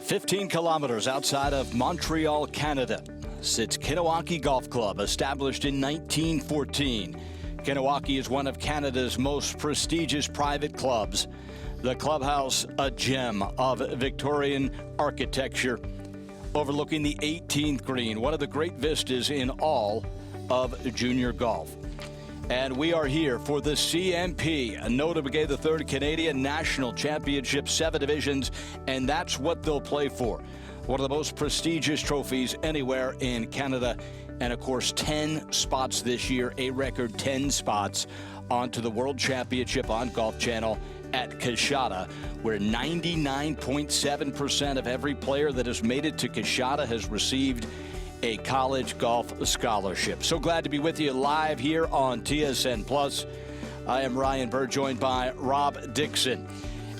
15 kilometers outside of Montreal, Canada, sits Kanawaki Golf Club, established in 1914. Kanawaki is one of Canada's most prestigious private clubs. The clubhouse, a gem of Victorian architecture, overlooking the 18th green, one of the great vistas in all of junior golf. And we are here for the CMP, a Notabilité the third Canadian National Championship, 7 divisions, and that's what they'll play for. One of the most prestigious trophies anywhere in Canada, and of course 10 spots this year, a record 10 spots onto the World Championship on Golf Channel at Coushatta, where 99.7% of every player that has made it to Coushatta has received a college golf scholarship. So glad to be with you live here on TSN Plus. I am Ryan Burr, joined by Rob Dixon.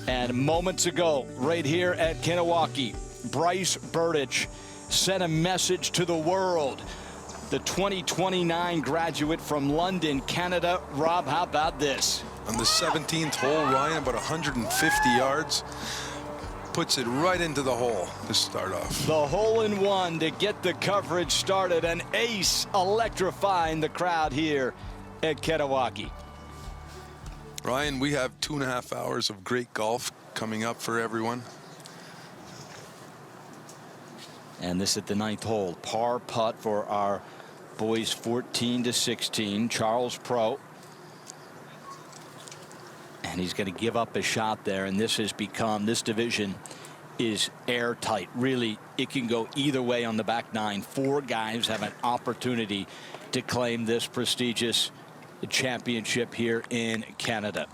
And moments ago, right here at Kanawaki, Bryce Burditch sent a message to the world. The 2029 graduate from London, Canada. Rob, how about this? On the 17th hole, Ryan, about 150 yards. Puts it right into the hole to start off. The hole-in-one to get the coverage started. An ace electrifying the crowd here at Kanawaki. Ryan, we have 2.5 hours of great golf coming up for everyone. And this at the 9th hole. Par putt for our boys 14 to 16. Charles Pro. And he's going to give up a shot there, and this has become, this division is airtight. Really, it can go either way on the back nine. 4 guys have an opportunity to claim this prestigious championship here in Canada.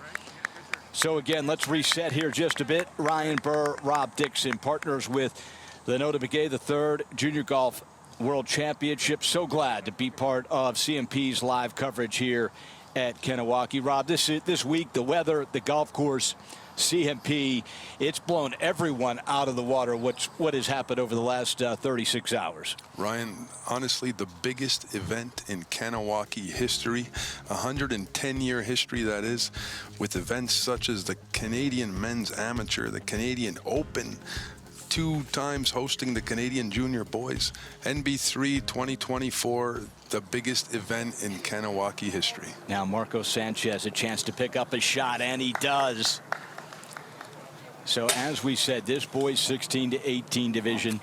So again, let's reset here just a bit. Ryan Burr, Rob Dixon, partners with the Notabilité the third Junior Golf World Championship. So glad to be part of CMP's live coverage here at Kanawaki. Rob, this week, the weather, the golf course, CMP, it's blown everyone out of the water. What has happened over the last 36 hours? Ryan, honestly, the biggest event in Kanawaki history, 110-year history that is, with events such as the Canadian Men's Amateur, the Canadian Open, 2 times hosting the Canadian Junior Boys, NB3 2024, the biggest event in Kanawaki history. Now Marco Sanchez a chance to pick up a shot, and he does. So as we said, this boys 16 to 18 division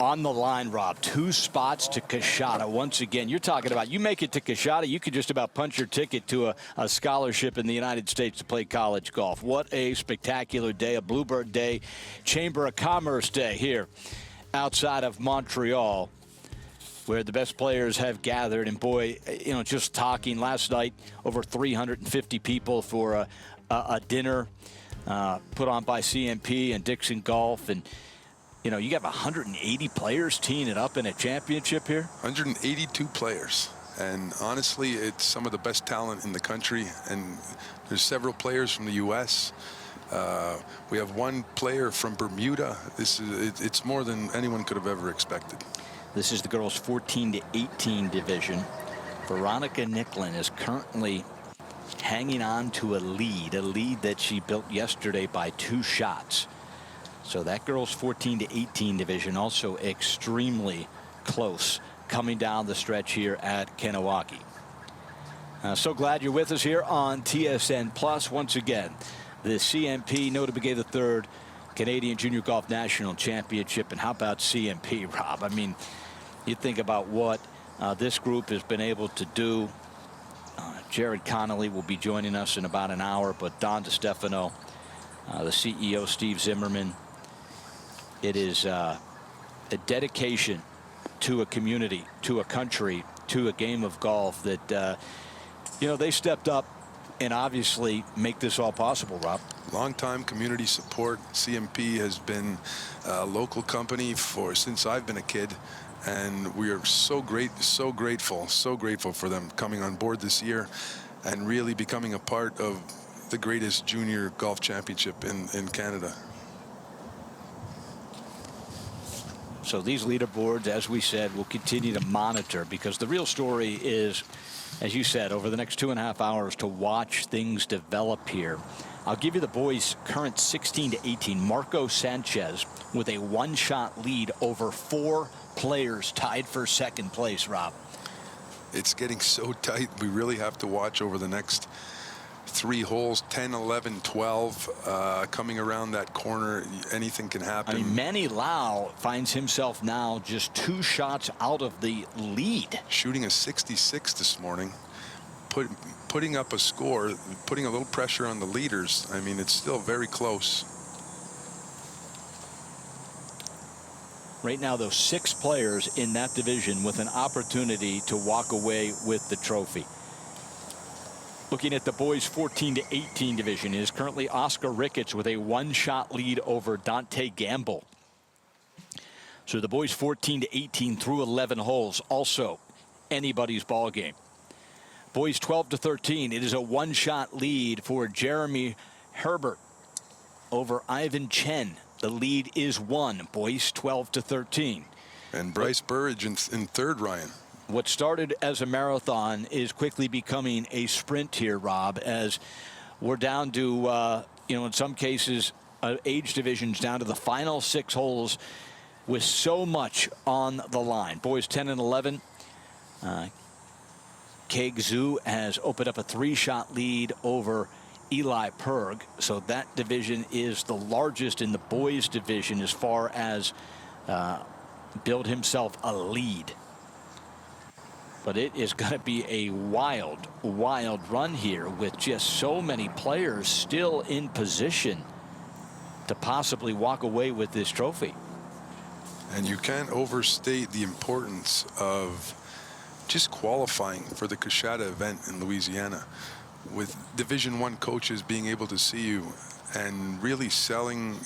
on the line, Rob. 2 spots to Coushatta. Once again, you're talking about, you make it to Coushatta, you could just about punch your ticket to a scholarship in the United States to play college golf. What a spectacular day, a Bluebird day, Chamber of Commerce day here outside of Montreal, where the best players have gathered. And boy, you know, just talking last night, over 350 people for a dinner put on by CMP and Dixon Golf. And you know, you got 180 players teeing it up in a championship here. 182 players. And honestly, it's some of the best talent in the country. And there's several players from the U.S. We have 1 player from Bermuda. It's more than anyone could have ever expected. This is the girls 14 to 18 division. Veronica Nicklin is currently hanging on to a lead that she built yesterday by 2 shots. So that girls 14 to 18 division also extremely close coming down the stretch here at Kanawaki. So glad you're with us here on TSN Plus. Once again, the CMP Notabilité the third Canadian Junior Golf National Championship. And how about CMP, Rob? I mean, you think about what this group has been able to do. Jared Connolly will be joining us in about an hour, but Don DeStefano, the CEO, Steve Zimmerman. It is a dedication to a community, to a country, to a game of golf that, you know, they stepped up and obviously make this all possible, Rob. Long-time community support. CMP has been a local company since I've been a kid. And we are so grateful for them coming on board this year and really becoming a part of the greatest junior golf championship in Canada. So these leaderboards, as we said, will continue to monitor, because the real story is, as you said, over the next 2.5 hours to watch things develop here. I'll give you the boys' current 16-18. Marco Sanchez with a one-shot lead over 4 players tied for second place, Rob. It's getting so tight. We really have to watch over the next 3 holes, 10, 11, 12, coming around that corner. Anything can happen. I mean, Manny Lau finds himself now just 2 shots out of the lead. Shooting a 66 this morning, putting up a score, putting a little pressure on the leaders. I mean, it's still very close. Right now, though, 6 players in that division with an opportunity to walk away with the trophy. Looking at the boys' 14-18 division, it is currently Oscar Ricketts with a 1-shot lead over Dante Gamble. So the boys' 14-18 through 11 holes, also anybody's ball game. Boys 12-13, it is a 1-shot lead for Jeremy Herbert over Ivan Chen. The lead is 1. Boys 12-13. And Bryce Burridge in third, Ryan. What started as a marathon is quickly becoming a sprint here, Rob, as we're down to, in some cases, age divisions down to the final 6 holes with so much on the line. Boys 10 and 11. Keig Zhu has opened up a 3-shot lead over Eli Perg. So that division is the largest in the boys division as far as build himself a lead. But it is going to be a wild, wild run here with just so many players still in position to possibly walk away with this trophy. And you can't overstate the importance of just qualifying for the Coachella event in Louisiana, with Division I coaches being able to see you and really selling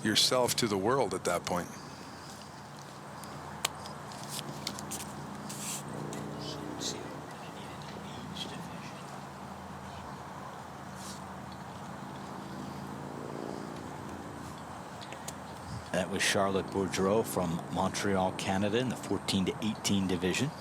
yourself to the world at that point. That was Charlotte Boudreau from Montreal, Canada in the 14-18 division.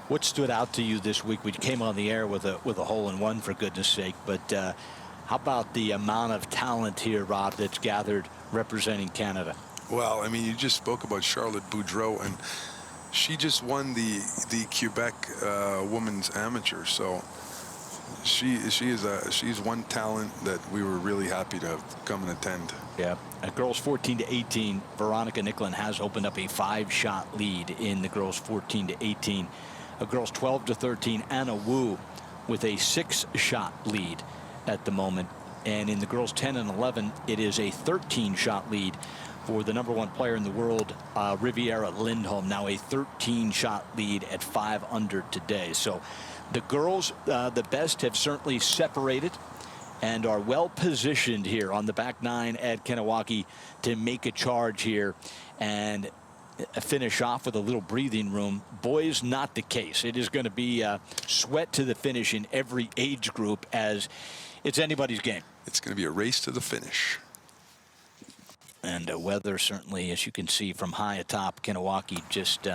What stood out to you this week? We came on the air with a hole-in-one, for goodness sake, but how about the amount of talent here, Rob, that's gathered representing Canada? Well, I mean, you just spoke about Charlotte Boudreau, and she just won the Quebec Women's Amateur, so she's one talent that we were really happy to come and attend. Yeah. At girls 14-18, Veronica Nicklin has opened up a 5-shot lead in the girls 14-18. Girls 12-13, Anna Wu with a 6-shot lead at the moment. And in the girls 10 and 11, it is a 13-shot lead for the #1 player in the world, Riviera Lindholm. Now a 13-shot lead at 5 under today. So the girls, the best, have certainly separated and are well positioned here on the back 9 at Kanawaki to make a charge here and finish off with a little breathing room. Boys, not the case. It is going to be sweat to the finish in every age group, as it's anybody's game. It's going to be a race to the finish. And weather, certainly, as you can see from high atop Kanawaki, just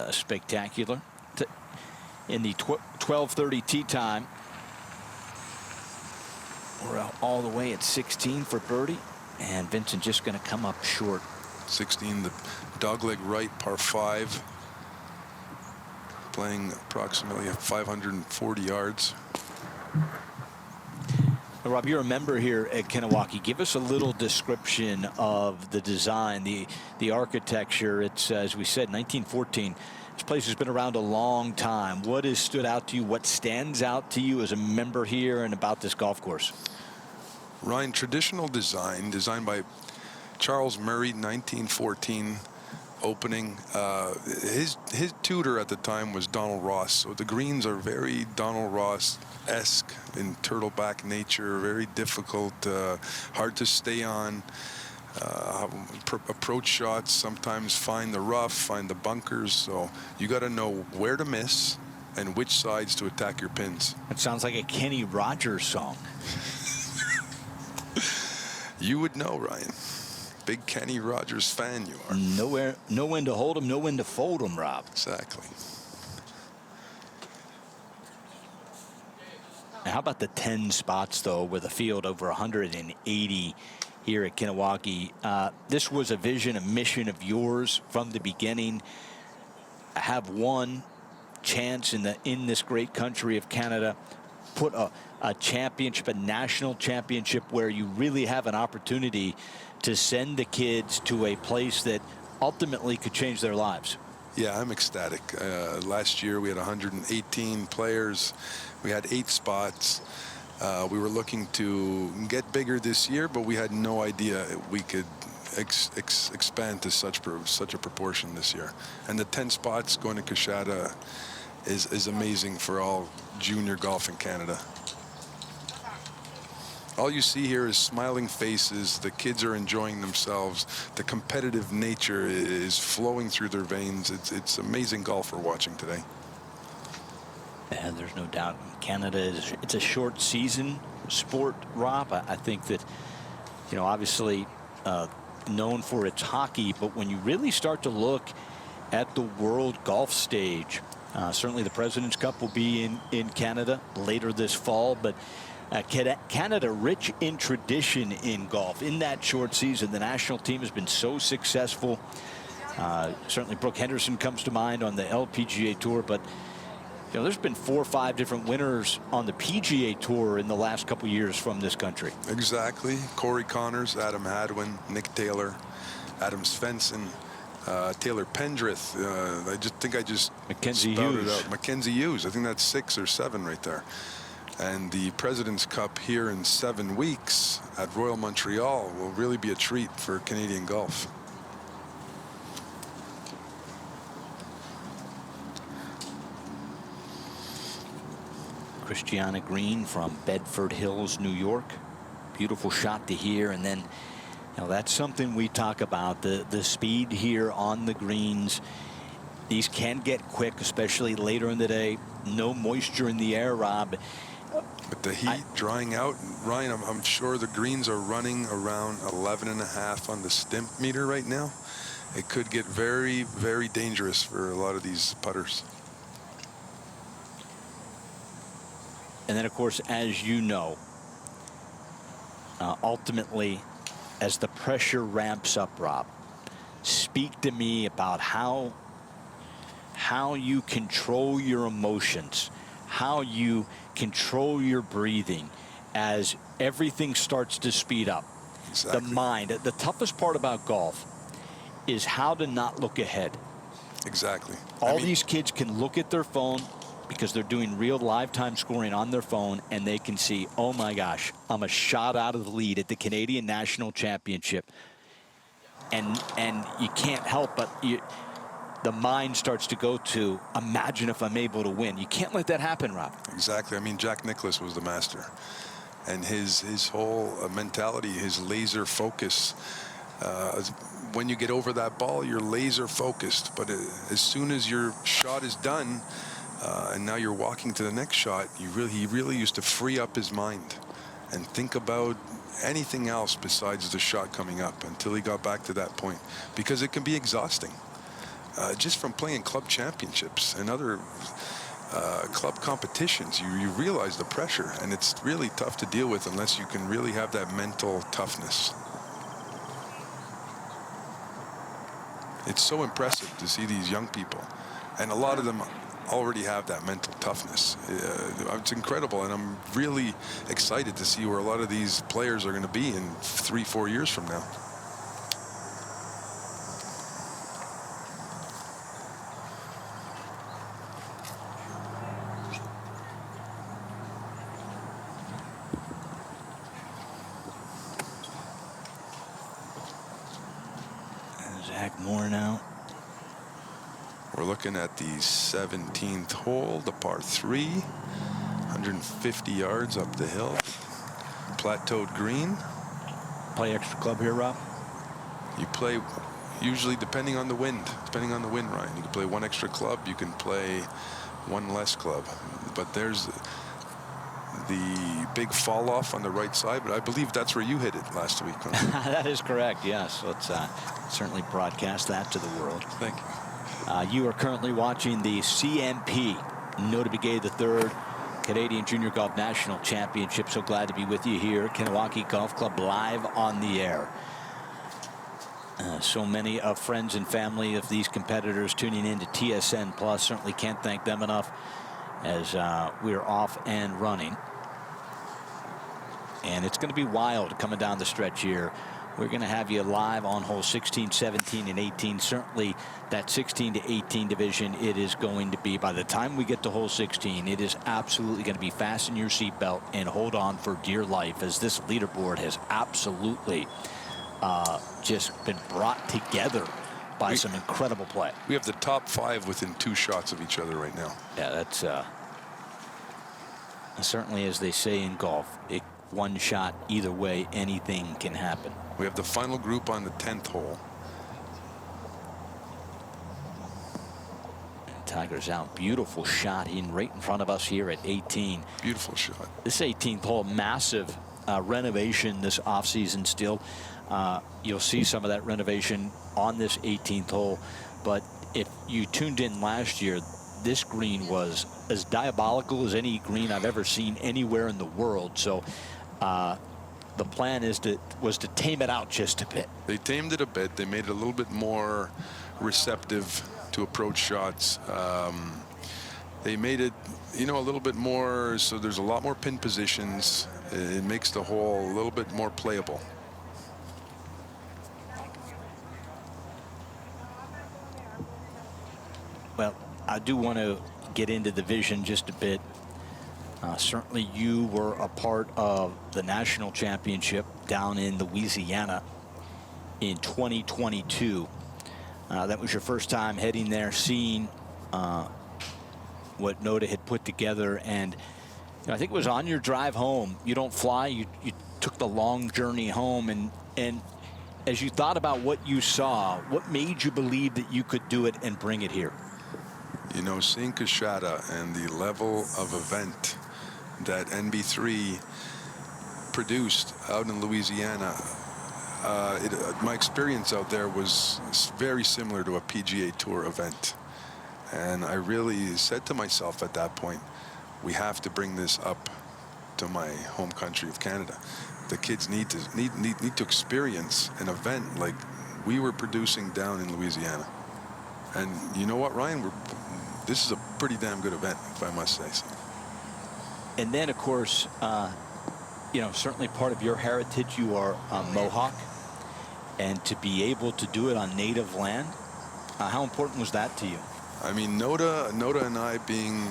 spectacular. In the 12:30 tee time, we're out all the way at 16 for birdie, and Vincent just going to come up short. 16, the dogleg right, par 5, playing approximately 540 yards. Now, Rob, you're a member here at Kanawaki. Give us a little description of the design, the architecture. It's, as we said, 1914. This place has been around a long time. What has stood out to you? What stands out to you as a member here and about this golf course? Ryan, traditional design, designed by Charles Murray, 1914 opening. His tutor at the time was Donald Ross. So the greens are very Donald Ross-esque in turtleback nature, very difficult, hard to stay on. Approach shots sometimes find the rough, find the bunkers, so you got to know where to miss and which sides to attack your pins. That sounds like a Kenny Rogers song. You would know, Ryan. Big Kenny Rogers fan you are. Know when to hold him, know when to fold him, Rob. Exactly. How about the 10 spots, though, with a field over 180 here at Kahnawake? This was a vision, a mission of yours from the beginning. Have one chance in this great country of Canada, put a championship, a national championship, where you really have an opportunity to send the kids to a place that ultimately could change their lives. Yeah, I'm ecstatic. Last year we had 118 players. We had 8 spots. We were looking to get bigger this year, but we had no idea we could expand to such a proportion this year. And the 10 spots going to Coushatta is amazing for all junior golf in Canada. All you see here is smiling faces. The kids are enjoying themselves. The competitive nature is flowing through their veins. It's amazing golf we're watching today. And there's no doubt Canada it's a short season sport, Rob. I think that, you know, obviously known for its hockey, but when you really start to look at the world golf stage, certainly the President's Cup will be in Canada later this fall, but Canada rich in tradition in golf. In that short season, the national team has been so successful. Certainly Brooke Henderson comes to mind on the LPGA Tour, but you know, there's been 4 or 5 different winners on the PGA Tour in the last couple years from this country. Exactly. Corey Connors, Adam Hadwin, Nick Taylor, Adam Svensson, Taylor Pendrith. I just Mackenzie spouted Hughes. out Mackenzie Hughes. I think that's 6 or 7 right there. And the President's Cup here in 7 weeks at Royal Montreal will really be a treat for Canadian golf. Christiana Green from Bedford Hills, New York. Beautiful shot to here. And then, you know, that's something we talk about, the speed here on the greens. These can get quick, especially later in the day. No moisture in the air, Rob. With the heat drying out, Ryan, I'm sure the greens are running around 11.5 on the stimp meter right now. It could get very, very dangerous for a lot of these putters. And then, of course, as you know, ultimately, as the pressure ramps up, Rob, speak to me about how you control your emotions, how you control your breathing as everything starts to speed up. Exactly. The mind. The toughest part about golf is how to not look ahead. Exactly. All these kids can look at their phone because they're doing real live time scoring on their phone, and they can see, oh my gosh, I'm a shot out of the lead at the Canadian National Championship. And you can't help but the mind starts to go to, imagine if I'm able to win. You can't let that happen, Rob. Exactly. I mean, Jack Nicklaus was the master. And his whole mentality, his laser focus, when you get over that ball, you're laser focused. But as soon as your shot is done, and now you're walking to the next shot, he really used to free up his mind and think about anything else besides the shot coming up until he got back to that point, because it can be exhausting. Just from playing club championships and other club competitions, you realize the pressure, and it's really tough to deal with unless you can really have that mental toughness. It's so impressive to see these young people, and a lot of them already have that mental toughness. It's incredible, and I'm really excited to see where a lot of these players are going to be in 3-4 years from now. Zach Moore now. We're looking at the 17th hole, the par 3, 150 yards up the hill, plateaued green. Play extra club here, Rob? You play, usually depending on the wind, Ryan. You can play 1 extra club, you can play 1 less club. But there's the big fall off on the right side, but I believe that's where you hit it last week. Huh? That is correct, yes. Let's certainly broadcast that to the world. Thank you. You are currently watching the CMP Notah Begay III Canadian Junior Golf National Championship. So glad to be with you here. Kanawaki Golf Club live on the air. So many friends and family of these competitors tuning in to TSN Plus. Certainly can't thank them enough as we're off and running. And it's going to be wild coming down the stretch here. We're going to have you live on hole 16, 17, and 18. Certainly that 16 to 18 division, it is going to be, by the time we get to hole 16, it is absolutely going to be fasten your seatbelt and hold on for dear life, as this leaderboard has absolutely just been brought together by some incredible play. We have the top 5 within 2 shots of each other right now. Yeah, that's certainly, as they say in golf, one shot either way, anything can happen. We have the final group on the 10th hole. And Tiger's out. Beautiful shot right in front of us here at 18. Beautiful shot. This 18th hole, massive renovation this offseason still. You'll see some of that renovation on this 18th hole. But if you tuned in last year, this green was as diabolical as any green I've ever seen anywhere in the world. So the plan was to tame it out just a bit. They tamed it a bit. They made it a little bit more receptive to approach shots. They made it, a little bit more, so there's a lot more pin positions. It makes the hole a little bit more playable. Well, I do want to get into the vision just a bit. Certainly you were a part of the national championship down in Louisiana in 2022. That was your first time heading there, seeing what Noda had put together. And I think it was on your drive home. You don't fly. You took the long journey home. And as you thought about what you saw, what made you believe that you could do it and bring it here? Seeing Coushatta and the level of event that NB3 produced out in Louisiana, my experience out there was very similar to a PGA Tour event. And I really said to myself at that point, we have to bring this up to my home country of Canada. The kids need to experience an event like we were producing down in Louisiana. And you know what, Ryan? This is a pretty damn good event, if I must say so. And then, of course, certainly part of your heritage, you are Mohawk. And to be able to do it on native land, how important was that to you? I mean, Noda and I being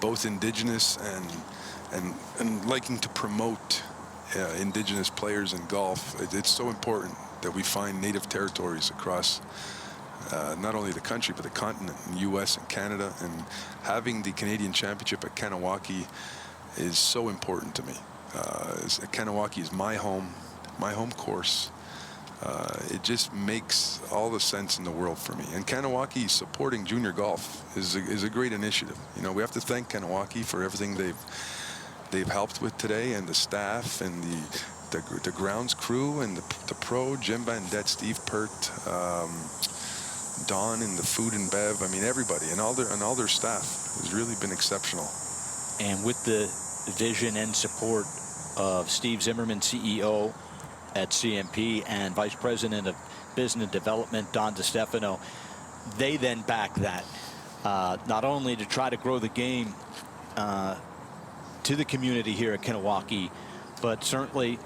both indigenous and liking to promote indigenous players in golf, it's so important that we find native territories across not only the country but the continent, in the U.S. and Canada, and having the Canadian Championship at Kanawaki is so important to me. Kanawaki is my home course. It just makes all the sense in the world for me. And Kanawaki supporting junior golf is a great initiative. We have to thank Kanawaki for everything they've helped with today, and the staff and the grounds crew and the pro, Jim Van Det, Steve Pert, Don in the food and bev. I mean, everybody and all their staff has really been exceptional. And with the vision and support of Steve Zimmerman, CEO at CMP, and Vice President of Business Development, Don DeStefano, they then back that, not only to try to grow the game to the community here at Kanawaki, but certainly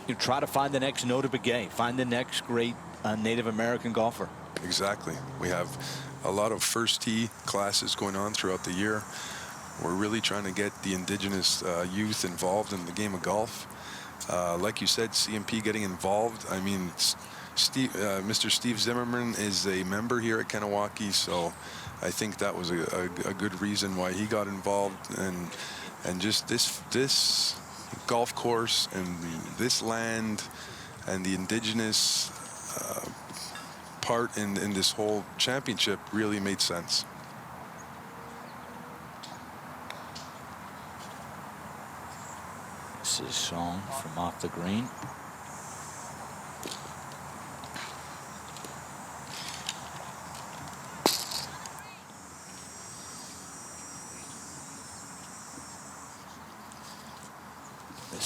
you try to find the next Noda Begay, find the next great Native American golfer. Exactly. We have a lot of first tee classes going on throughout the year. We're really trying to get the indigenous youth involved in the game of golf. Like you said, CMP getting involved. I mean, Mr. Steve Zimmerman is a member here at Kanawaki, so I think that was a good reason why he got involved. And just this golf course and this land and the indigenous part in this whole championship really made sense. This is Song from off the green.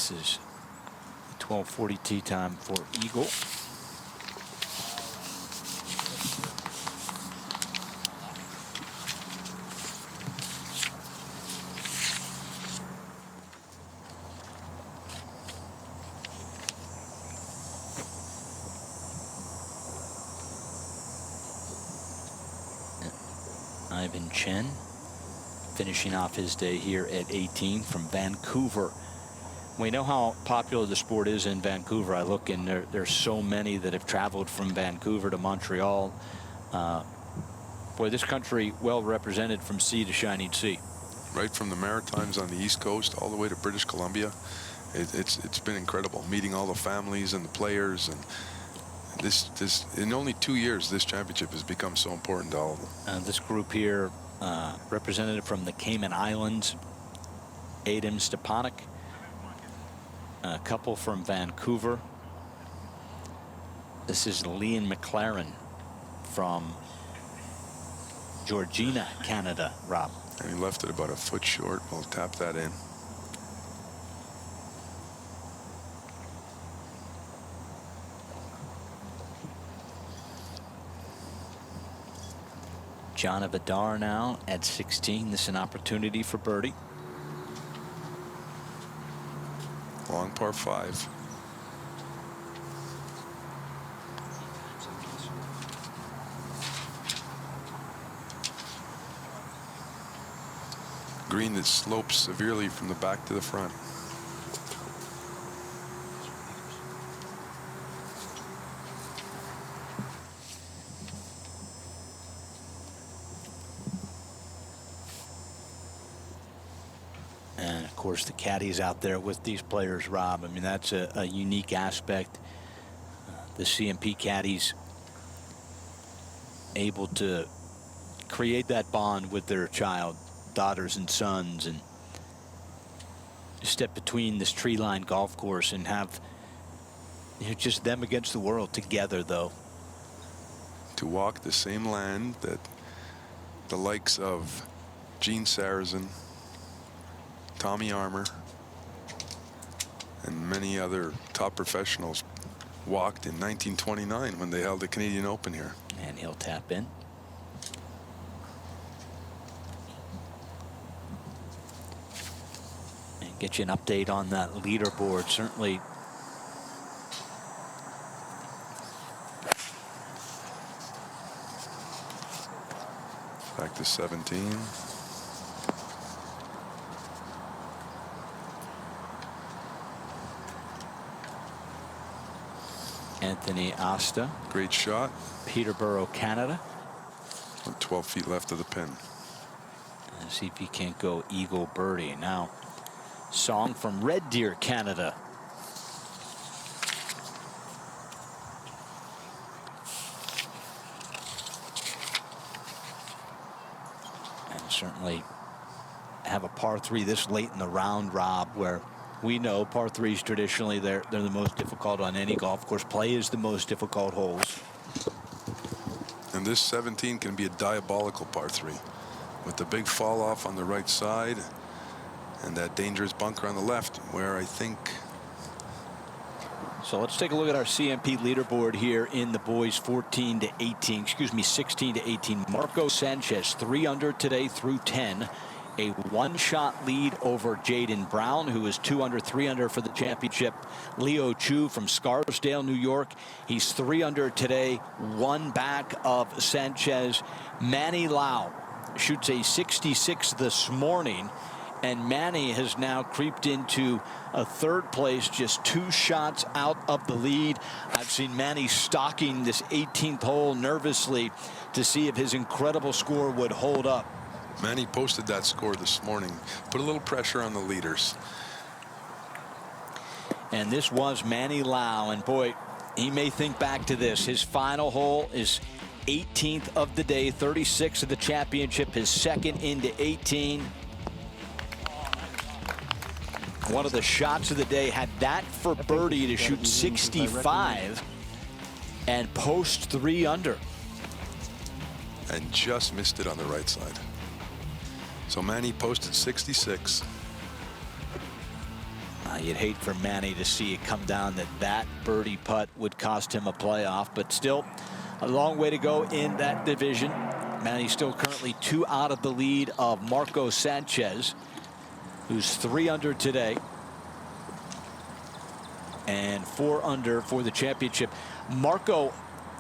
This is 12:40 tee time for Eagle. Ivan Chen finishing off his day here at 18 from Vancouver. We know how popular the sport is in Vancouver. I look and there's so many that have traveled from Vancouver to Montreal. Boy, this country well represented from sea to shining sea. Right from the Maritimes on the East Coast all the way to British Columbia. It's been incredible meeting all the families and the players, and this in only 2 years this championship has become so important to all of them. This group here, representative from the Cayman Islands, Adam Stepanek, a couple from Vancouver. This is Liam McLaren from Georgina, Canada, Rob. And he left it about a foot short. We'll tap that in. John Avadar now at 16. This is an opportunity for birdie. Long par 5. Green that slopes severely from the back to the front. And of course the caddies out there with these players, Rob. I mean, that's a unique aspect. The CMP caddies able to create that bond with their child, daughters and sons, and step between this tree-lined golf course and have, you know, just them against the world together, though. To walk the same land that the likes of Gene Sarazen, Tommy Armour, and many other top professionals walked in 1929 when they held the Canadian Open here. And he'll tap in. And get you an update on that leaderboard. Certainly back to 17. Anthony Asta, Great shot. Peterborough, Canada. 12 feet left of the pin. And see if he can't go eagle birdie. Now, Song from Red Deer, Canada. And certainly have a par 3 this late in the round, Rob, where we know par 3s traditionally they're the most difficult on any golf course. Play is the most difficult holes. And this 17 can be a diabolical par 3 with the big fall off on the right side and that dangerous bunker on the left, where I think. So let's take a look at our CMP leaderboard here in the boys 14 to 18, excuse me, 16 to 18. Marco Sanchez 3 under today through 10. A 1-shot lead over Jaden Brown, who is 2 under, 3 under for the championship. Leo Chu from Scarsdale, New York. He's 3 under today, 1 back of Sanchez. Manny Lau shoots a 66 this morning, and Manny has now creeped into a 3rd place, just 2 shots out of the lead. I've seen Manny stalking this 18th hole nervously to see if his incredible score would hold up. Manny posted that score this morning, put a little pressure on the leaders. And this was Manny Lau, and boy, he may think back to this. His final hole is 18th of the day, 36 of the championship, his 2nd into 18. One of the shots of the day, had that for birdie to shoot 65 and post 3 under. And just missed it on the right side. So Manny posted 66. You'd hate for Manny to see it come down that birdie putt would cost him a playoff, but still a long way to go in that division. Manny still currently 2 out of the lead of Marco Sanchez, who's 3 under today and 4 under for the championship. Marco,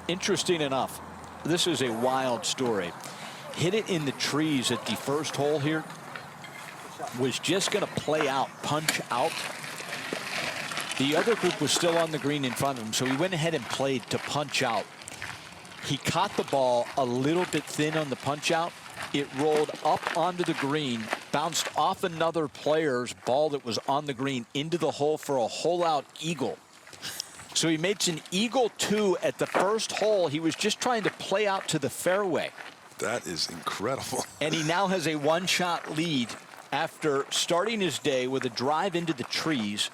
interesting enough, this is a wild story. Hit it in the trees at the first hole here. Was just going to play out, punch out. The other group was still on the green in front of him, so he went ahead and played to punch out. He caught the ball a little bit thin on the punch out. It rolled up onto the green, bounced off another player's ball that was on the green into the hole for a hole out eagle. So he makes an eagle 2 at the first hole. He was just trying to play out to the fairway. That is incredible. And he now has a 1-shot lead after starting his day with a drive into the trees,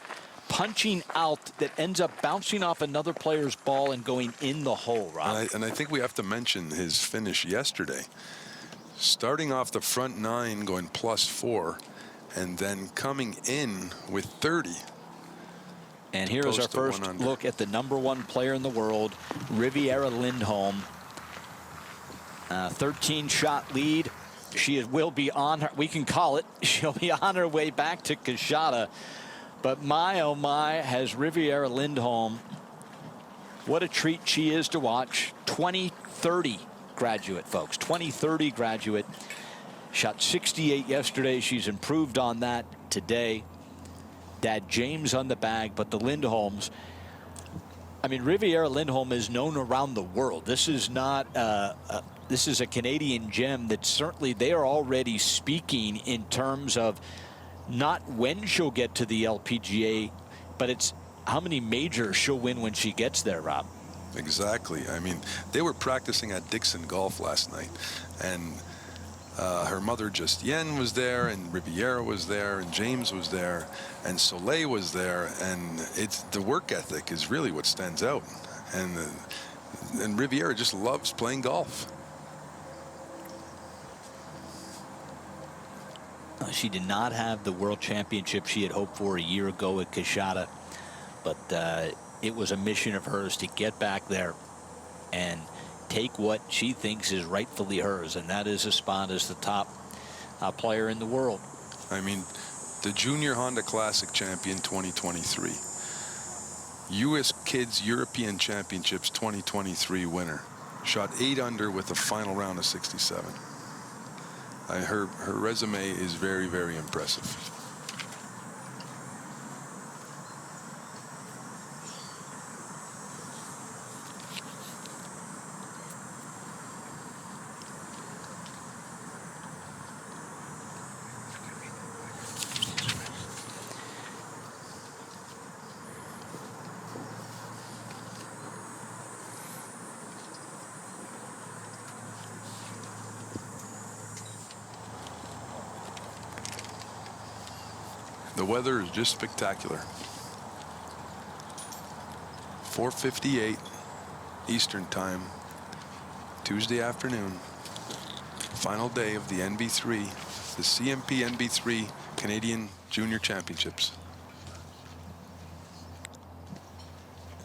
punching out that ends up bouncing off another player's ball and going in the hole, Rob. And I think we have to mention his finish yesterday. Starting off the front 9, going +4, and then coming in with 30. And here is our first look at the #1 player in the world, Riviera Lindholm. 13-shot lead. She will be on her, we can call it, she'll be on her way back to Kashada. But my, oh my, has Riviera Lindholm, what a treat she is to watch. 2030 graduate, folks, 2030 graduate. Shot 68 yesterday. She's improved on that today. Dad James on the bag, but the Lindholms, I mean, Riviera Lindholm is known around the world. This is not this is a Canadian gem that certainly they are already speaking in terms of not when she'll get to the LPGA, but it's how many majors she'll win when she gets there, Rob. Exactly. I mean, they were practicing at Dixon Golf last night, and her mother Justienne was there, and Riviera was there, and James was there, and Soleil was there, and it's the work ethic is really what stands out, and Riviera just loves playing golf. She did not have the world championship she had hoped for a year ago at Kashada, but it was a mission of hers to get back there and take what she thinks is rightfully hers, and that is a spot as the top player in the world. I mean, the Junior Honda Classic champion 2023, U.S. Kids European Championships 2023 winner, shot 8 under with the final round of 67. Her resume is very, very impressive. The weather is just spectacular. 4:58 Eastern Time, Tuesday afternoon. Final day of the NB3, the CMP NB3 Canadian Junior Championships.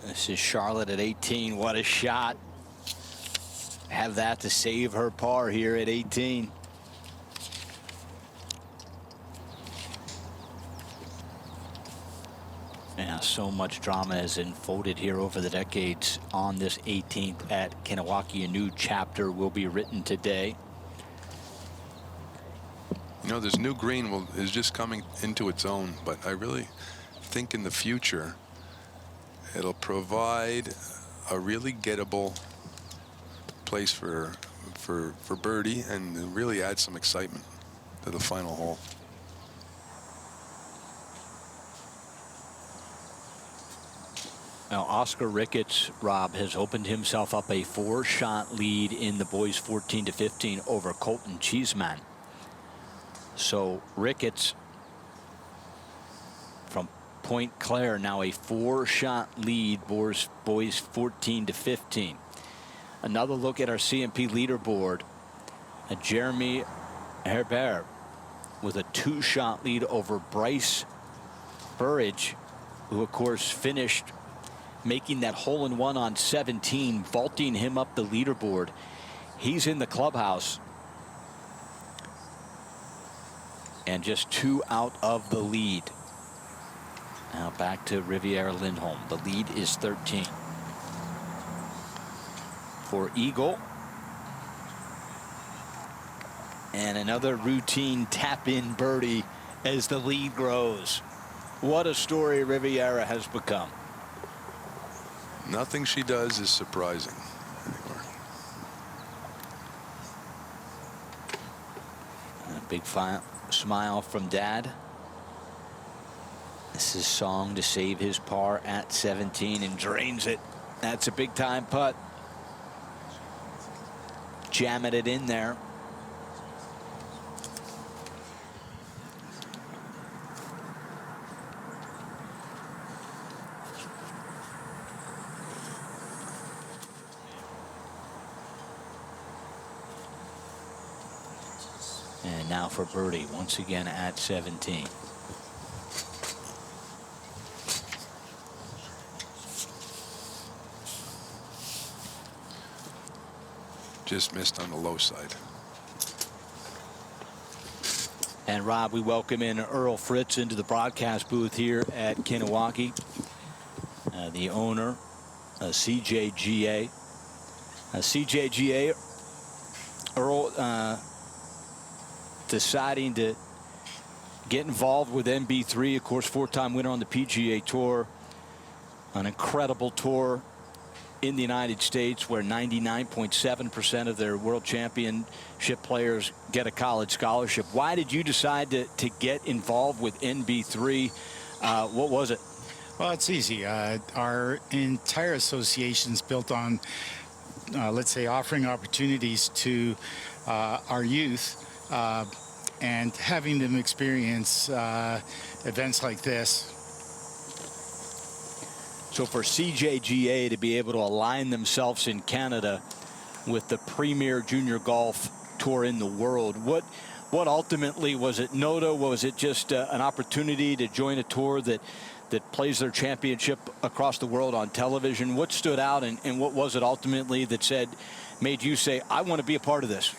This is Charlotte at 18. What a shot. Have that to save her par here at 18. Yeah, so much drama has unfolded here over the decades on this 18th at Kanawaki. A new chapter will be written today. You know, this new green is just coming into its own, but I really think in the future it'll provide a really gettable place for birdie and really add some excitement to the final hole. Now, Oscar Ricketts, Rob, has opened himself up a 4-shot lead in the boys 14-15 over Colton Cheeseman. So Ricketts from Point Claire now a 4-shot lead, boys 14-15. Another look at our CMP leaderboard. Jeremy Herbert with a 2-shot lead over Bryce Burridge, who of course finished making that hole-in-one on 17, vaulting him up the leaderboard. He's in the clubhouse and just 2 out of the lead. Now back to Riviera Lindholm. The lead is 13 for Eagle. And another routine tap-in birdie as the lead grows. What a story Riviera has become. Nothing she does is surprising anymore. A big smile from Dad. This is Song to save his par at 17 and drains it. That's a big time putt. Jamming it in there. And now for birdie once again at 17. Just missed on the low side. And Rob, we welcome in Earl Fritz into the broadcast booth here at Kahnawake, the owner, CJGA. CJGA, Earl, deciding to get involved with NB3, of course, 4-time winner on the PGA Tour, an incredible tour in the United States where 99.7% of their world championship players get a college scholarship. Why did you decide to get involved with NB3? What was it? Well, it's easy. Our entire association is built on, let's say, offering opportunities to our youth and having them experience events like this. So for CJGA to be able to align themselves in Canada with the premier junior golf tour in the world, what ultimately was it? Noda, was it just an opportunity to join a tour that plays their championship across the world on television? What stood out, and what was it ultimately that made you say, I want to be a part of this?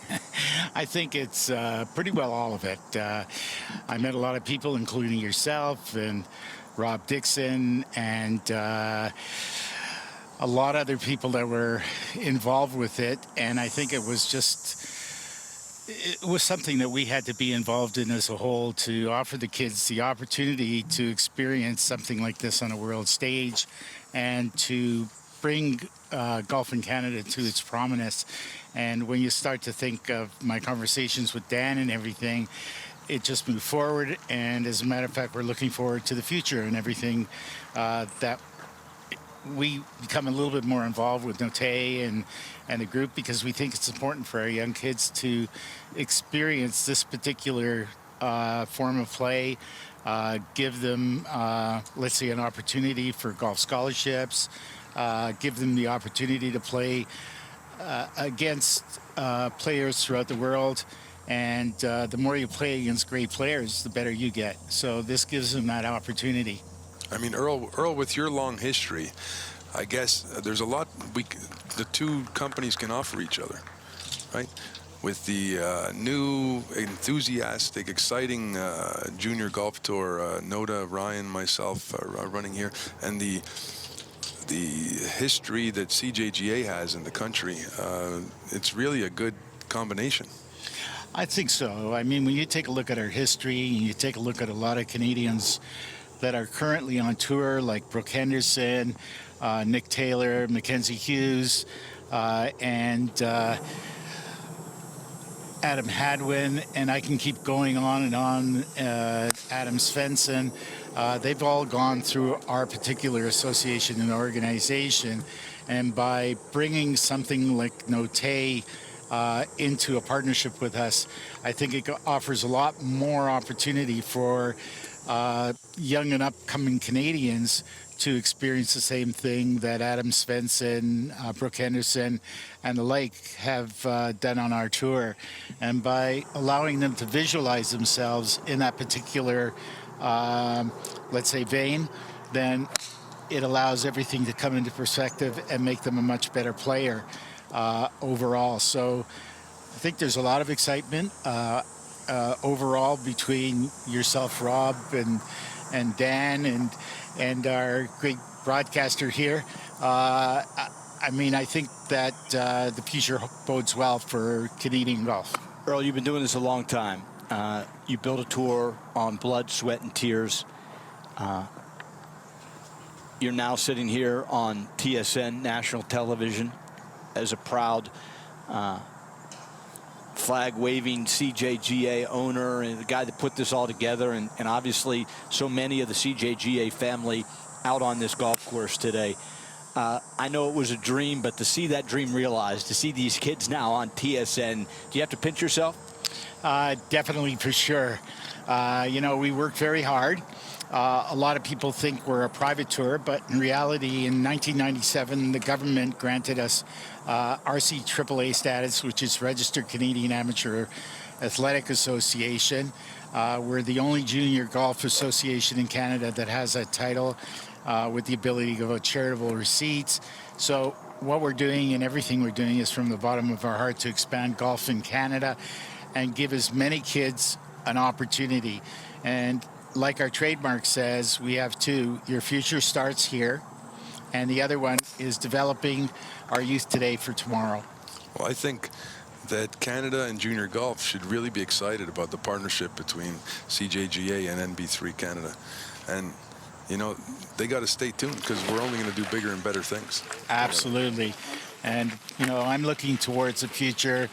I think it's pretty well all of it. I met a lot of people, including yourself and Rob Dixon, and a lot of other people that were involved with it. And I think it was something that we had to be involved in as a whole, to offer the kids the opportunity to experience something like this on a world stage and to bring golf in Canada to its prominence. And when you start to think of my conversations with Dan and everything, it just moved forward. And as a matter of fact, we're looking forward to the future and everything that we become a little bit more involved with Note and the group, because we think it's important for our young kids to experience this particular form of play, give them, let's say, an opportunity for golf scholarships, give them the opportunity to play against players throughout the world. And the more you play against great players, the better you get. So this gives them that opportunity. I mean, Earl, with your long history, I guess there's a lot the two companies can offer each other, right? With the new, enthusiastic, exciting junior golf tour, Noda, Ryan, myself are running here, and the history that CJGA has in the country, it's really a good combination. I think so. I mean, when you take a look at our history, and you take a look at a lot of Canadians that are currently on tour, like Brooke Henderson, Nick Taylor, Mackenzie Hughes, and Adam Hadwin, and I can keep going on and on, Adam Svensson. They've all gone through our particular association and organization. And by bringing something like Note into a partnership with us, I think it offers a lot more opportunity for young and upcoming Canadians to experience the same thing that Adam Svensson, Brooke Henderson, and the like have done on our tour. And by allowing them to visualize themselves in that particular let's say, vein, then it allows everything to come into perspective and make them a much better player overall. So I think there's a lot of excitement overall between yourself, Rob, and Dan, and our great broadcaster here. I mean, I think that the future bodes well for Canadian golf. Earl, you've been doing this a long time. You built a tour on blood, sweat, and tears. You're now sitting here on TSN national television as a proud flag-waving CJGA owner and the guy that put this all together, and obviously so many of the CJGA family out on this golf course today. I know it was a dream, but to see that dream realized, to see these kids now on TSN, do you have to pinch yourself? Definitely, for sure. You know, we worked very hard. A lot of people think we're a private tour, but in reality, in 1997, the government granted us RCAA status, which is Registered Canadian Amateur Athletic Association. We're the only junior golf association in Canada that has that title with the ability to give out charitable receipts. So what we're doing and everything we're doing is from the bottom of our heart to expand golf in Canada and give as many kids an opportunity. And like our trademark says, we have two. Your future starts here. And the other one is developing our youth today for tomorrow. Well, I think that Canada and junior golf should really be excited about the partnership between CJGA and NB3 Canada. And, you know, they got to stay tuned because we're only going to do bigger and better things. Absolutely. And, you know, I'm looking towards the future,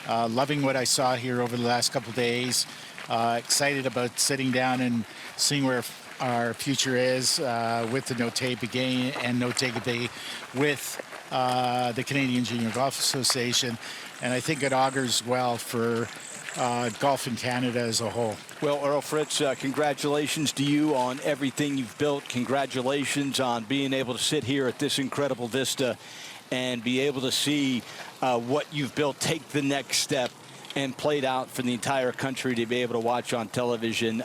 loving what I saw here over the last couple of days. Excited about sitting down and seeing where our future is with the Notay Bay and Notay Bay with the Canadian Junior Golf Association. And I think it augurs well for golf in Canada as a whole. Well, Earl Fritz, congratulations to you on everything you've built. Congratulations on being able to sit here at this incredible vista and be able to see what you've built take the next step and played out for the entire country to be able to watch on television.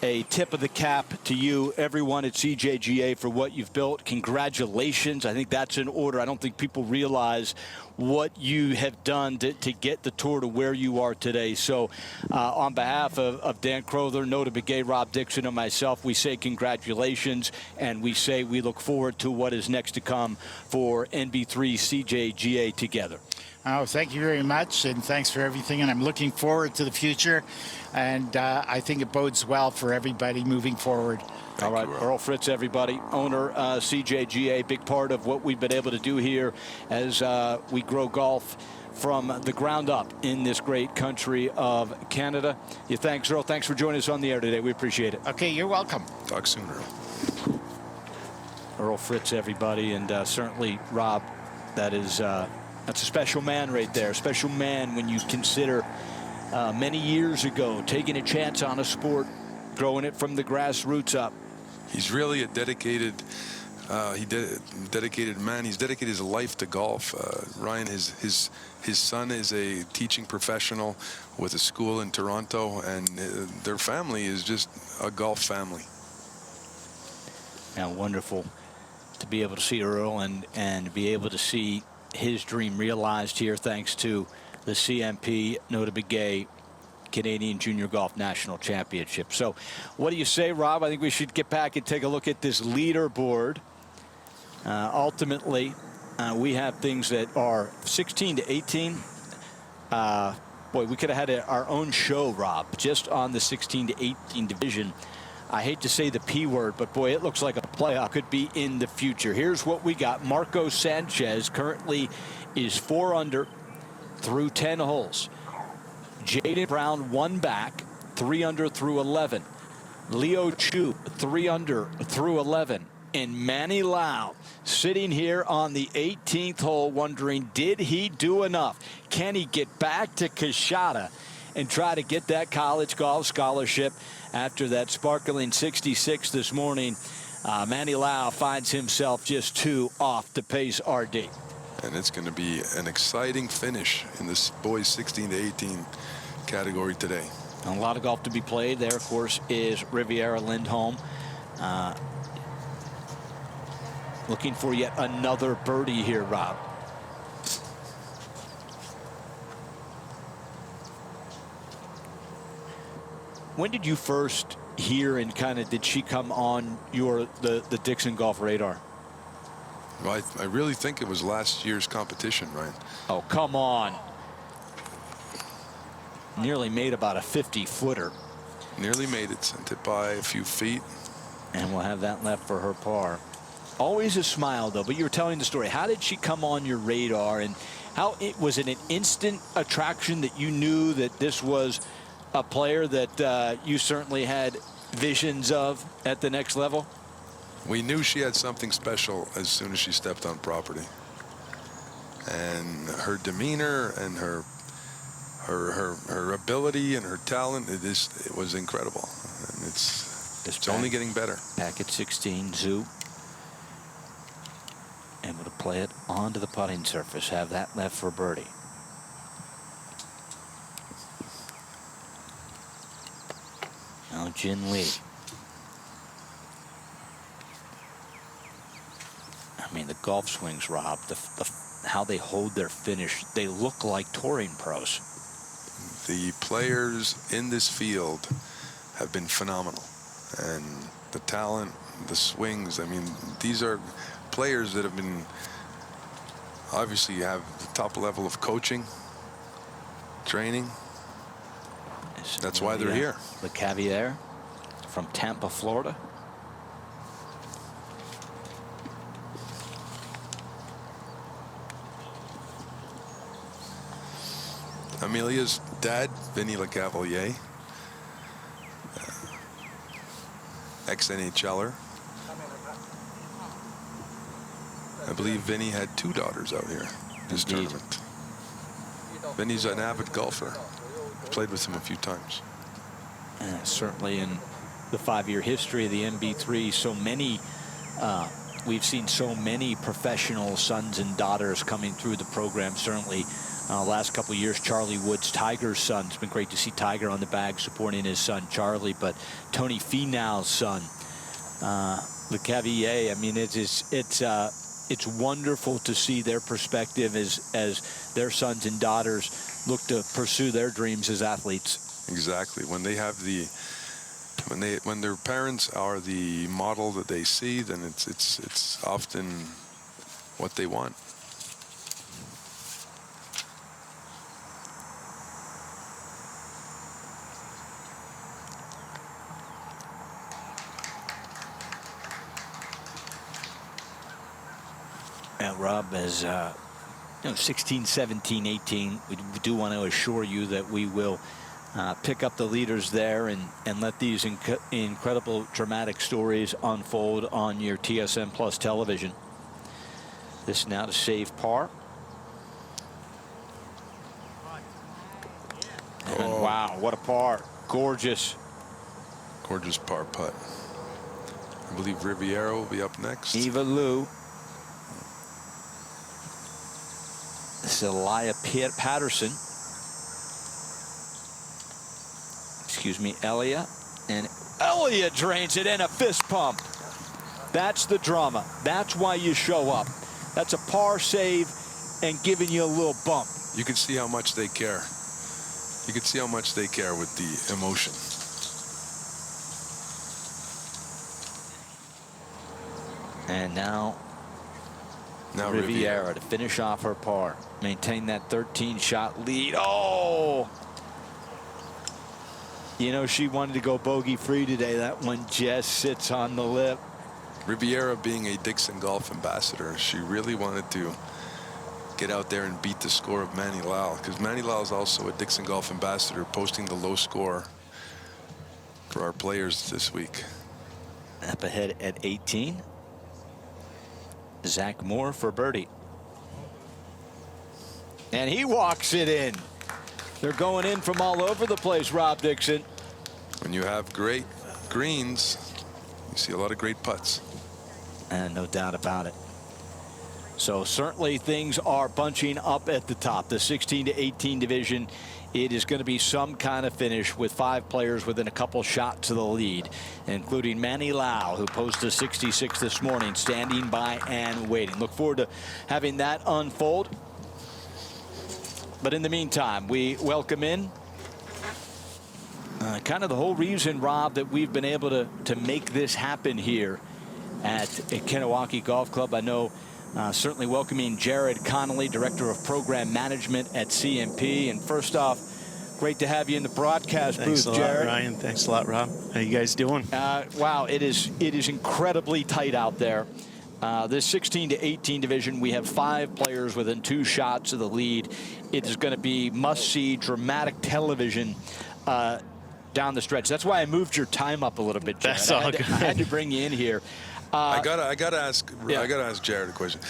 A tip of the cap to you, everyone at CJGA, for what you've built. Congratulations. I think that's in order. I don't think people realize what you have done to get the tour to where you are today. So on behalf of Dan Crowther, Nota Begay, Rob Dixon, and myself, we say congratulations, and we say we look forward to what is next to come for NB3 CJGA together. Oh, thank you very much, and thanks for everything. And I'm looking forward to the future, and I think it bodes well for everybody moving forward. All right, Earl Fritz, everybody, owner, CJGA, big part of what we've been able to do here as we grow golf from the ground up in this great country of Canada. Thanks, Earl. Thanks for joining us on the air today. We appreciate it. Okay, you're welcome. Talk soon, Earl. Earl Fritz, everybody, and certainly, Rob, that's a special man right there. Special man when you consider many years ago taking a chance on a sport, growing it from the grassroots up. He's really a dedicated dedicated man. He's dedicated his life to golf. Ryan, his son is a teaching professional with a school in Toronto, and their family is just a golf family. And wonderful to be able to see Earl and be able to see his dream realized here thanks to the CMP Nota Begay Canadian Junior Golf National Championship. So what do you say, Rob? I think we should get back and take a look at this leaderboard. Ultimately, we have things that are 16 to 18. Boy, we could have had our own show, Rob, just on the 16 to 18 division. I hate to say the P word, but boy, it looks like a playoff could be in the future. Here's what we got. Marco Sanchez currently is 4 under through 10 holes. Jaden Brown 1 back, 3 under through 11. Leo Chu 3 under through 11. And Manny Lau sitting here on the 18th hole wondering, did he do enough? Can he get back to Coshada and try to get that college golf scholarship after that sparkling 66 this morning? Manny Lau finds himself just 2 off the pace RD. And it's going to be an exciting finish in this boys 16 to 18 category today. A lot of golf to be played. There, of course, is Riviera Lindholm. Looking for yet another birdie here, Rob. When did you first hear and kind of did she come on the Dixon golf radar? Well, I really think it was last year's competition, Ryan. Oh, come on. Nearly made about a 50-footer. Nearly made it, sent it by a few feet. And we'll have that left for her par. Always a smile, though. But you were telling the story. How did she come on your radar? And was it an instant attraction that you knew that this was a player that you certainly had visions of at the next level? We knew she had something special as soon as she stepped on property. And her demeanor and her ability and her talent, it was incredible. And it's only getting better. Back at 16, Zoo. Able to play it onto the putting surface. Have that left for birdie. Now Jin Lee. I mean, the golf swings, Rob, how they hold their finish, they look like touring pros. The players in this field have been phenomenal. And the talent, the swings, I mean, these are players that have been, obviously have the top level of coaching, training. That's why they're here. The Cavier from Tampa, Florida. Amelia's dad, Vinny LeCavalier, ex-NHLer. I believe Vinny had 2 daughters out here this tournament. Vinny's an avid golfer. Played with him a few times. Certainly in the 5-year history of the NB3, so many, we've seen so many professional sons and daughters coming through the program. Certainly last couple of years, Charlie Woods, Tiger's son. It's been great to see Tiger on the bag supporting his son Charlie, but Tony Finau's son, Le Cavier. I mean, it's wonderful to see their perspective as their sons and daughters look to pursue their dreams as athletes. Exactly. When they have when their parents are the model that they see, then it's often what they want. Rob, as 16, 17, 18, we do want to assure you that we will pick up the leaders there and let these incredible dramatic stories unfold on your TSN Plus television. This now to save par. And wow, what a par. Gorgeous. Gorgeous par putt. I believe Riviera will be up next. Eva Lou. This is Elia Patterson. Excuse me, Elia. And Elia drains it in a fist pump. That's the drama. That's why you show up. That's a par save and giving you a little bump. You can see how much they care. You can see how much they care with the emotion. And now Riviera to finish off her par. Maintain that 13-shot lead. Oh! You know, she wanted to go bogey-free today. That one just sits on the lip. Riviera being a Dixon Golf ambassador, she really wanted to get out there and beat the score of Manny Lau, because Manny Lau is also a Dixon Golf ambassador, posting the low score for our players this week. Up ahead at 18. Zach Moore for birdie. And he walks it in. They're going in from all over the place, Rob Dixon. When you have great greens, you see a lot of great putts. And no doubt about it. So certainly things are bunching up at the top. The 16 to 18 division it is going to be some kind of finish with 5 players within a couple shots of the lead, including Manny Lau, who posted a 66 this morning, standing by and waiting. Look forward to having that unfold. But in the meantime, we welcome in kind of the whole reason, Rob, that we've been able to make this happen here at Kanawaki Golf Club. I know certainly welcoming Jared Connolly, Director of Program Management at CMP. And first off, great to have you in the broadcast Thanks booth, a lot, Jared. Ryan. Thanks a lot, Rob. How you guys doing? Wow, it is incredibly tight out there. This 16 to 18 division, we have 5 players within 2 shots of the lead. It is going to be must-see, dramatic television down the stretch. That's why I moved your time up a little bit, Jared. That's all good. I had to bring you in here. I gotta ask Jared a question.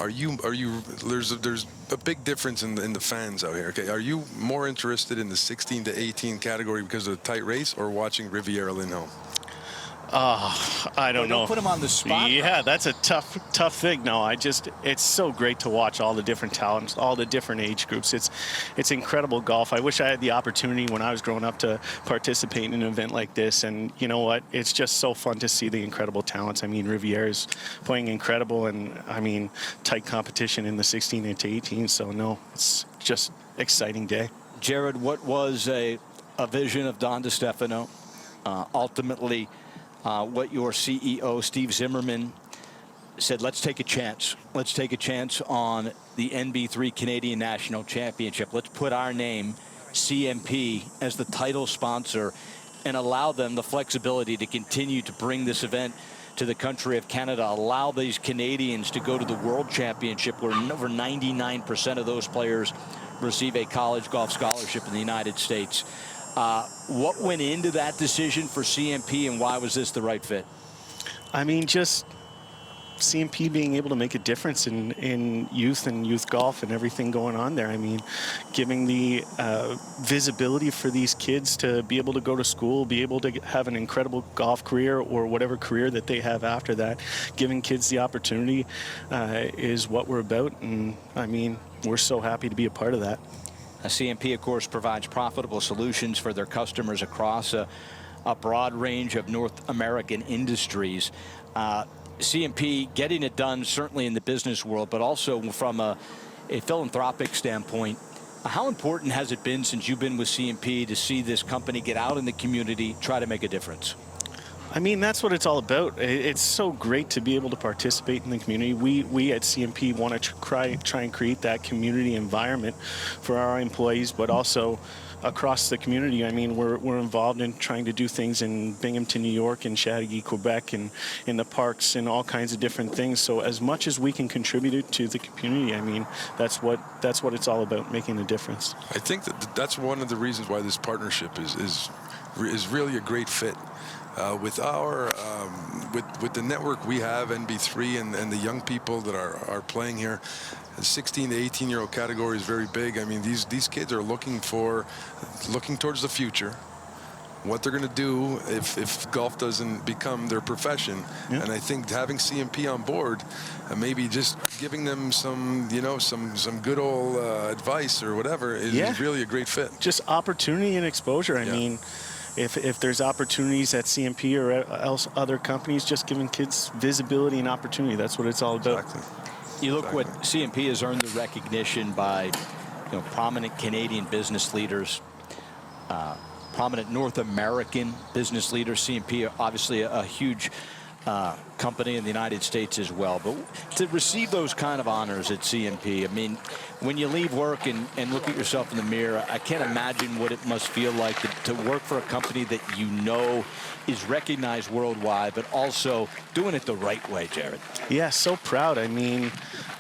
Are you there's a big difference in the fans out here. Okay, are you more interested in the 16 to 18 category because of the tight race, or watching Riviera Lindholm? I don't know. Don't put him on the spot. Yeah, that's a tough thing. No, it's so great to watch all the different talents, all the different age groups. It's incredible golf. I wish I had the opportunity when I was growing up to participate in an event like this. And you know what? It's just so fun to see the incredible talents. I mean, Riviera's playing incredible, and I mean, tight competition in the 16 to 18. So no, it's just exciting day. Jared, what was a vision of Don DeStefano? Ultimately, what your CEO, Steve Zimmerman, said, let's take a chance. Let's take a chance on the NB3 Canadian National Championship. Let's put our name, CMP, as the title sponsor and allow them the flexibility to continue to bring this event to the country of Canada, allow these Canadians to go to the World Championship where over 99% of those players receive a college golf scholarship in the United States. What went into that decision for CMP, and why was this the right fit? I mean, just CMP being able to make a difference in youth and youth golf and everything going on there. I mean, giving the visibility for these kids to be able to go to school, be able to have an incredible golf career or whatever career that they have after that. Giving kids the opportunity is what we're about. And I mean, we're so happy to be a part of that. CMP, of course, provides profitable solutions for their customers across a broad range of North American industries. CMP getting it done certainly in the business world, but also from a philanthropic standpoint. How important has it been since you've been with CMP to see this company get out in the community, try to make a difference? I mean, that's what it's all about. It's so great to be able to participate in the community. We at CMP want to try and create that community environment for our employees, but also across the community. I mean, we're involved in trying to do things in Binghamton, New York, and Chateauguay, Quebec, and in the parks and all kinds of different things. So as much as we can contribute to the community, I mean, that's what it's all about, making a difference. I think that's one of the reasons why this partnership is really a great fit. With our with the network we have, NB3, and the young people that are playing here, the 16 to 18-year-old category is very big. I mean, these kids are looking towards the future, what they're going to do if golf doesn't become their profession. Yeah. And I think having CMP on board, maybe just giving them some good old advice or whatever is really a great fit. Just opportunity and exposure. I mean, if there's opportunities at CMP or else other companies, just giving kids visibility and opportunity. That's what it's all about. Exactly. You look what CMP has earned the recognition by prominent Canadian business leaders, prominent North American business leaders. CMP, obviously a huge company in the United States as well. But to receive those kind of honors at CMP, I mean, when you leave work and look at yourself in the mirror, I can't imagine what it must feel like to work for a company that you know is recognized worldwide, but also doing it the right way, Jared. Yeah, so proud. I mean,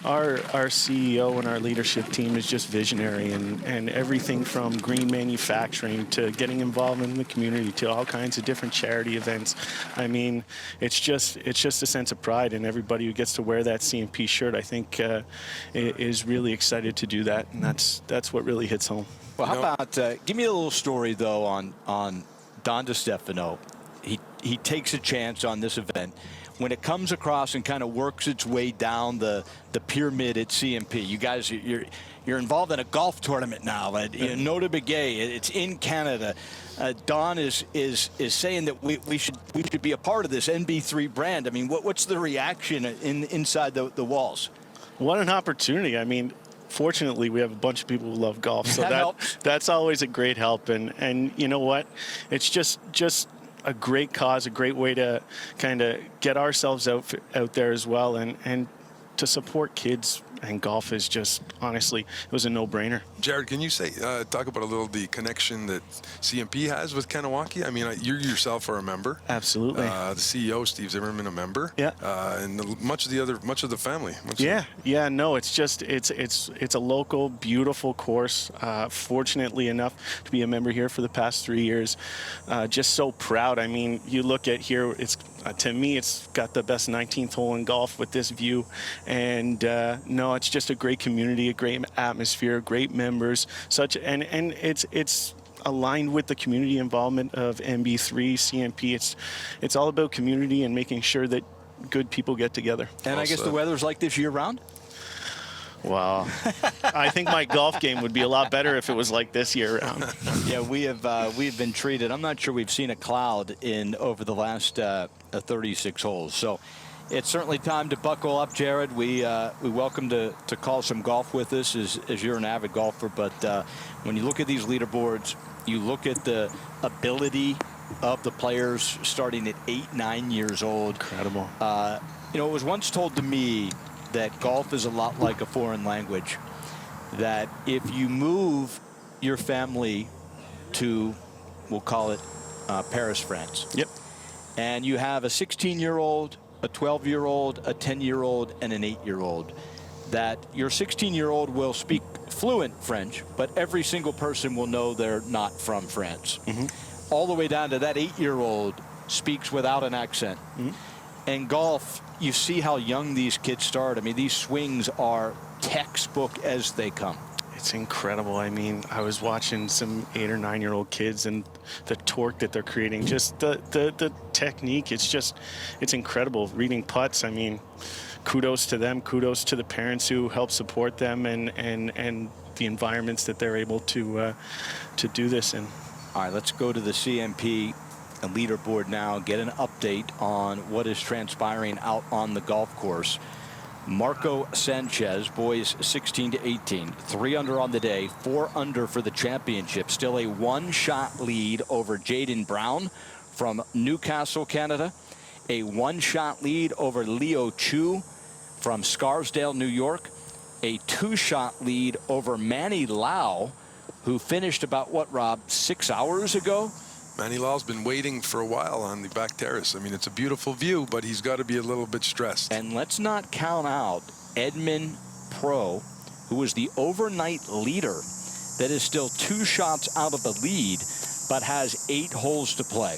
our CEO and our leadership team is just visionary, and everything from green manufacturing to getting involved in the community to all kinds of different charity events. I mean, it's just a sense of pride, and everybody who gets to wear that CMP shirt, I think, is really excited to do that, and that's what really hits home. Well, how about give me a little story though on Don DeStefano. He takes a chance on this event. when it comes across and kind of works its way down the pyramid at CMP. You guys, you're involved in a golf tournament now at Nota Begay. It's in Canada. Don is saying that we should be a part of this NB3 brand. I mean, what's the reaction inside the walls? What an opportunity. I mean, fortunately, we have a bunch of people who love golf, so helps. That's always a great help. And you know what? It's just a great cause, a great way to kind of get ourselves out there as well, and to support kids. And golf is just, honestly, it was a no-brainer. Jared, can you talk about a little the connection that CMP has with Kanawaki? I mean, you yourself are a member. Absolutely. The CEO, Steve Zimmerman, a member. Yeah. And much of the family. Yeah. No, it's just it's a local, beautiful course. Fortunately enough to be a member here for the past 3 years. Just so proud. I mean, you look at here, it's to me, it's got the best 19th hole in golf with this view, and no, it's just a great community, a great atmosphere, great members, and it's aligned with the community involvement of NB3, CMP. It's all about community and making sure that good people get together. And I guess the weather's like this year-round? Wow. I think my golf game would be a lot better if it was like this year-round. Yeah, we've been treated. I'm not sure we've seen a cloud over the last 36 holes. So it's certainly time to buckle up, Jared. We welcome to call some golf with us as you're an avid golfer. But when you look at these leaderboards, you look at the ability of the players starting at 8, 9 years old. Incredible. It was once told to me that golf is a lot like a foreign language, that if you move your family to, we'll call it Paris, France. Yep. And you have a 16-year-old, a 12-year-old, a 10-year-old, and an 8-year-old, that your 16-year-old will speak fluent French, but every single person will know they're not from France. Mm-hmm. All the way down to that 8-year-old speaks without an accent. Mm-hmm. And golf, you see how young these kids start. I mean, these swings are textbook as they come. It's incredible. I mean, I was watching some 8 or 9-year-old kids and the torque that they're creating, just the technique. It's incredible. Reading putts, I mean, kudos to them. Kudos to the parents who help support them and the environments that they're able to do this in. All right, let's go to the CMP leaderboard now, get an update on what is transpiring out on the golf course. Marco Sanchez, boys 16 to 18, 3 under on the day, 4 under for the championship. Still a 1-shot lead over Jaden Brown from Newcastle, Canada. A 1-shot lead over Leo Chu from Scarsdale, New York. A 2-shot lead over Manny Lau, who finished about, what, Rob, 6 hours ago? Manny Lau's been waiting for a while on the back terrace. I mean, it's a beautiful view, but he's got to be a little bit stressed. And let's not count out Edmund Pro, who was the overnight leader, that is still 2 shots out of the lead, but has 8 holes to play.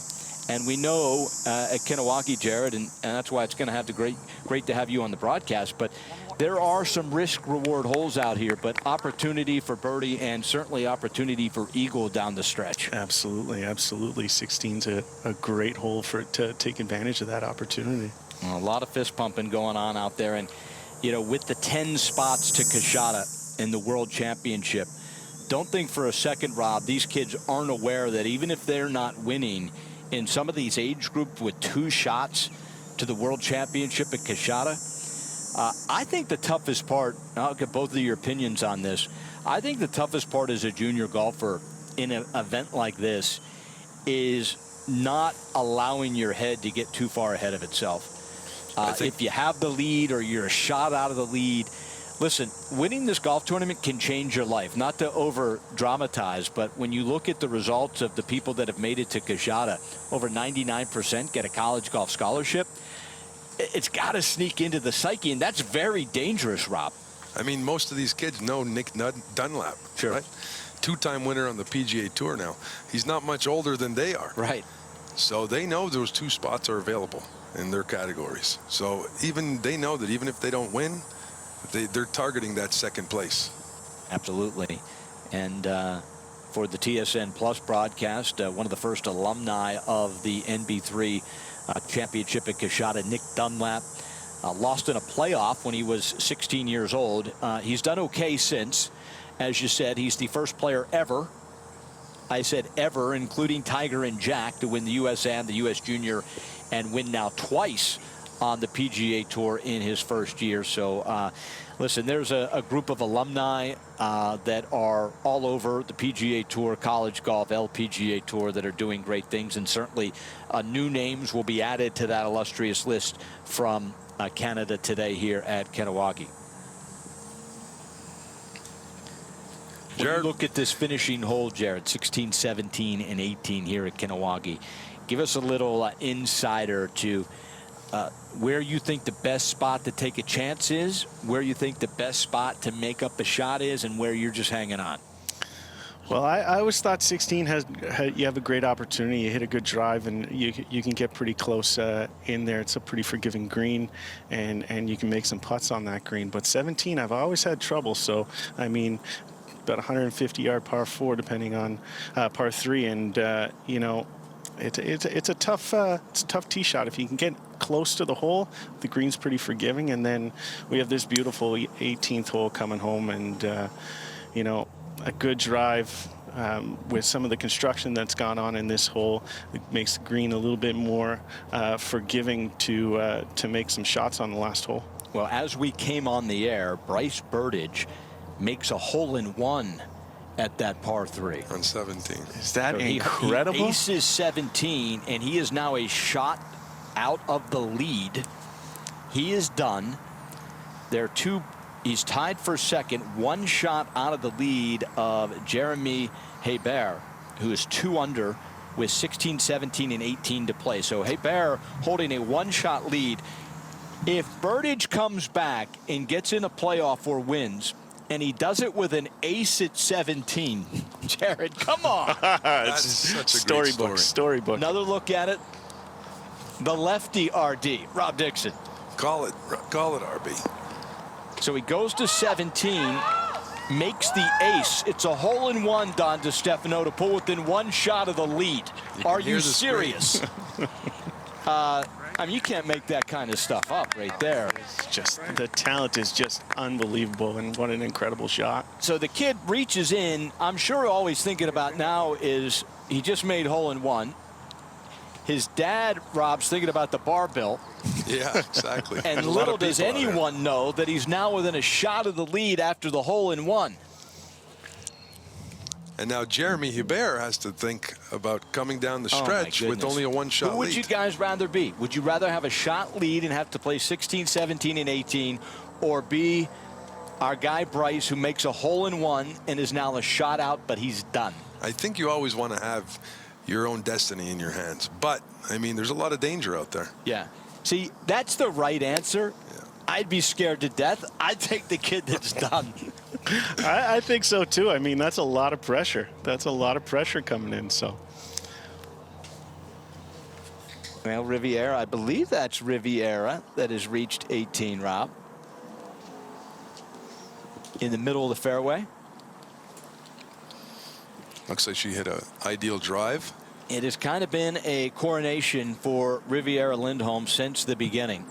And we know at Kanawaki, Jared, and that's why it's going to have great to have you on the broadcast, but there are some risk-reward holes out here, but opportunity for birdie and certainly opportunity for eagle down the stretch. Absolutely, absolutely. 16's a great hole to take advantage of that opportunity. Well, a lot of fist pumping going on out there, and with the 10 spots to Kashada in the World Championship, don't think for a second, Rob, these kids aren't aware that even if they're not winning in some of these age groups with 2 shots to the World Championship at Kashada, I think the toughest part, I'll get both of your opinions on this, I think the toughest part as a junior golfer in an event like this is not allowing your head to get too far ahead of itself. If you have the lead or you're a shot out of the lead, listen, winning this golf tournament can change your life. Not to over-dramatize, but when you look at the results of the people that have made it to Kashada, over 99% get a college golf scholarship. It's got to sneak into the psyche, and that's very dangerous, Rob. I mean, most of these kids know Nick Dunlap, sure, right? 2-time winner on the PGA Tour now. He's not much older than they are. Right. So they know those 2 spots are available in their categories. So they know that even if they don't win, they're targeting that second place. Absolutely. And for the TSN Plus broadcast. One of the first alumni of the NB3 Championship at Coshada, Nick Dunlap, lost in a playoff when he was 16 years old. He's done okay since. As you said, he's the first player ever, I said ever, including Tiger and Jack, to win the U.S. and the U.S. Junior and win now twice on the PGA Tour in his first year. So, listen, there's a group of alumni that are all over the PGA Tour, college golf, LPGA Tour, that are doing great things. And certainly new names will be added to that illustrious list from Canada today here at Kahnawake. When you look at this finishing hole, Jared, 16, 17, and 18 here at Kahnawake, give us a little insider to where you think the best spot to take a chance is, where you think the best spot to make up a shot is, and where you're just hanging on. Well, I always thought 16 you have a great opportunity. You hit a good drive, and you can get pretty close in there. It's a pretty forgiving green, and you can make some putts on that green. But 17, I've always had trouble. So, I mean, about 150-yard par 4, depending on par 3, and you know, it's a tough tee shot. If you can get close to the hole, the green's pretty forgiving, and then we have this beautiful 18th hole coming home, and you know, a good drive with some of the construction that's gone on in this hole. It makes the green a little bit more forgiving to make some shots on the last hole. Well, as we came on the air, Bryce Burdage makes a hole-in-one at that par 3 on 17. Is that so incredible? He aces 17, and he is now a shot out of the lead. He is done. He's tied for second, one shot out of the lead of Jeremy Hebert, who is 2 under with 16, 17, and 18 to play. So Hebert holding a one-shot lead. If Burdage comes back and gets in a playoff or wins, and he does it with an ace at 17, Jared, come on. That's such a great story. Storybook. Another look at it. The lefty RD, Rob Dixon. Call it RB. So he goes to 17, makes the ace. It's a hole-in-one, Don DeStefano, to pull within one shot of the lead. Are you serious? I mean, you can't make that kind of stuff up right there. It's just, the talent is just unbelievable, and what an incredible shot. So the kid reaches in. I'm sure all he's thinking about now is he just made hole-in-one. His dad, Rob's, thinking about the barbell. Yeah, exactly. And little does anyone know that he's now within a shot of the lead after the hole-in-one. And now Jeremy Hebert has to think about coming down the stretch with only a one-shot lead. Who would you guys rather be? Would you rather have a shot lead and have to play 16, 17, and 18, or be our guy Bryce, who makes a hole-in-one and is now a shot out, but he's done? I think you always want to have your own destiny in your hands. But, I mean, there's a lot of danger out there. Yeah. See, that's the right answer. Yeah. I'd be scared to death. I'd take the kid that's done. I think so, too. I mean, that's a lot of pressure. That's a lot of pressure coming in, so. Well, Riviera, I believe that's Riviera that has reached 18, Rob. In the middle of the fairway. Looks like she hit an ideal drive. It has kind of been a coronation for Riviera Lindholm since the beginning.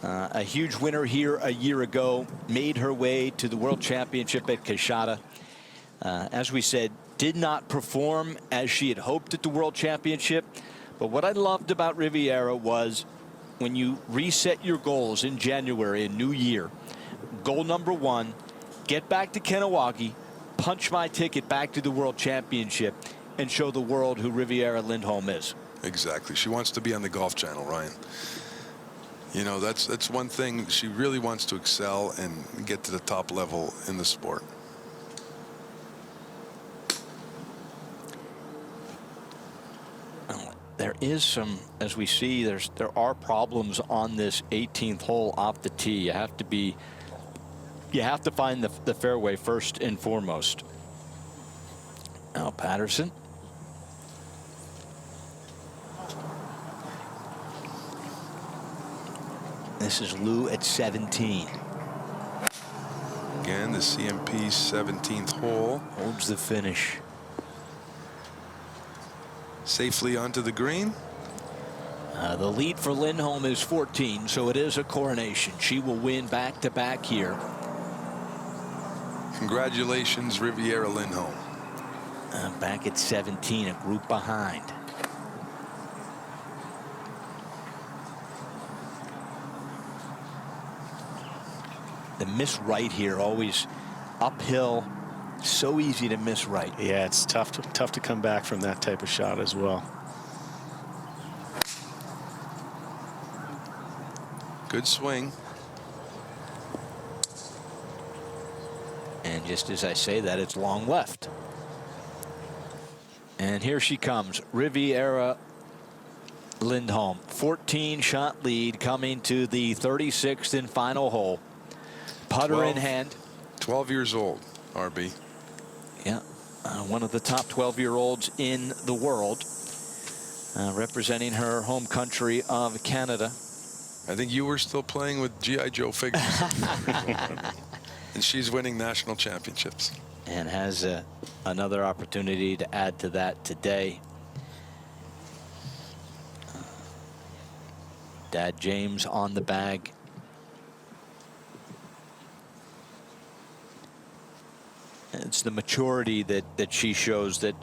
A huge winner here a year ago, made her way to the World Championship at Coshada. As we said, did not perform as she had hoped at the World Championship. But what I loved about Riviera was when you reset your goals in January, a new year, goal number 1, get back to Kahnawake, punch my ticket back to the World Championship, and show the world who Riviera Lindholm is. Exactly. She wants to be on the Golf Channel, Ryan. You know, that's one thing. She really wants to excel and get to the top level in the sport. There is some, as we see, there are problems on this 18th hole off the tee. You have to find the fairway first and foremost. Now Patterson. This is Lou at 17. Again, the CMP 17th hole. Holds the finish. Safely onto the green. The lead for Lindholm is 14, so it is a coronation. She will win back-to-back here. Congratulations, Riviera Lindholm. Back at 17, a group behind. The miss right here, always uphill, so easy to miss right. Yeah, it's tough to come back from that type of shot as well. Good swing. And just as I say that, it's long left. And here she comes, Riviera Lindholm. 14-shot lead coming to the 36th and final hole. Putter in hand. 12 years old, RB. Yeah, one of the top 12-year-olds in the world, representing her home country of Canada. I think you were still playing with G.I. Joe figures. And she's winning national championships. And has another opportunity to add to that today. Dad James on the bag. It's the maturity that she shows that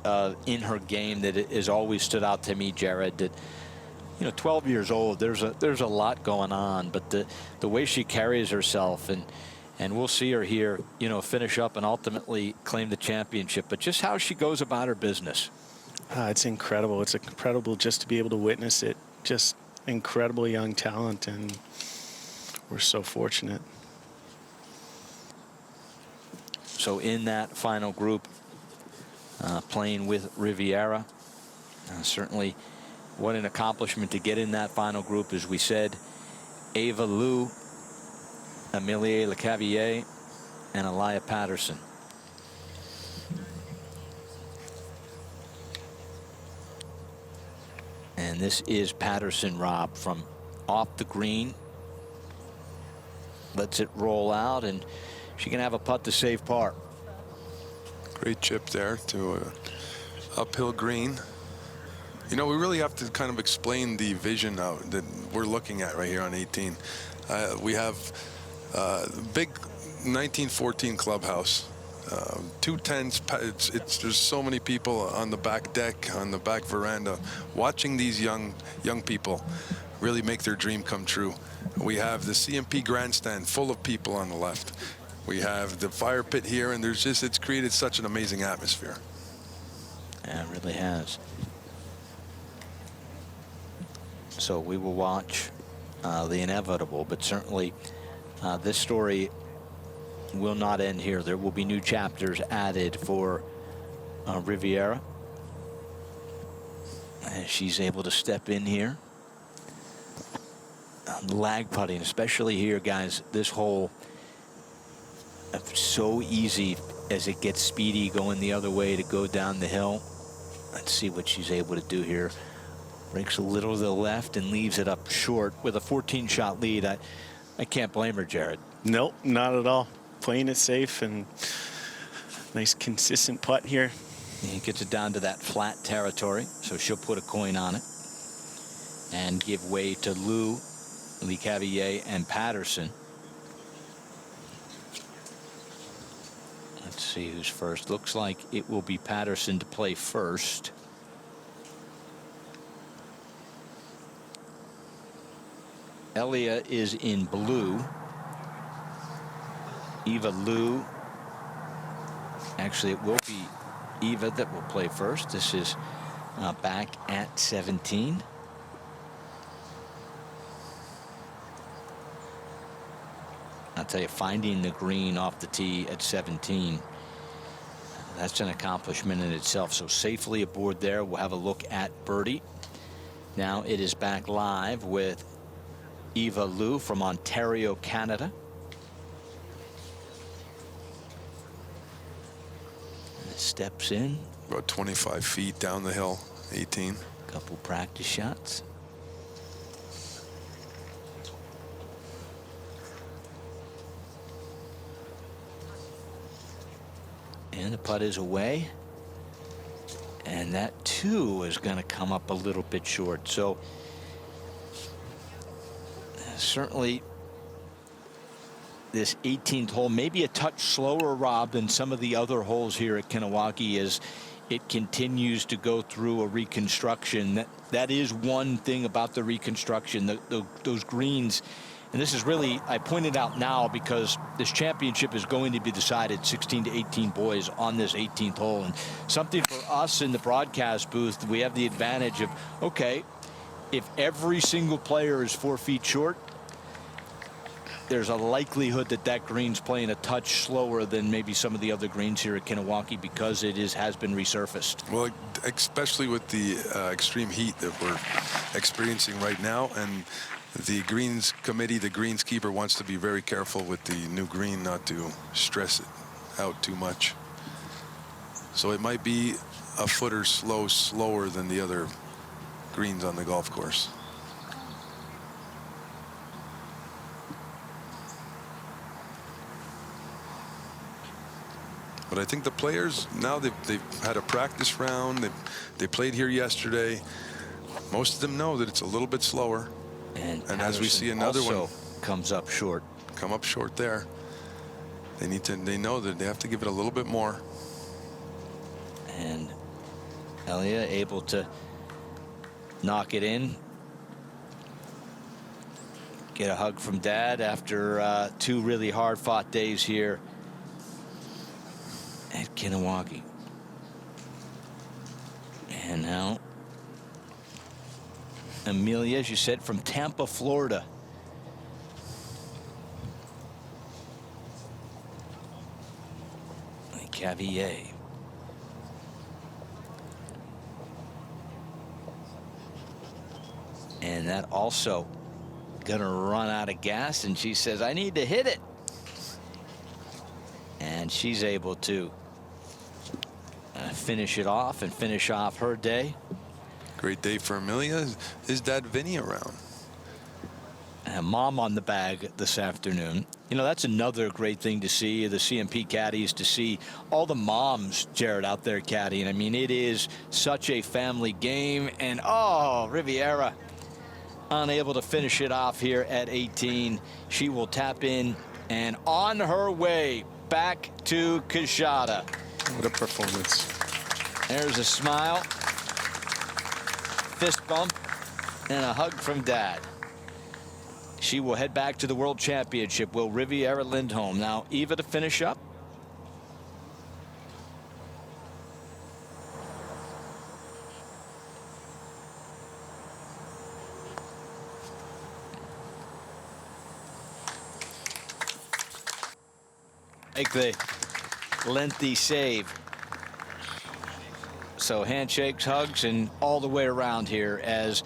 in her game that it has always stood out to me, Jared, that 12 years old, there's a lot going on, but the way she carries herself, and we'll see her here, finish up and ultimately claim the championship, but just how she goes about her business. It's incredible. It's incredible just to be able to witness it. Just incredible young talent, and we're so fortunate. So in that final group, playing with Riviera, certainly what an accomplishment to get in that final group. As we said, Ava Liu, Emilie Lecavalier, and Elia Patterson. And this is Patterson, Rob, from off the green. Lets it roll out, and she can have a putt to save par. Great chip there to an uphill green. We really have to kind of explain the vision now that we're looking at right here on 18. We have big 1914 clubhouse, 2 tents. There's so many people on the back deck, on the back veranda, watching these young people really make their dream come true. We have the CMP grandstand full of people on the left. We have the fire pit here, and it's created such an amazing atmosphere. Yeah, it really has. So we will watch the inevitable, but certainly this story will not end here. There will be new chapters added for Riviera. And she's able to step in here. Lag putting, especially here, guys, this hole, so easy as it gets speedy going the other way to go down the hill. Let's see what she's able to do here. Breaks a little to the left and leaves it up short with a 14-shot lead. I can't blame her, Jared. Nope, not at all. Playing it safe and nice consistent putt here. He gets it down to that flat territory, so she'll put a coin on it and give way to Liu, Lecavalier, and Patterson. Let's see who's first. Looks like it will be Patterson to play first. Elia is in blue. Eva Liu. Actually, it will be Eva that will play first. This is back at 17. I'll tell you, finding the green off the tee at 17, that's an accomplishment in itself. So safely aboard there. We'll have a look at birdie. Now it is back live with Eva Liu from Ontario, Canada. Steps in. About 25 feet down the hill, 18. Couple practice shots. And the putt is away. And that, too, is going to come up a little bit short. So, certainly, this 18th hole, maybe a touch slower, Rob, than some of the other holes here at Kanawaki as it continues to go through a reconstruction. That is one thing about the reconstruction, those greens. And this is really, I pointed out now because this championship is going to be decided 16 to 18 boys on this 18th hole. And something for us in the broadcast booth, we have the advantage of, okay, if every single player is 4 feet short, there's a likelihood that that green's playing a touch slower than maybe some of the other greens here at Kanawaki because it has been resurfaced. Well, especially with the extreme heat that we're experiencing right now, and the greens committee, the greenskeeper wants to be very careful with the new green not to stress it out too much. So it might be a foot or slower than the other greens on the golf course. But I think the players now, they've had a practice round. They played here yesterday. Most of them know that it's a little bit slower. And as we see another one comes up short. Come up short there. They know that they have to give it a little bit more. And Elia able to knock it in. Get a hug from Dad after 2 really hard-fought days here at Kanawaki. And now Amelia, as you said, from Tampa, Florida. And Cavier. And that also gonna run out of gas, and she says, I need to hit it. And she's able to finish it off and finish off her day. Great day for Amelia. Is Dad Vinny around? And Mom on the bag this afternoon. You know, that's another great thing to see, the CMP caddies, to see all the moms, Jared, out there caddying. I mean, it is such a family game. And, oh, Riviera unable to finish it off here at 18. She will tap in and on her way back to Kashada. What a performance. There's a smile, fist bump, and a hug from Dad. She will head back to the World Championship. Will Riviera Lindholm. Now Eva to finish up. Make the lengthy save. So handshakes, hugs, and all the way around here as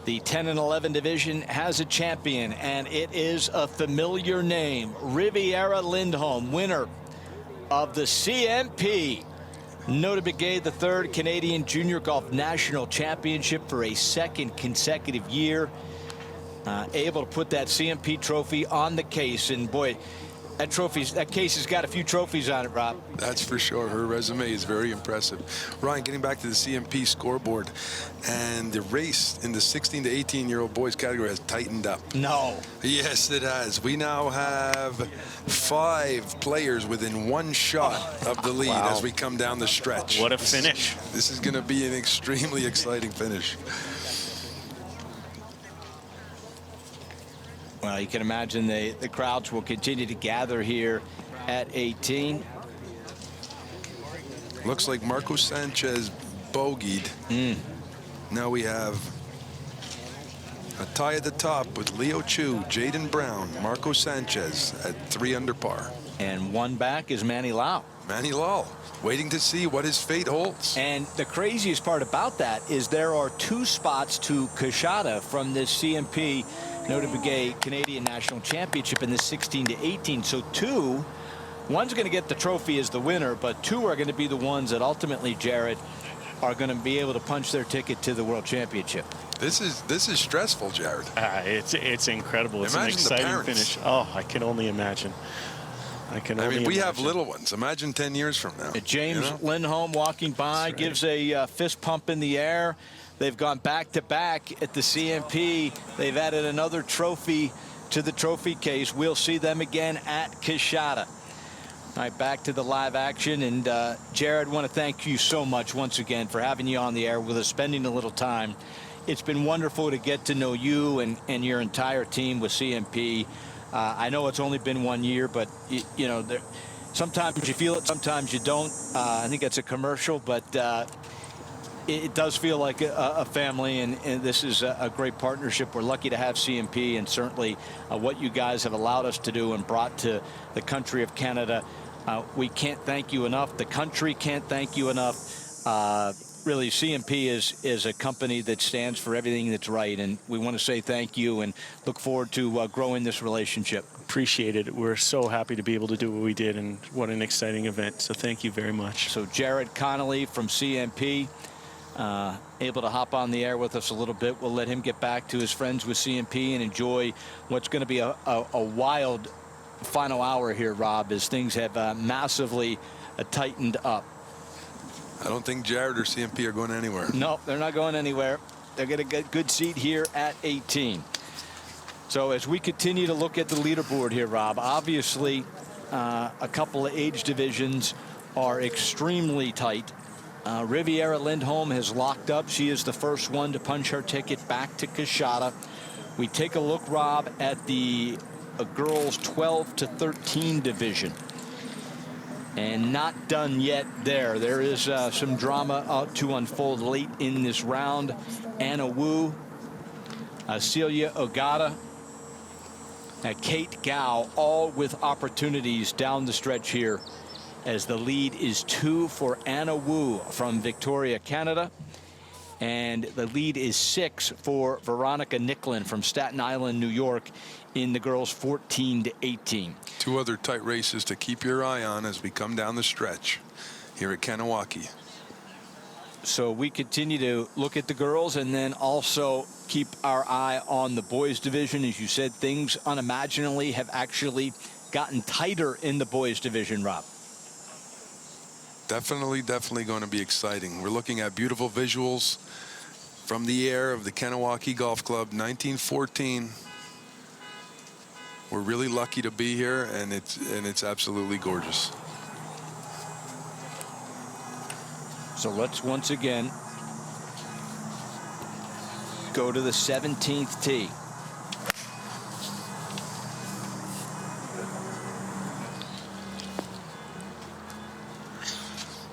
the 10 and 11 division has a champion, and it is a familiar name. Riviera Lindholm, winner of the CMP Nota Begay III Canadian Junior Golf National Championship for a 2nd consecutive year. Able to put that CMP trophy on the case, and boy, that case has got a few trophies on it, Rob. That's for sure. Her resume is very impressive. Ryan, getting back to the CMP scoreboard, and the race in the 16 to 18-year-old boys category has tightened up. No. Yes, it has. We now have 5 players within 1 shot of the lead as we come down the stretch. What a finish. This is going to be an extremely exciting finish. Well, you can imagine the crowds will continue to gather here at 18. Looks like Marco Sanchez bogeyed. Now we have a tie at the top with Leo Chu, Jaden Brown, Marco Sanchez at 3 under par. And 1 back is Manny Lau. Manny Lau, waiting to see what his fate holds. And the craziest part about that is there are 2 spots to Kashada from this CMP Nota Begay Canadian National Championship in the 16 to 18. So 2, one's going to get the trophy as the winner, but 2 are going to be the ones that ultimately, Jared, are going to be able to punch their ticket to the World Championship. This is stressful, Jared. It's incredible. It's Imagine an exciting the parents. finish. Oh, I can only imagine. I mean, we have little ones. Imagine 10 years from now. James Lindholm walking by, right. gives a fist pump in the air. They've gone back-to-back at the CMP. They've added another trophy to the trophy case. We'll see them again at Coshada. All right, back to the live action. And Jared, want to thank you so much once again for having you on the air with us, spending a little time. It's been wonderful to get to know you and your entire team with CMP. I know it's only been 1 year, but you know, sometimes you feel it, sometimes you don't. I think it's a commercial, but it does feel like a family, and this is a great partnership. We're lucky to have CMP, and certainly what you guys have allowed us to do and brought to the country of Canada. We can't thank you enough. The country can't thank you enough. Really, CMP is a company that stands for everything that's right, and we want to say thank you and look forward to growing this relationship. Appreciate it. We're so happy to be able to do what we did, and what an exciting event. So thank you very much. So Jared Connolly from CMP, able to hop on the air with us a little bit. We'll let him get back to his friends with CMP and enjoy what's going to be a wild final hour here, Rob, as things have massively tightened up. I don't think Jared or CMP are going anywhere. No, they're not going anywhere. They're going to get a good seat here at 18. So as we continue to look at the leaderboard here, Rob, obviously a couple of age divisions are extremely tight. Riviera Lindholm has locked up. She is the first one to punch her ticket back to Coshada. We take a look, Rob, at the girls 12 to 13 division. And not done yet there. There is some drama to unfold late in this round. Anna Wu, Celia Ogata, Kate Gow, all with opportunities down the stretch here, as the lead is 2 for Anna Wu from Victoria, Canada. And the lead is 6 for Veronica Nicklin from Staten Island, New York, in the girls 14 to 18. 2 other tight races to keep your eye on as we come down the stretch here at Kanawaki. So we continue to look at the girls and then also keep our eye on the boys division. As you said, things unimaginably have actually gotten tighter in the boys division, Rob. Definitely going to be exciting. We're looking at beautiful visuals from the air of the Kanawaki Golf Club, 1914. We're really lucky to be here, and it's absolutely gorgeous. So let's once again go to the 17th tee.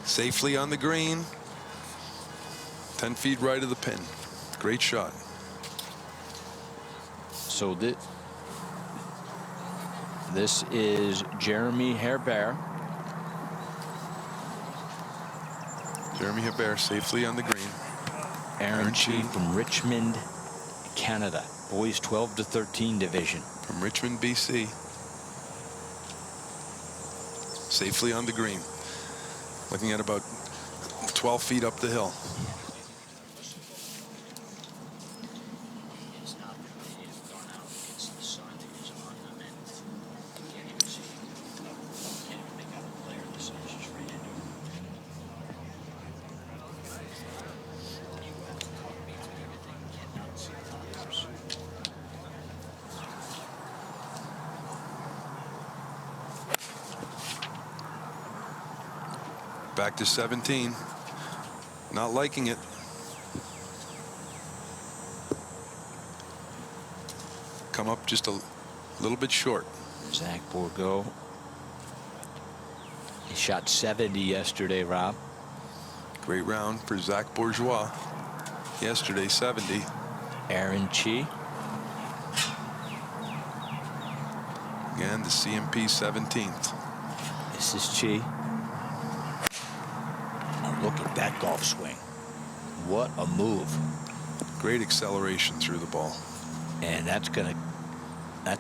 Safely on the green, 10 feet right of the pin. Great shot. So this is Jeremy Herbert. Jeremy Hebert safely on the green. Aaron Chi from Richmond, Canada. Boys 12 to 13 division. From Richmond, BC. Safely on the green. Looking at about 12 feet up the hill. Back to 17. Not liking it. Come up just a little bit short. Zach Bourgault. He shot 70 yesterday, Rob. Great round for Zach Bourgeois. Yesterday, 70. Aaron Chi. And the CMP 17th. This is Chi. Look at that golf swing. What a move. Great acceleration through the ball. And that's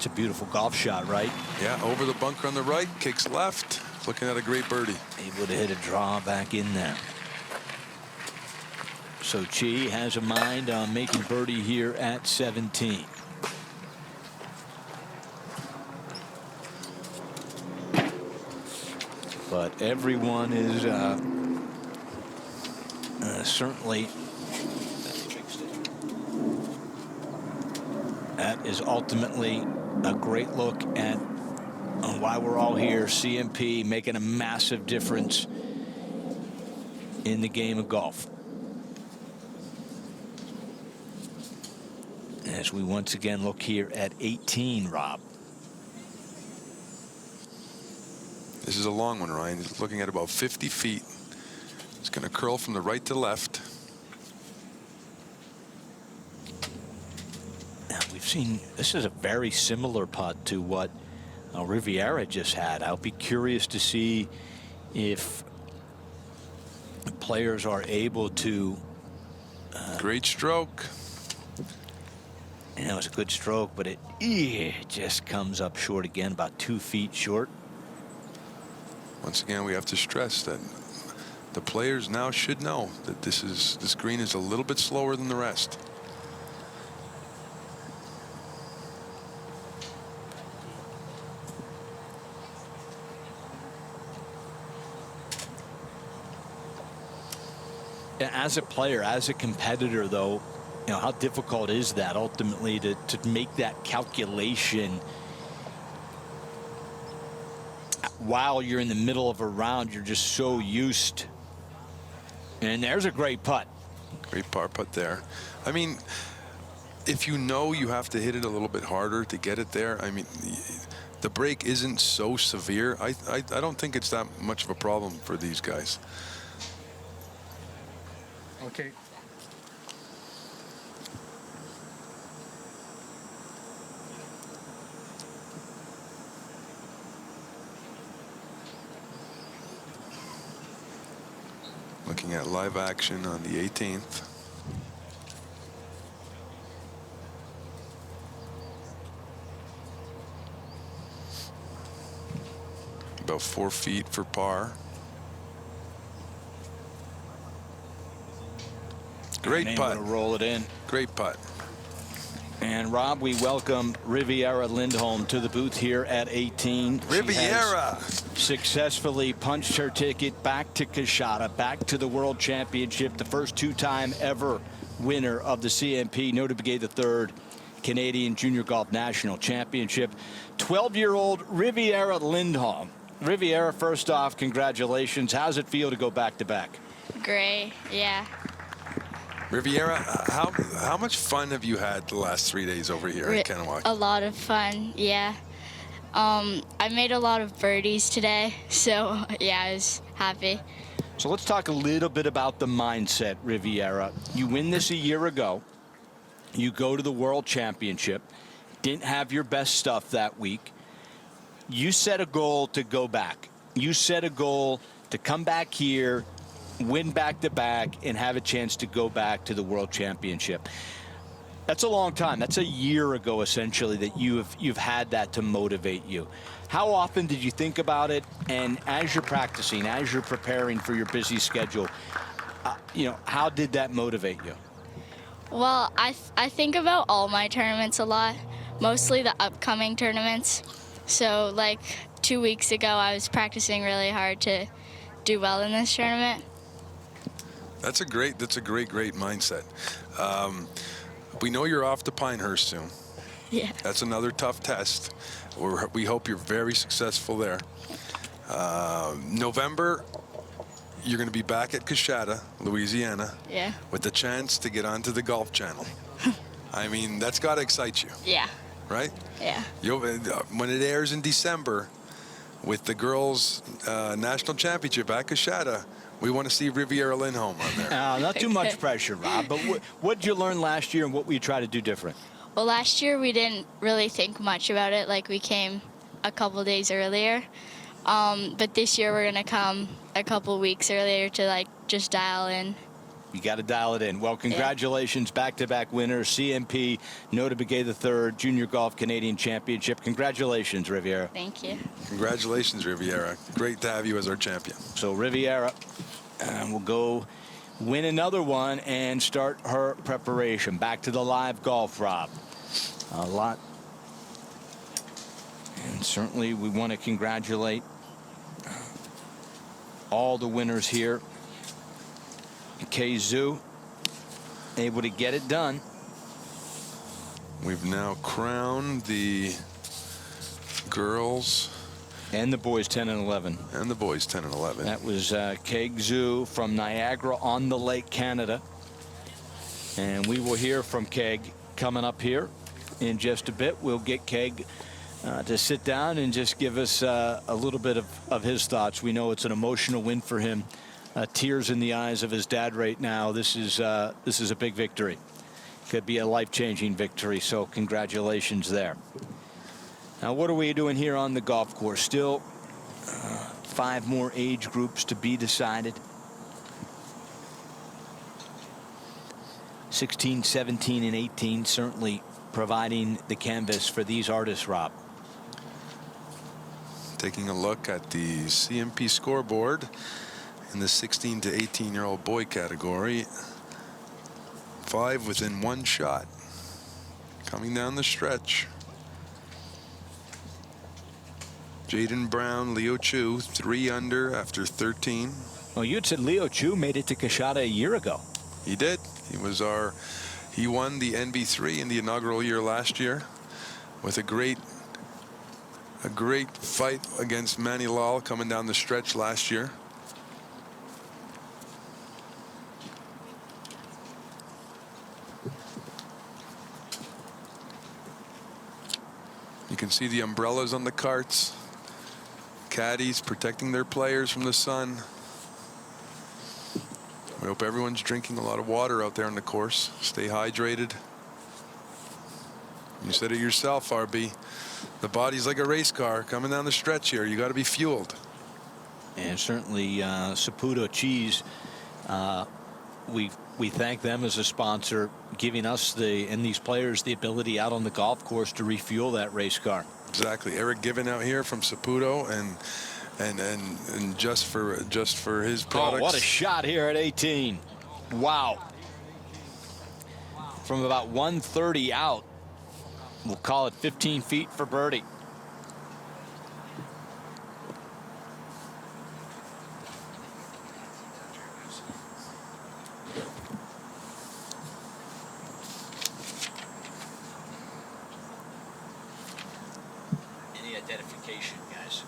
a beautiful golf shot, right? Yeah, over the bunker on the right, kicks left. Looking at a great birdie. Able to hit a draw back in there. So Chi has a mind on making birdie here at 17. But everyone is certainly, that is ultimately a great look at why we're all here. CMP making a massive difference in the game of golf. As we once again look here at 18, Rob. This is a long one, Ryan. He's looking at about 50 feet. It's going to curl from the right to left. Now we've seen, this is a very similar putt to what Riviera just had. I'll be curious to see if players are able to. Great stroke. You know, it's a good stroke, but it just comes up short again, about 2 feet short. Once again, we have to stress that the players now should know that this green is a little bit slower than the rest. As a player, as a competitor, though, you know, how difficult is that ultimately to make that calculation while you're in the middle of a round? You're just so used. And there's a great putt. Great par putt there. I mean, if you know you have to hit it a little bit harder to get it there, I mean, the break isn't so severe. I don't think it's that much of a problem for these guys. Okay. Looking at live action on the 18th. About 4 feet for par. Great putt. To roll it in. Great putt. And Rob, we welcome Riviera Lindholm to the booth here at 18. Riviera successfully punched her ticket back to Kashada, back to the World Championship, the first two-time ever winner of the CMP Notabigay III Canadian Junior Golf National Championship. 12-year-old Riviera Lindholm. Riviera, first off, congratulations. How's it feel to go back-to-back? Great, yeah. Riviera, how much fun have you had the last 3 days over here in Kanawaki? A lot of fun, yeah. I made a lot of birdies today, so yeah, I was happy. So let's talk a little bit about the mindset, Riviera. You win this a year ago. You go to the World Championship. Didn't have your best stuff that week. You set a goal to go back. You set a goal to come back here, win back-to-back, and have a chance to go back to the World Championship. That's a long time. That's a year ago, essentially, that you've had that to motivate you. How often did you think about it? And as you're practicing, as you're preparing for your busy schedule, you know, how did that motivate you? Well, I think about all my tournaments a lot, mostly the upcoming tournaments. So, like 2 weeks ago, I was practicing really hard to do well in this tournament. That's a great mindset. We know you're off to Pinehurst soon. Yeah. That's another tough test. We hope you're very successful there. November, you're going to be back at Kashada, Louisiana. Yeah. With the chance to get onto the Golf Channel. I mean, that's got to excite you. Yeah. Right? Yeah. When it airs in December with the girls' national championship at Kashada, we want to see Riviera Lindholm on there. Not too much pressure, Rob, but what did you learn last year and what will you try to do different? Well, last year we didn't really think much about it. Like, we came a couple days earlier. But this year we're going to come a couple weeks earlier to, like, just dial in. You got to dial it in. Well, congratulations, back-to-back winner, CMP Notabigay III Junior Golf Canadian Championship. Congratulations, Riviera. Thank you. Congratulations, Riviera. Great to have you as our champion. So Riviera will go win another one and start her preparation. Back to the live golf, Rob. A lot. And certainly we want to congratulate all the winners here. Kay Zhu able to get it done. We've now crowned the girls and the boys 10 and 11. And the boys 10 and 11. That was Kay Zhu from Niagara-on-the-Lake, Canada. And we will hear from Keg coming up here in just a bit. We'll get Keg to sit down and just give us a little bit of his thoughts. We know it's an emotional win for him. Tears in the eyes of his dad right now. This is a big victory. Could be a life-changing victory, so congratulations there. Now, what are we doing here on the golf course? Still 5 more age groups to be decided. 16, 17, and 18 certainly providing the canvas for these artists, Rob. Taking a look at the CMP scoreboard in the 16 to 18-year-old boy category. 5 within 1 shot. Coming down the stretch. Jaden Brown, Leo Chu, 3 under after 13. Well, you had said Leo Chu made it to Kashada a year ago. He did. He won the NB3 in the inaugural year last year with a great fight against Manny Lal coming down the stretch last year. You can see the umbrellas on the carts. Caddies protecting their players from the sun. We hope everyone's drinking a lot of water out there on the course. Stay hydrated. You said it yourself, RB. The body's like a race car coming down the stretch here. You got to be fueled. And certainly Saputo Cheese, we thank them as a sponsor, giving us and these players the ability out on the golf course to refuel that race car. Exactly. Eric Given out here from Saputo, and just for his products. Oh, what a shot here at 18. Wow. From about 130 out, we'll call it 15 feet for birdie. Any identification, guys?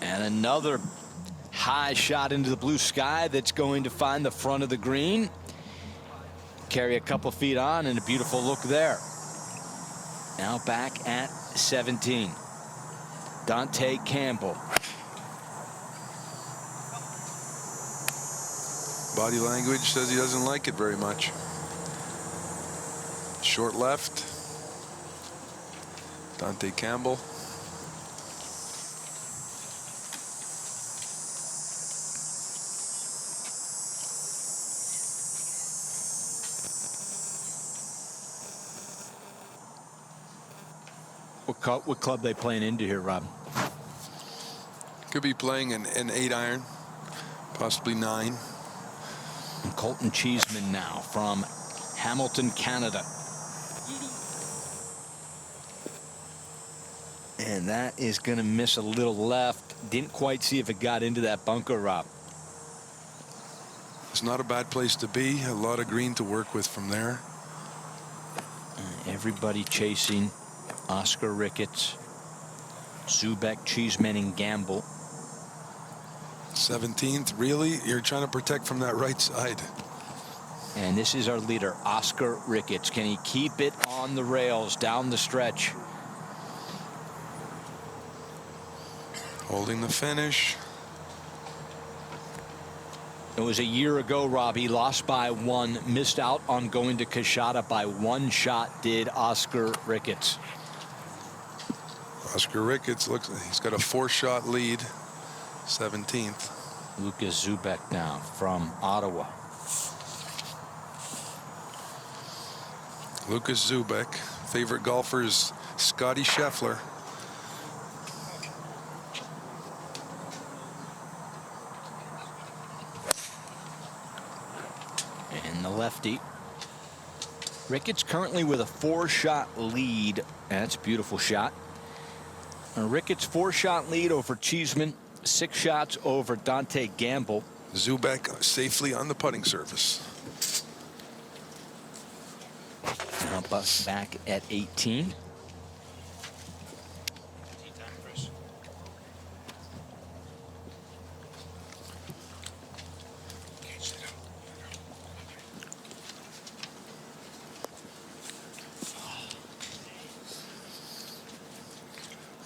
And another high shot into the blue sky that's going to find the front of the green. Carry a couple feet on, and a beautiful look there. Now back at 17. Dante Campbell. Body language says he doesn't like it very much. Short left. Dante Campbell. What club they playing into here, Rob? Could be playing an 8-iron, possibly 9. And Colton Cheeseman now from Hamilton, Canada. And that is going to miss a little left. Didn't quite see if it got into that bunker, Rob. It's not a bad place to be. A lot of green to work with from there. Everybody chasing Oscar Ricketts, Zubek, Cheeseman, and Gamble. 17th, really? You're trying to protect from that right side. And this is our leader, Oscar Ricketts. Can he keep it on the rails down the stretch? Holding the finish. It was a year ago, Rob. He lost by 1, missed out on going to Kashada by 1 shot, did Oscar Ricketts. Oscar Ricketts looks, he's got a 4-shot lead. 17th. Lucas Zubek now from Ottawa. Lucas Zubek. Favorite golfer is Scotty Scheffler. And the lefty. Ricketts currently with a 4-shot lead. That's a beautiful shot. Ricketts 4-shot lead over Cheeseman, 6 shots over Dante Gamble. Zubek safely on the putting surface. Now Buck back at 18.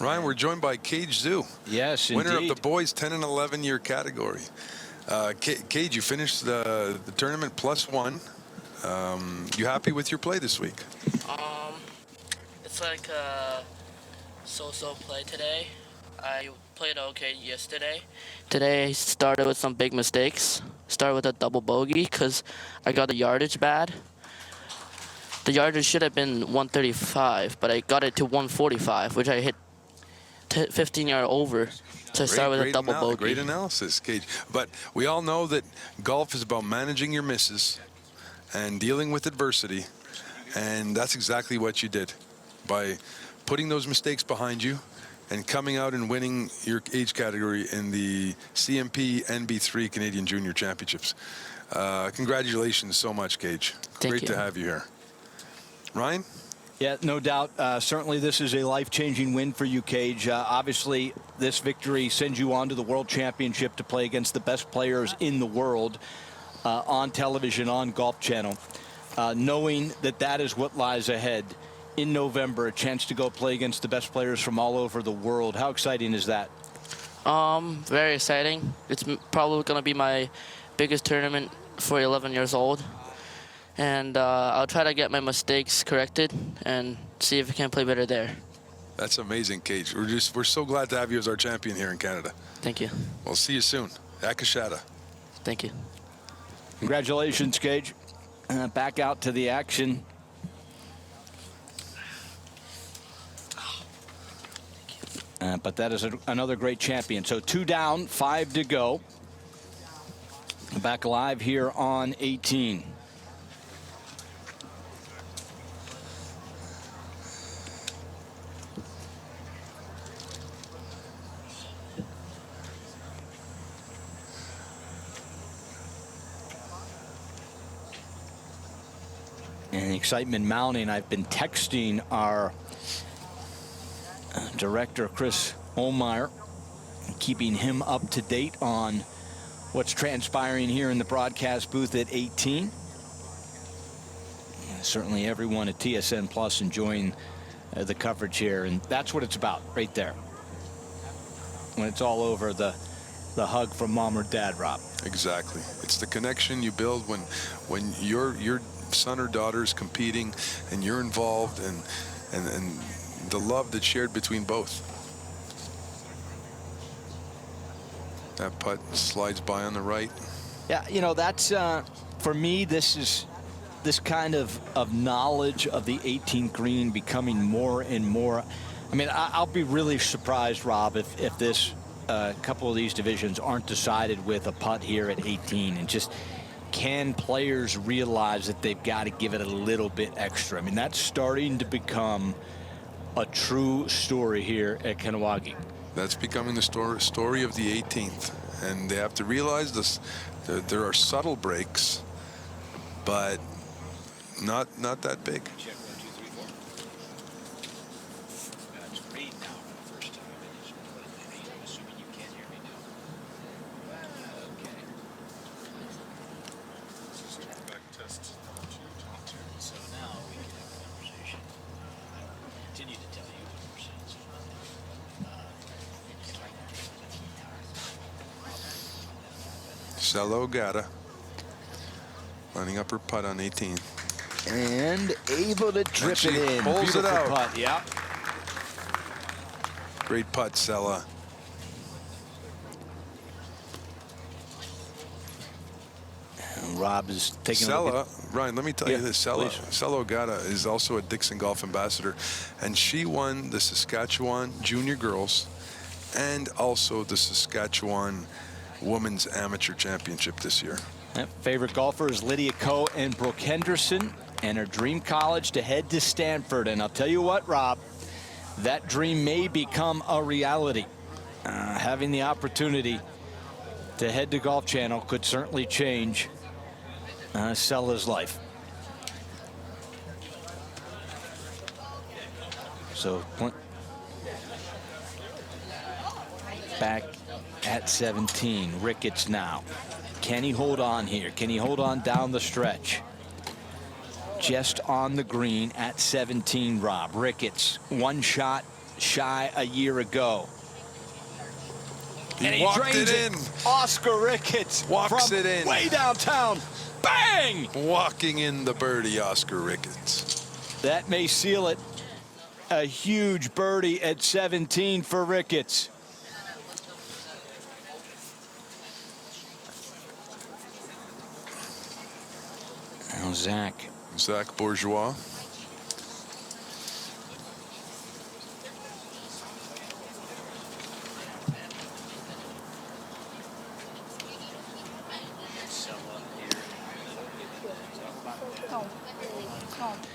Ryan, we're joined by Cage Zoo. Yes, winner indeed. of the boys 10 and 11 year category. Cage, you finished the tournament +1. You happy with your play this week? It's like a so-so play today. I played okay yesterday. Today I started with some big mistakes. Started with a double bogey because I got the yardage bad. The yardage should have been 135, but I got it to 145, which I hit 15-yard over. So I started with a double bogey. Great analysis, Cage. But we all know that golf is about managing your misses and dealing with adversity. And that's exactly what you did by putting those mistakes behind you and coming out and winning your age category in the CMP NB3 Canadian Junior Championships. Congratulations so much, Cage. Great to have you here. Ryan? Yeah, no doubt. Certainly this is a life-changing win for you, Cage. Obviously, this victory sends you on to the World Championship to play against the best players in the world on television, on Golf Channel. Knowing that that is what lies ahead in November, a chance to go play against the best players from all over the world. How exciting is that? Very exciting. It's probably going to be my biggest tournament for 11 years old. And I'll try to get my mistakes corrected and see if I can play better there. That's amazing, Cage. We're so glad to have you as our champion here in Canada. Thank you. We'll see you soon. Akashata. Thank you. Congratulations, Cage. Back out to the action. But that is another great champion. So 2 down, 5 to go. Back alive here on 18. And excitement mounting. I've been texting our director, Chris Olmeyer, keeping him up to date on what's transpiring here in the broadcast booth at 18. And certainly everyone at TSN Plus enjoying the coverage here. And that's what it's about right there. When it's all over, the hug from mom or dad, Rob. Exactly. It's the connection you build when your son or daughter is competing and you're involved, and the love that's shared between both. That putt slides by on the right. Yeah, you know, that's for me, this kind of knowledge of the 18th green becoming more and more. I mean, I'll be really surprised, Rob, if this couple of these divisions aren't decided with a putt here at 18. And just, can players realize that they've got to give it a little bit extra? I mean, that's starting to become a true story here at Kahnawake. That's becoming the story of the 18th. And they have to realize this. There are subtle breaks, but not that big. Cello Gata lining up her putt on 18. And able to drip she it in. pulls it Beautiful out. putt, yeah. Great putt, Sella. And Rob is taking a Sella, look at, Ryan, let me tell you this. Sella please. Ogata is also a Dixon Golf ambassador, and she won the Saskatchewan Junior Girls and also the Saskatchewan Women's Amateur Championship this year. Favorite golfers Lydia Ko and Brooke Henderson. and her dream college to head to Stanford. And I'll tell you what, Rob, that dream may become a reality. Having the opportunity to head to Golf Channel could certainly change Sella's life. So back at 17, Ricketts now. Can he hold on here? Can he hold on down the stretch? Just on the green at 17, Rob. Ricketts, one shot shy a year ago. And he walked drains it in. Oscar Ricketts Walks from it in. way downtown. Bang! Walking in the birdie, Oscar Ricketts. That may seal it. A huge birdie at 17 for Ricketts. Now Zach Bourgeois.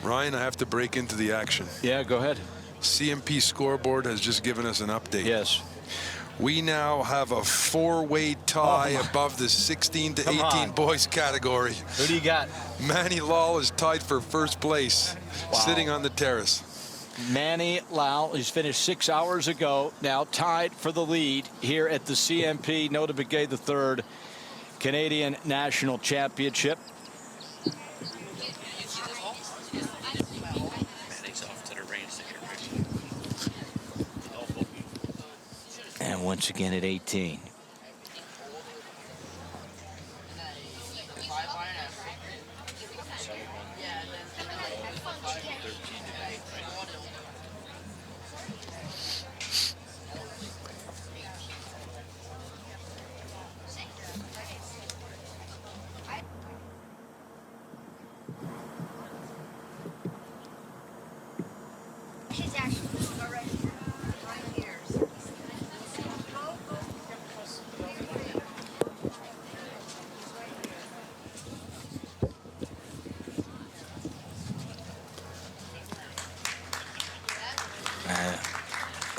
Ryan, I have to break into the action. Yeah, go ahead. CMP scoreboard has just given us an update. Yes. We now have a 4-way tie above the 16 to 18 boys category. Who do you got? Manny Lal is tied for first place, sitting on the terrace. Manny Lal, he's finished 6 hours ago, now tied for the lead here at the CMP Nota Begay III Canadian National Championship. And once again at 18.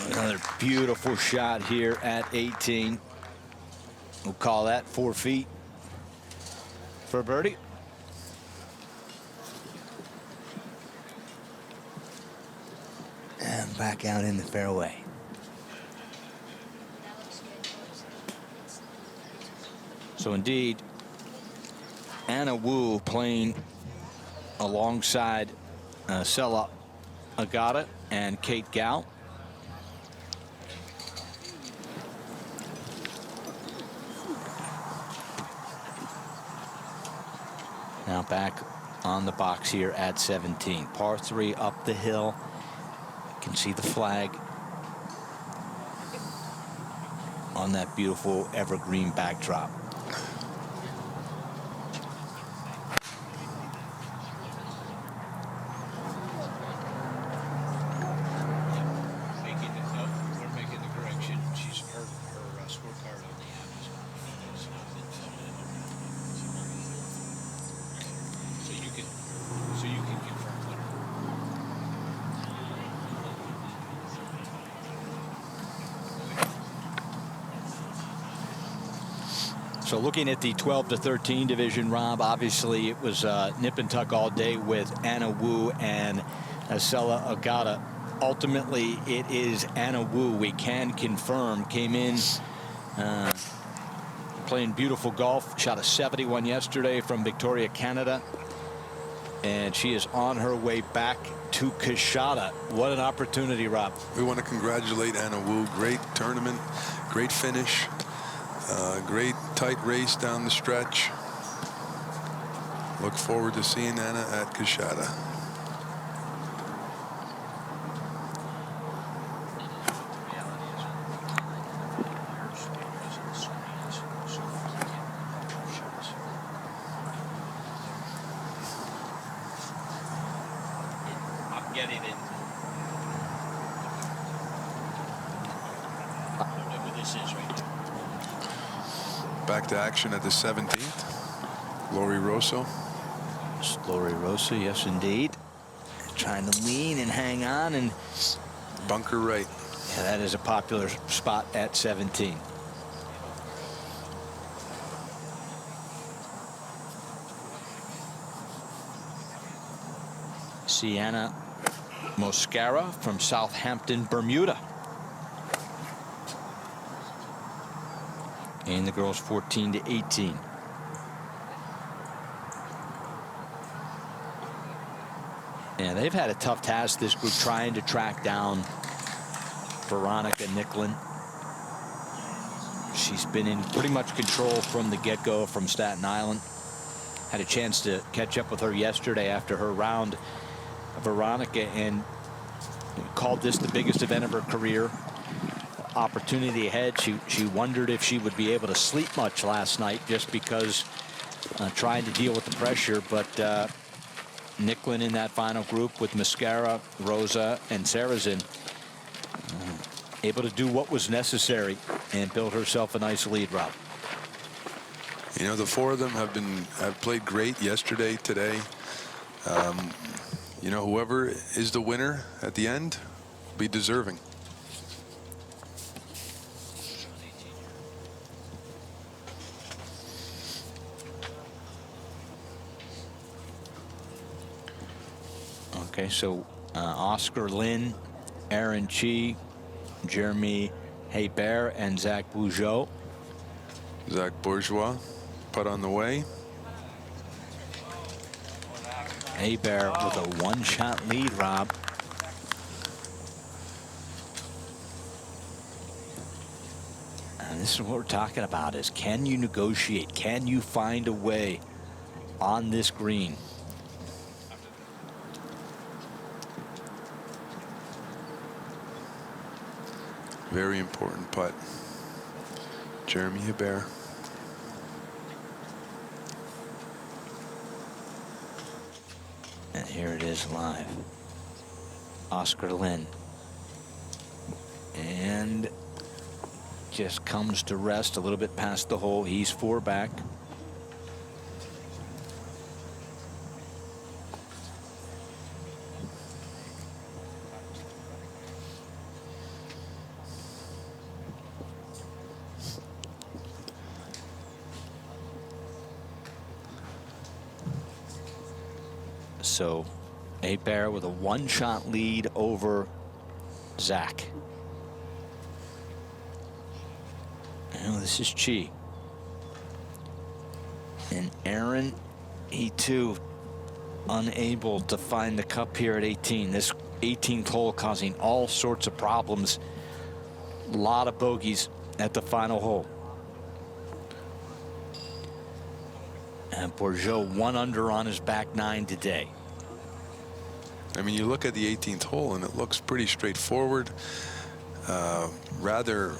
Another beautiful shot here at 18. We'll call that 4 feet for birdie. And back out in the fairway. So indeed, Anna Wu playing alongside Sella Agata and Kate Gow. Now back on the box here at 17. Par 3 up the hill. You can see the flag on that beautiful evergreen backdrop. We're making the correction. She's her scorecard on the app is so you can confirm with her. So looking at the 12 to 13 division, Rob, obviously it was nip and tuck all day with Anna Wu and Sella Agata. Ultimately, it is Anna Wu, we can confirm, came in playing beautiful golf, shot a 71 yesterday from Victoria, Canada, and she is on her way back to Kashada. What an opportunity, Rob. We want to congratulate Anna Wu. Great tournament, great finish, great tight race down the stretch. Look forward to seeing Anna at Kashada. Getting it. Whatever this is right now. Back to action at the 17th. Lori Rosso. Lori Rosa, yes indeed. Trying to lean and hang on, and Bunker right. yeah, that is a popular spot at 17. Sienna Moscara from Southampton, Bermuda. And the girls 14 to 18. And they've had a tough task, this group, trying to track down Veronica Nicklin. She's been in pretty much control from the get-go from Staten Island. Had a chance to catch up with her yesterday after her round. Veronica and called this the biggest event of her career. Opportunity ahead. She wondered if she would be able to sleep much last night just because trying to deal with the pressure. But Nicklin in that final group with Mascara, Rosa, and Sarazin able to do what was necessary and build herself a nice lead, Rob. You know, the four of them have played great yesterday, today. You know, whoever is the winner at the end will be deserving. Okay, so Oscar Lynn, Aaron Chi, Jeremy Hebert, and Zach Bougeot. Zach Bourgeois, putt on the way. Hebert with a one-shot lead, Rob. And this is what we're talking about, is can you negotiate? Can you find a way on this green? Very important putt. Jeremy Hebert. And here it is live. Oscar Lynn. And just comes to rest a little bit past the hole. He's 4 back. So Hebert with a one-shot lead over Zach. Now this is Chi. And Aaron, he too unable to find the cup here at 18. This 18th hole causing all sorts of problems. A lot of bogeys at the final hole. And Bourgeot 1 under on his back 9 today. I mean, you look at the 18th hole and it looks pretty straightforward. Rather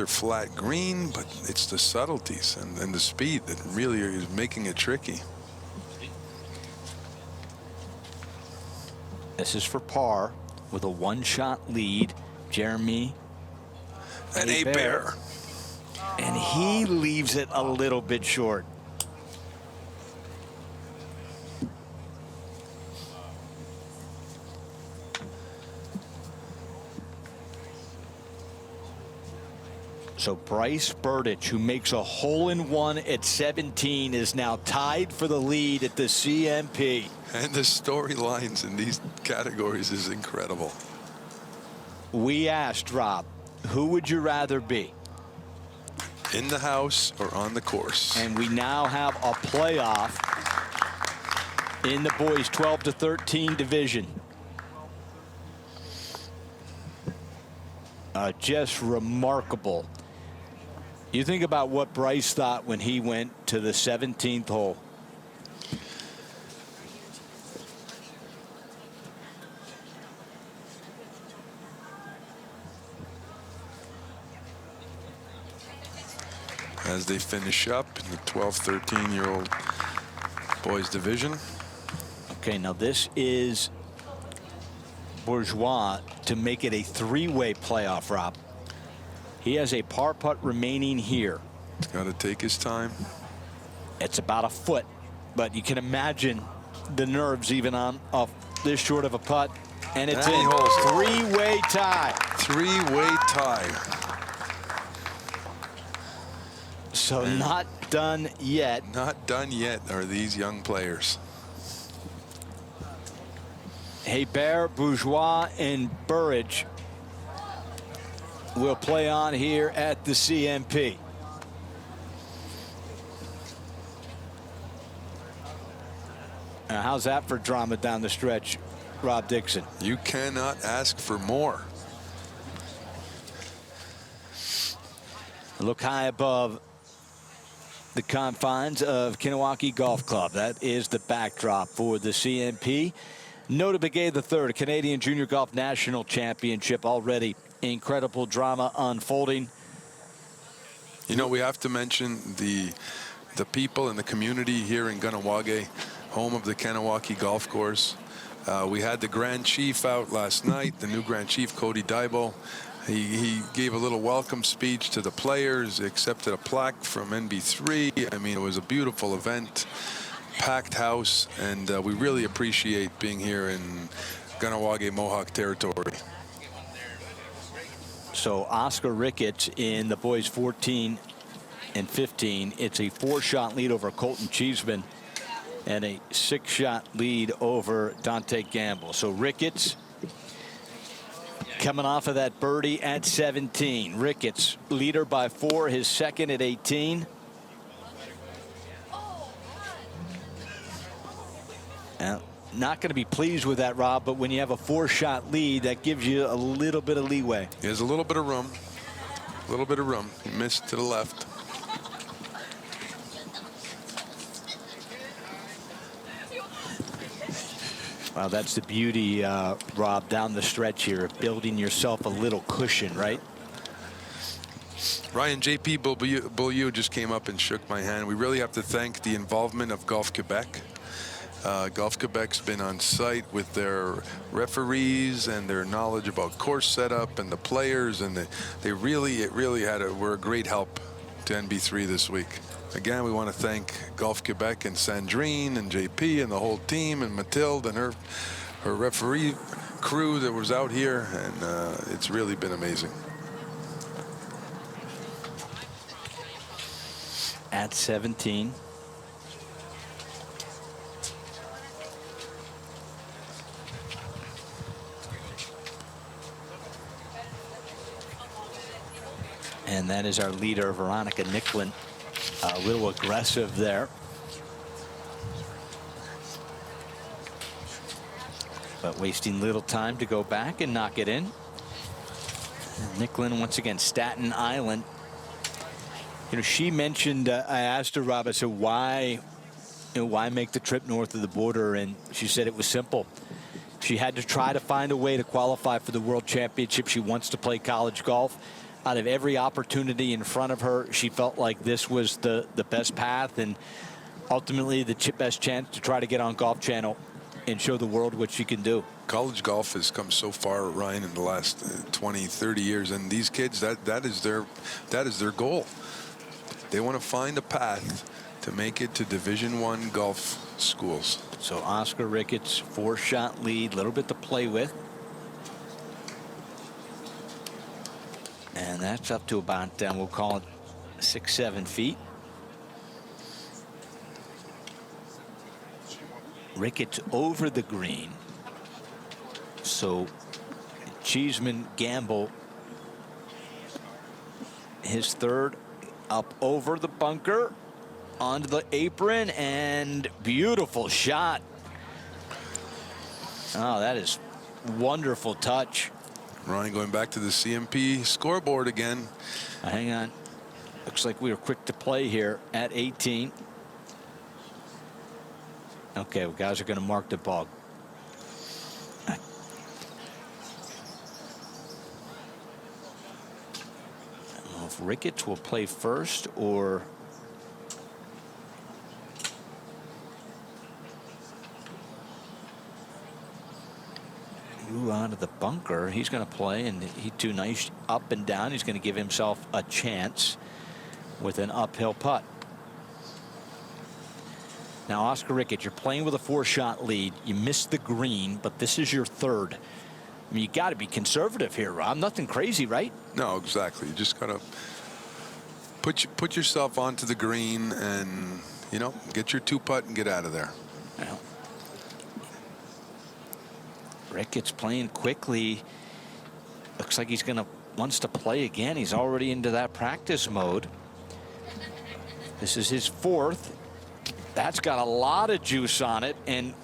flat green, but it's the subtleties and the speed that really is making it tricky. This is for par with a one-shot lead. Jeremy And Hebert. And he leaves it a little bit short. So Bryce Burditch, who makes a hole-in-one at 17, is now tied for the lead at the CMP. And the storylines in these categories is incredible. We asked, Rob, who would you rather be? In the house or on the course? And we now have a playoff in the boys 12 to 13 division. Just remarkable. You think about what Bryce thought when he went to the 17th hole. As they finish up in the 12-13-year-old boys division. Okay, now this is Bourgeois to make it a 3-way playoff, Rob. He has a par putt remaining here. He's got to take his time. It's about a foot, but you can imagine the nerves even on off this short of a putt. And it's And he in. holds it. Three-way tie. Three-way tie. So not done yet. Not done yet are these young players. Hebert, Bourgeois, and Burridge will play on here at the CMP. Now, how's that for drama down the stretch, Rob Dixon? You cannot ask for more. Look high above the confines of Kinniwaki Golf Club. That is the backdrop for the CMP. Nota Begay III, Canadian Junior Golf National Championship. Already incredible drama unfolding. You know, we have to mention the people and the community here in Kahnawake, home of the Kanawaki Golf Course. We had the Grand Chief out last night, the new Grand Chief, Cody Daibo. He gave a little welcome speech to the players, accepted a plaque from NB3. I mean, it was a beautiful event, packed house, and we really appreciate being here in Kahnawake Mohawk territory. So Oscar Ricketts in the boys 14 and 15. It's a 4-shot lead over Colton Cheeseman and a 6-shot lead over Dante Gamble. So Ricketts coming off of that birdie at 17. Ricketts leader by 4, his second at 18. Now, not going to be pleased with that, Rob, but when you have a 4-shot lead, that gives you a little bit of leeway. There's a little bit of room. A little bit of room. He missed to the left. Well, that's the beauty, Rob, down the stretch here, building yourself a little cushion, right? Ryan, JP Beaulieu just came up and shook my hand. We really have to thank the involvement of Golf Quebec. Golf Quebec's been on site with their referees and their knowledge about course setup and the players, and it really were a great help to NB3 this week. Again, we want to thank Golf Quebec and Sandrine and JP and the whole team and Mathilde and her referee crew that was out here, and it's really been amazing. At 17. And that is our leader, Veronica Nicklin. A little aggressive there. But wasting little time to go back and knock it in. Nicklin once again, Staten Island. You know, she mentioned, I asked her, Rob, I said, why make the trip north of the border? And she said it was simple. She had to try to find a way to qualify for the World Championship. She wants to play college golf. Out of every opportunity in front of her, she felt like this was the best path and ultimately the best chance to try to get on Golf Channel and show the world what she can do. College golf has come so far, Ryan, in the last 20, 30 years, and these kids, that is their goal. They want to find a path to make it to Division I golf schools. So Oscar Ricketts, 4-shot lead, a little bit to play with. And that's up to about, we'll call it 6-7 feet. Ricketts over the green. So Cheeseman, Gamble, his third, up over the bunker, onto the apron, and beautiful shot. Oh, that is wonderful touch. Ryan going back to the CMP scoreboard again. Hang on. Looks like we were quick to play here at 18. Okay, well, guys are going to mark the ball. I don't know if Ricketts will play first or out of the bunker. He's going to play, and he too nice up and down. He's going to give himself a chance with an uphill putt. Now, Oscar Ricketts, you're playing with a 4-shot lead. You missed the green, but this is your third. I mean, you got to be conservative here, Rob. Nothing crazy, right? No, exactly. You just got to put yourself onto the green and, you know, get your 2-putt and get out of there. Well, Ricketts playing quickly. Looks like he's wants to play again. He's already into that practice mode. This is his 4th. That's got a lot of juice on it, and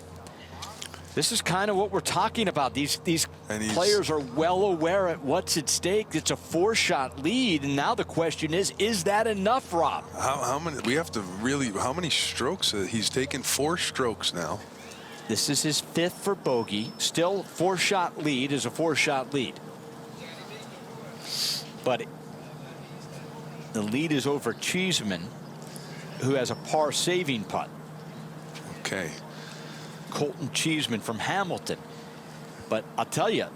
this is kind of what we're talking about. These players are well aware at what's at stake. It's a 4-shot lead, and now the question is that enough, Rob? How many? We have to really. How many strokes? He's taken 4 strokes now. This is his 5th for bogey. Still 4-shot lead is a 4-shot lead. But the lead is over Cheeseman, who has a par saving putt. Okay. Colton Cheeseman from Hamilton. But I'll tell you,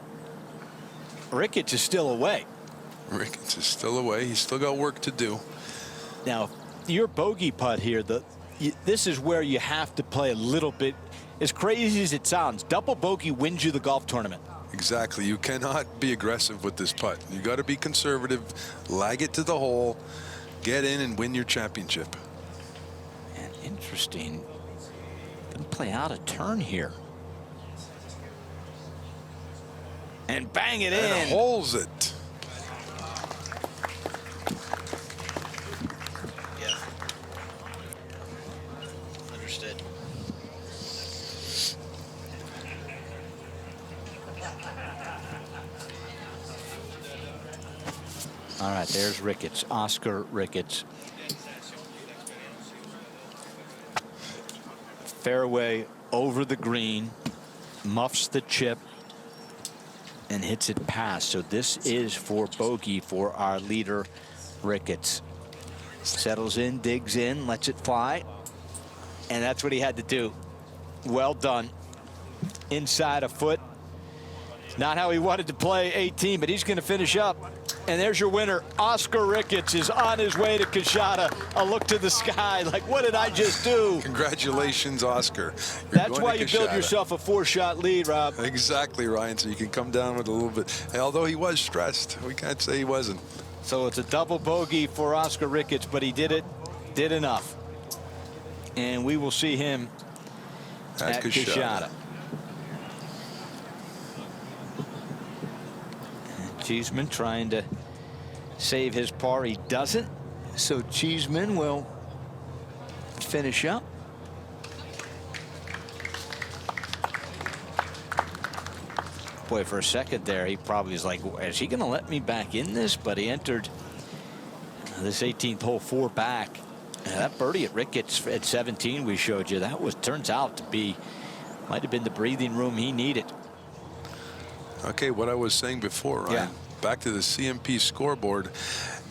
Ricketts is still away. Ricketts is still away. He's still got work to do. Now, your bogey putt here, this is where you have to play a little bit. As crazy as it sounds, double bogey wins you the golf tournament. Exactly. You cannot be aggressive with this putt. You got to be conservative, lag it to the hole, get in and win your championship. And interesting. Didn't play out a turn here. And bang it in. And holes it. Yeah. Understood. All right, there's Ricketts, Oscar Ricketts. Fairway over the green, muffs the chip, and hits it past. So this is for bogey for our leader, Ricketts. Settles in, digs in, lets it fly, and that's what he had to do. Well done. Inside a foot. Not how he wanted to play 18, but he's going to finish up. And there's your winner. Oscar Ricketts is on his way to Coushatta. A look to the sky like, what did I just do? Congratulations, Oscar. That's why you build yourself a 4-shot lead, Rob. Exactly, Ryan, so you can come down with a little bit. Although he was stressed, we can't say he wasn't. So it's a double bogey for Oscar Ricketts, but he did enough. And we will see him at Coushatta. Cheeseman trying to save his par. He doesn't. So Cheeseman will finish up. Boy, for a second there, he probably was like, is he going to let me back in this? But he entered this 18th hole 4 back. That birdie at Ricketts at 17 we showed you, that turns out to be, might have been the breathing room he needed. Okay, what I was saying before, Ryan. Yeah. Back to the CMP scoreboard,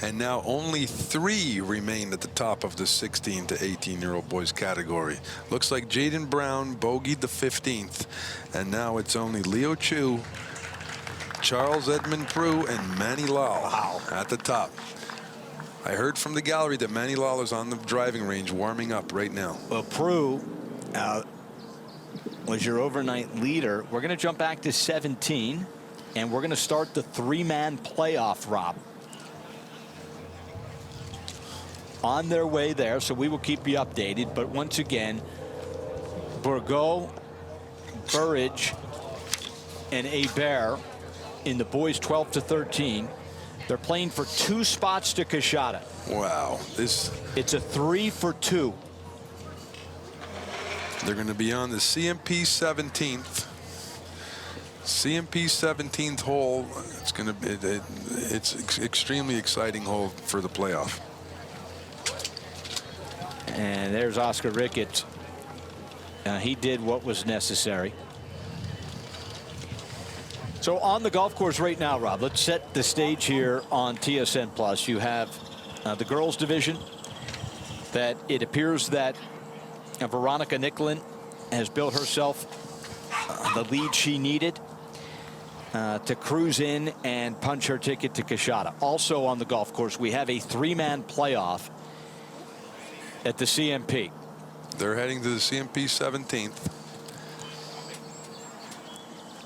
and now only 3 remain at the top of the 16 to 18-year-old boys category. Looks like Jaden Brown bogeyed the 15th, and now it's only Leo Chu, Charles Edmund Prue, and Manny Lal at the top. I heard from the gallery that Manny Lal is on the driving range warming up right now. Well, Prue was your overnight leader. We're going to jump back to 17, and we're going to start the 3-man playoff, Rob. On their way there, so we will keep you updated. But once again, Bourgault, Burridge, and Hebert in the boys 12 to 13. They're playing for 2 spots to Coushatta. Wow. It's a 3 for 2. They're going to be on the CMP 17th. CMP 17th hole. It's going to be it's extremely exciting hole for the playoff. And there's Oscar Ricketts. He did what was necessary. So on the golf course right now, Rob, let's set the stage here on TSN Plus. You have the girls division that it appears that Veronica Nicklin has built herself the lead she needed to cruise in and punch her ticket to Coushatta. Also on the golf course, we have a 3-man playoff at the CMP. They're heading to the CMP 17th.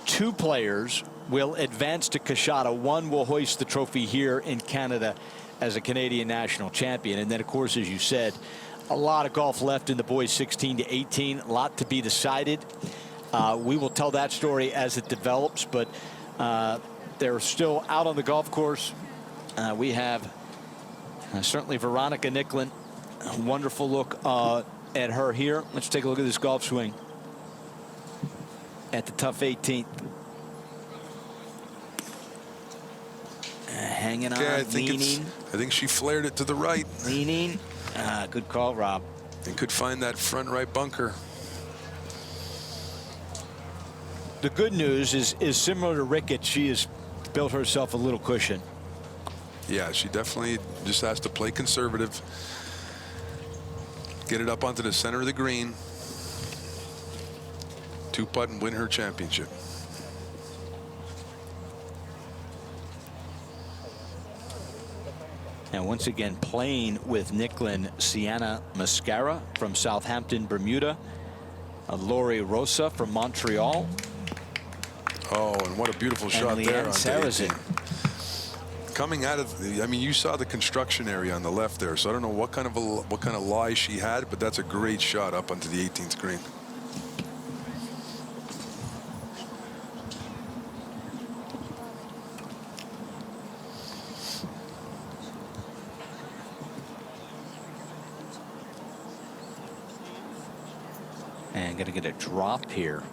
2 players will advance to Kashada. 1 will hoist the trophy here in Canada as a Canadian national champion. And then, of course, as you said, a lot of golf left in the boys 16 to 18. A lot to be decided. We will tell that story as it develops, but they're still out on the golf course. We have certainly Veronica Nicklin. A wonderful look at her here. Let's take a look at this golf swing at the tough 18th. Hanging on, I leaning. think she flared it to the right. Leaning. Good call, Rob. And could find that front right bunker. The good news is similar to Ricketts. She has built herself a little cushion. Yeah, she definitely just has to play conservative. Get it up onto the center of the green. 2-putt and win her championship. And once again, playing with Nicklin, Sienna Mascara from Southampton, Bermuda. Lori Rosa from Montreal. Oh, and what a beautiful And shot there Leanne on Sarrazin. day 18. Coming out of the, I mean, you saw the construction area on the left there, so I don't know what kind of lie she had, but that's a great shot up onto the 18th green. And going to get a drop here.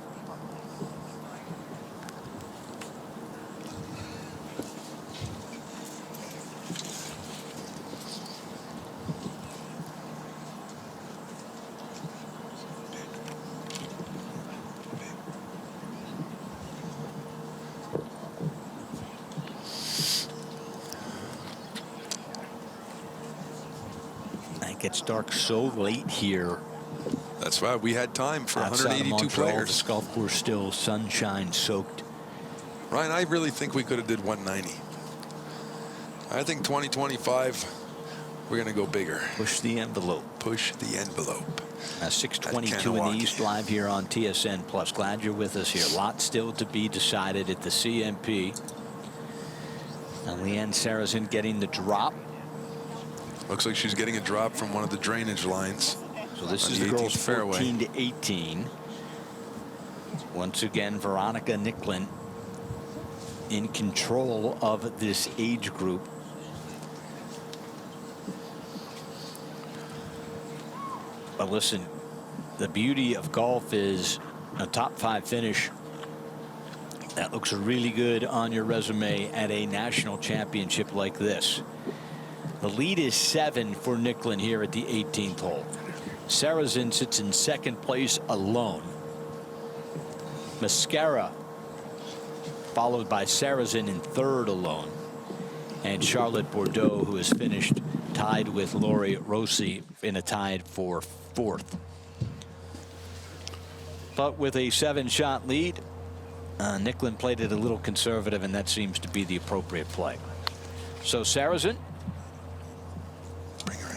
It gets dark so late here. That's right. We had time for Outside of 182 Montreal, players. this golf course still sunshine soaked. Ryan, I really think we could have did 190. I think 2025, we're going to go bigger. Push the envelope. Push the envelope. 6:22 in the East, live here on TSN Plus. Glad you're with us here. A lot still to be decided at the CMP. And Leanne Sarrazin getting the drop. Looks like she's getting a drop from one of the drainage lines. So this on is the 18th girls fairway. 14 to 18. Once again, Veronica Nicklin in control of this age group. But listen, the beauty of golf is a top 5 finish. That looks really good on your resume at a national championship like this. The lead is 7 for Nicklin here at the 18th hole. Sarrazin sits in second place alone. Mascara followed by Sarrazin in third alone. And Charlotte Bordeaux, who has finished tied with Lori Rossi in a tied for 4th. But with a 7-shot lead, Nicklin played it a little conservative, and that seems to be the appropriate play. So Sarrazin. Bring her in.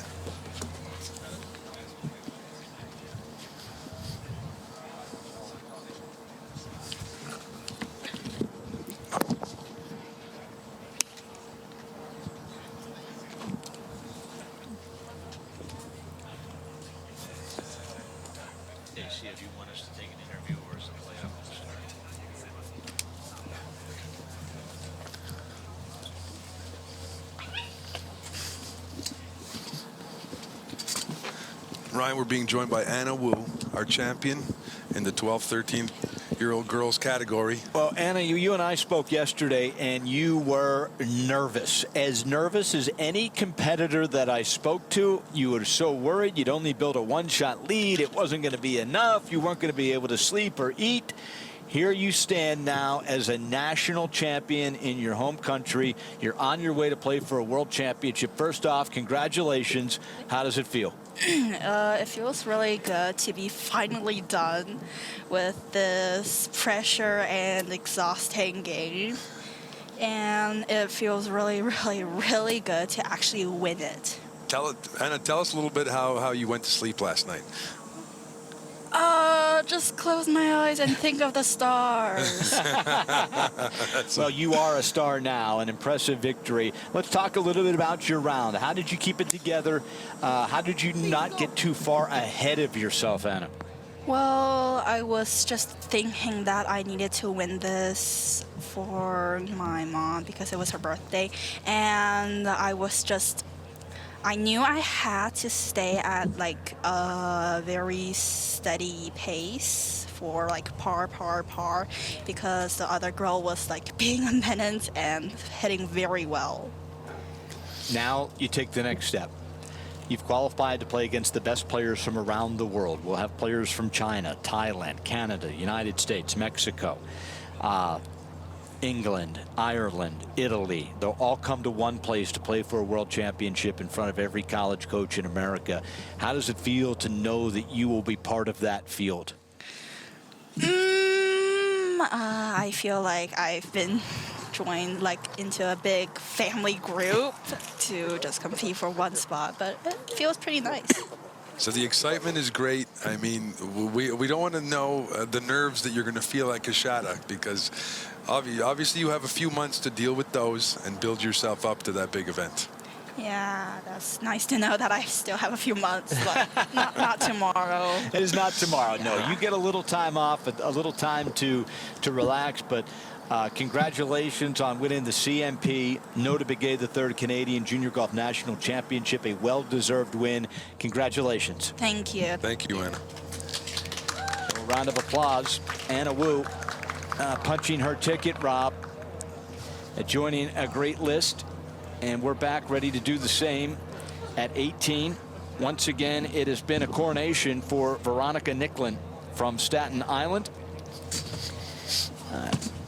Daisy, if you want us to take an interview or is the play up? Ryan, we're being joined by Anna Wu, our champion in the 12, 13-year-old girls category. Well, Anna, you and I spoke yesterday, and you were nervous as any competitor that I spoke to. You were so worried you'd only build a 1-shot lead. It wasn't going to be enough. You weren't going to be able to sleep or eat. Here you stand now as a national champion in your home country. You're on your way to play for a world championship. First off, congratulations. How does it feel? It feels really good to be finally done with this pressure and exhausting game. And it feels really, really, really good to actually win it. Anna, tell us a little bit how you went to sleep last night. just close my eyes and think of the stars. Well, you are a star now, an impressive victory. Let's talk a little bit about your round. How did you keep it together? How did you not get too far ahead of yourself, Anna? Well, I was just thinking that I needed to win this for my mom because it was her birthday. And I knew I had to stay at like a very steady pace for like par because the other girl was like being a menace and hitting very well. Now you take the next step. You've qualified to play against the best players from around the world. We'll have players from China, Thailand, Canada, United States, Mexico, England, Ireland, Italy. They'll all come to one place to play for a world championship in front of every college coach in America. How does it feel to know that you will be part of that field? I feel like I've been joined like into a big family group to just compete for one spot, but it feels pretty nice. So the excitement is great. I mean, we don't want to know the nerves that you're going to feel at Kashada because obviously you have a few months to deal with those and build yourself up to that big event. Yeah, that's nice to know that I still have a few months, but not tomorrow. It is not tomorrow. No, you get a little time off, a little time to relax, but congratulations on winning the CMP Nota Begay III Canadian Junior Golf National Championship, a well-deserved win. Congratulations. Thank you. Thank you, Anna. A round of applause. Anna Wu punching her ticket, Rob, joining a great list. And we're back ready to do the same at 18. Once again, it has been a coronation for Veronica Nicklin from Staten Island.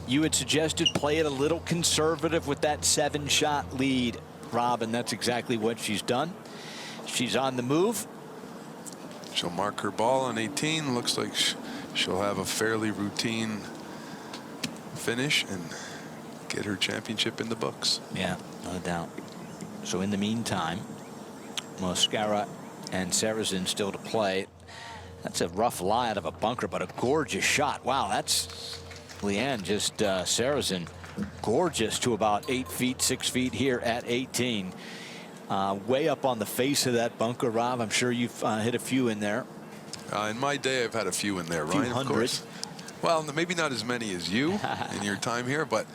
You had suggested play it a little conservative with that 7-shot lead, Rob, and that's exactly what she's done. She's on the move. She'll mark her ball on 18. Looks like she'll have a fairly routine finish and get her championship in the books. Yeah, no doubt. So in the meantime, Mascara and Sarrazin still to play. That's a rough lie out of a bunker, but a gorgeous shot. Wow, that's Leanne, just Sarrazin, gorgeous to about 8 feet, 6 feet here at 18. Way up on the face of that bunker, Rob. I'm sure you've hit a few in there. In my day, I've had a few in there, Ryan, of course. Well, maybe not as many as you in your time here, but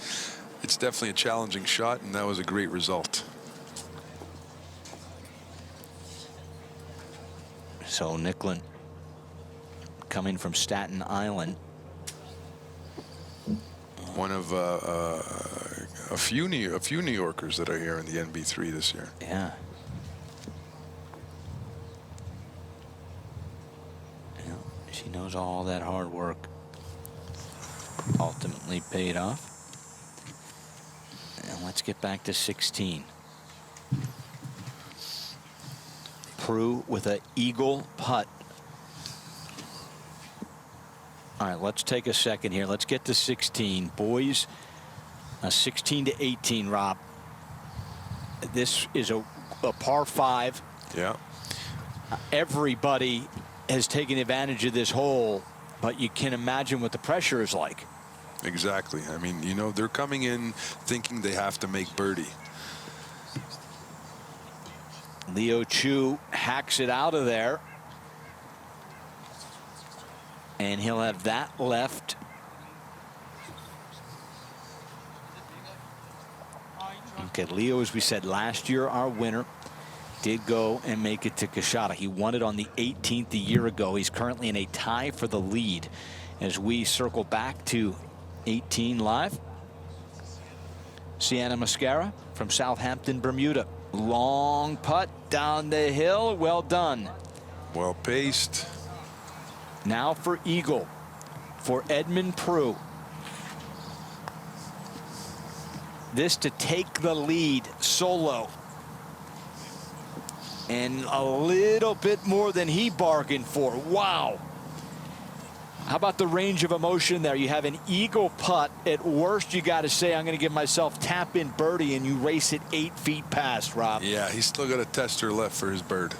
it's definitely a challenging shot, and that was a great result. So Nicklin coming from Staten Island. One of a few New Yorkers that are here in the NB3 this year. Yeah. Yeah. She knows all that hard work ultimately paid off. And let's get back to 16. Prue with an eagle putt. All right, let's take a second here. Let's get to 16. Boys, 16 to 18, Rob. This is a par 5. Yeah. Everybody has taken advantage of this hole, but you can imagine what the pressure is like. Exactly. I mean, you know, they're coming in thinking they have to make birdie. Leo Chu hacks it out of there. And he'll have that left. Okay, Leo, as we said, last year our winner, did go and make it to Kashada. He won it on the 18th a year ago. He's currently in a tie for the lead as we circle back to 18 live. Sienna Mascara from Southampton, Bermuda. Long putt down the hill. Well done. Well paced. Now for eagle for Edmund Prue. This to take the lead solo. And a little bit more than he bargained for. Wow. How about the range of emotion there? You have an eagle putt. At worst, you got to say, I'm going to give myself tap-in birdie, and you race it 8 feet past, Rob. Yeah, he's still got a tester left for his bird.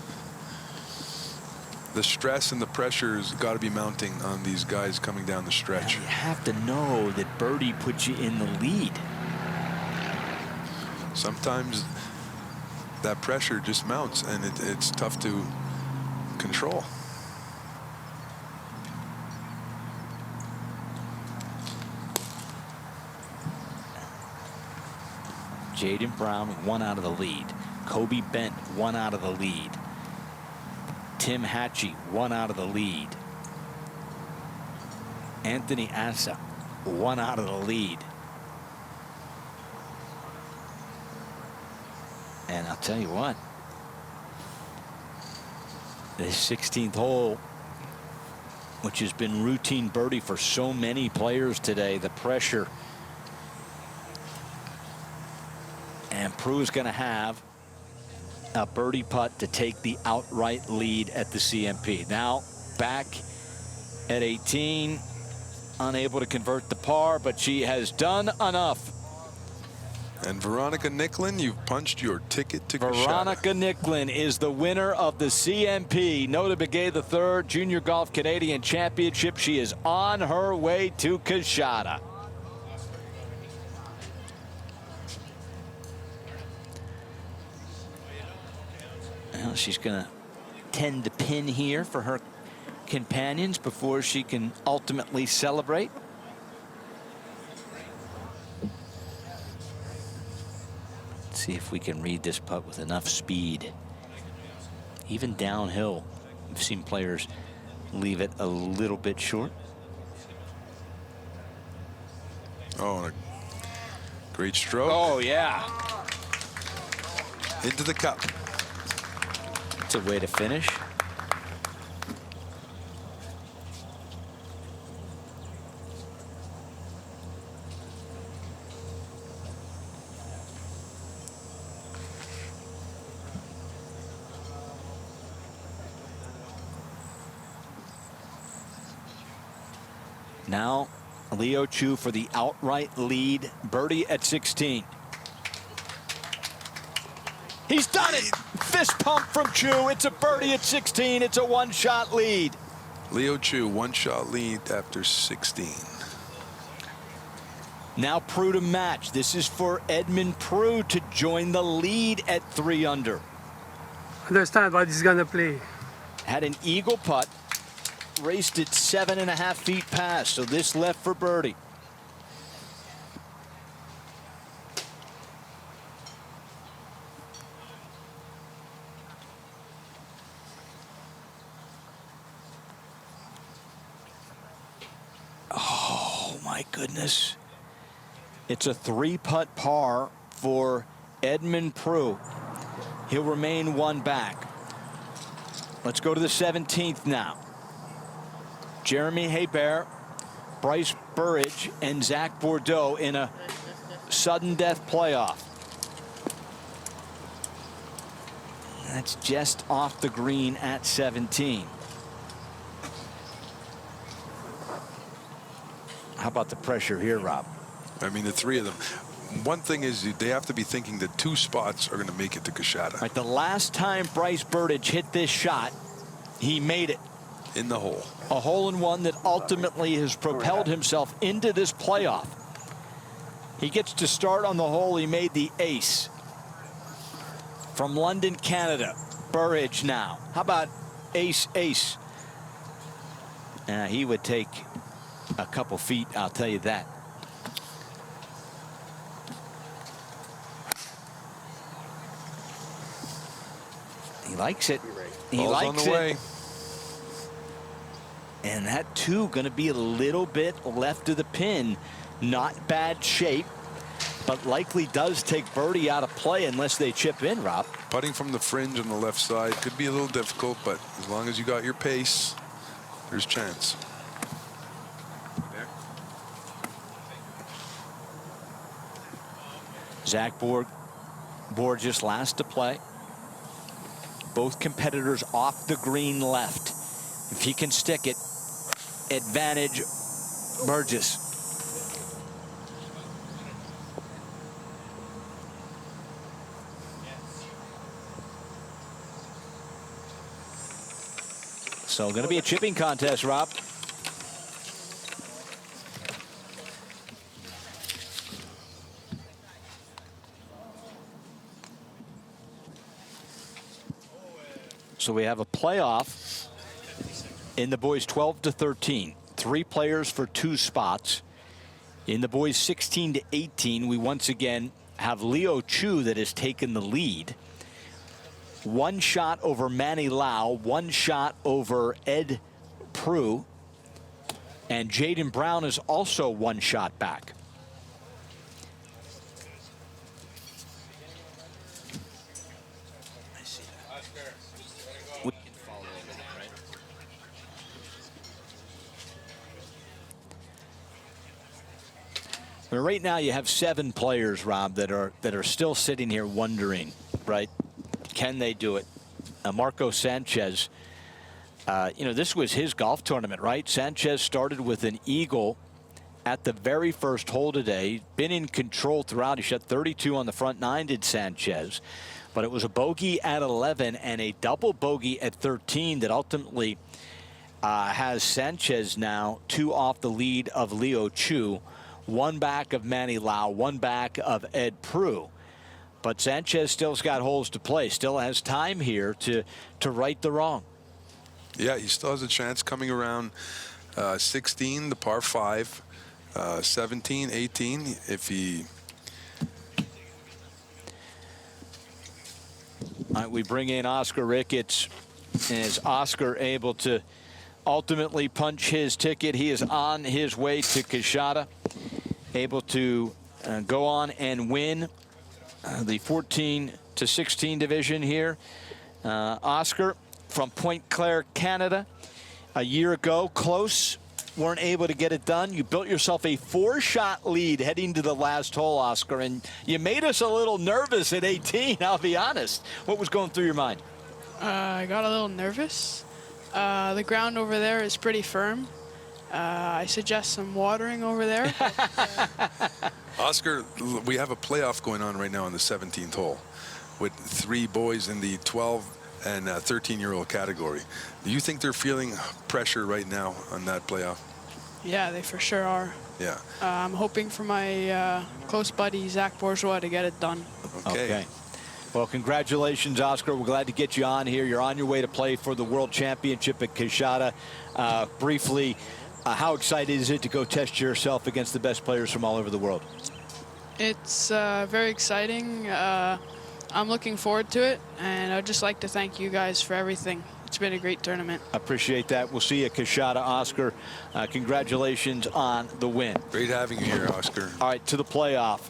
The stress and the pressure has got to be mounting on these guys coming down the stretch. Now you have to know that birdie puts you in the lead. Sometimes that pressure just mounts, and it's tough to control. Jaden Brown, 1 out of the lead. Kobe Bent, 1 out of the lead. Tim Hatchie, 1 out of the lead. Anthony Assa, 1 out of the lead. And I'll tell you what, this 16th hole, which has been routine birdie for so many players today, the pressure. And Prue's going to have a birdie putt to take the outright lead at the CMP. Now back at 18, unable to convert the par, but she has done enough. And Veronica Nicklin, you've punched your ticket to Veronica Nicklin is the winner of the CMP Nota Begay III Junior Golf Canadian Championship. She is on her way to Coushatta. Well, she's going to tend the pin here for her companions before she can ultimately celebrate. Let's see if we can read this putt with enough speed. Even downhill, I've seen players leave it a little bit short. Oh, a great stroke. Oh, yeah. Into the cup. It's a way to finish. Now, Leo Chu for the outright lead, birdie at 16. He's done it! Fist pump from Chu. It's a birdie at 16. It's a one-shot lead. Leo Chu, 1-shot lead after 16. Now Prue to match. This is for Edmund Prue to join the lead at 3 under. Understand what he's gonna play. Had an eagle putt. Raced it 7.5 feet past, so this left for birdie. Oh my goodness. It's a 3-putt par for Edmund Prue. He'll remain 1 back. Let's go to the 17th now. Jeremy Hebert, Bryce Burridge, and Zach Bordeaux in a sudden death playoff. That's just off the green at 17. How about the pressure here, Rob? I mean, the 3 of them. One thing is they have to be thinking that 2 spots are going to make it to Coushatta. Right, the last time Bryce Burridge hit this shot, he made it. In the hole. A hole-in-one that ultimately has propelled himself into this playoff. He gets to start on the hole he made the ace. From London, Canada, Burridge now. How about ace? He would take a couple feet, I'll tell you that. He likes it. He Ball's likes on the way. And that too going to be a little bit left of the pin. Not bad shape, but likely does take birdie out of play unless they chip in, Rob. Putting from the fringe on the left side could be a little difficult, but as long as you got your pace, there's chance. Zach Borges last to play. Both competitors off the green left. If he can stick it, advantage Burgess. So going to be a chipping contest, Rob. So we have a playoff in the boys 12 to 13. 3 players for 2 spots. In the boys 16 to 18, we once again have Leo Chu that has taken the lead. 1 shot over Manny Lau, 1 shot over Ed Prue, and Jaden Brown is also 1 shot back. But right now you have 7 players, Rob, that are still sitting here wondering, right? Can they do it? Marco Sanchez, you know, this was his golf tournament, right? Sanchez started with an eagle at the very first hole today. Been in control throughout. He shot 32 on the front 9, did Sanchez. But it was a bogey at 11 and a double bogey at 13 that ultimately has Sanchez now 2 off the lead of Leo Chu. 1 back of Manny Lau, 1 back of Ed Prue. But Sanchez still's got holes to play, still has time here to right the wrong. Yeah, he still has a chance coming around 16, the par 5, 17, 18, if he... All right, we bring in Oscar Ricketts. Is Oscar able to ultimately punch his ticket? He is on his way to Coushatta, able to go on and win the 14 to 16 division here. Oscar from Point Claire, Canada. A year ago, close, weren't able to get it done. You built yourself a 4-shot lead heading to the last hole, Oscar, and you made us a little nervous at 18, I'll be honest. What was going through your mind? I got a little nervous. The ground over there is pretty firm. I suggest some watering over there. Oscar, we have a playoff going on right now on the 17th hole with 3 boys in the 12 and 13-year-old category. Do you think they're feeling pressure right now on that playoff? Yeah, they for sure are. Yeah. I'm hoping for my close buddy, Zach Bourgeois, to get it done. Okay. Well, congratulations, Oscar. We're glad to get you on here. You're on your way to play for the World Championship at Coushatta. Briefly, how excited is it to go test yourself against the best players from all over the world? It's very exciting. I'm looking forward to it, and I'd just like to thank you guys for everything. It's been a great tournament. Appreciate that. We'll see you at Coushatta, Oscar. Congratulations on the win. Great having you here, Oscar. All right, to the playoff.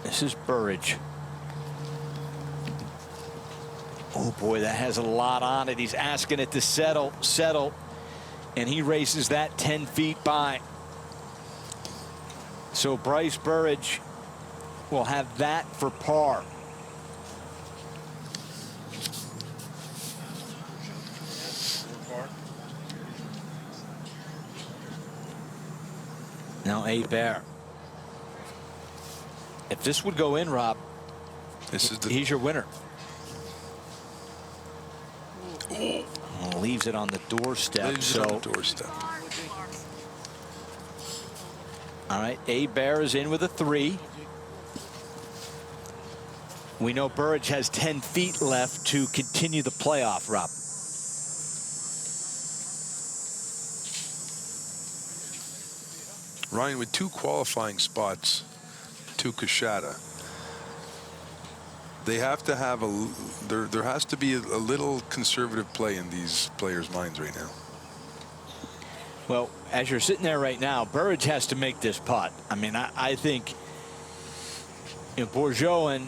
This is Burridge. Oh boy, that has a lot on it. He's asking it to settle, and he races that 10 feet by. So Bryce Burridge will have that for par. Now Bear. If this would go in, Rob, he's your winner. Leaves it on the doorstep. All right, Bear is in with a 3. We know Burridge has 10 feet left to continue the playoff, Rob. Ryan, with 2 qualifying spots to Coushatta, they have to have there has to be a little conservative play in these players' minds right now. Well, as you're sitting there right now, Burridge has to make this putt. I mean, I think Bourgeois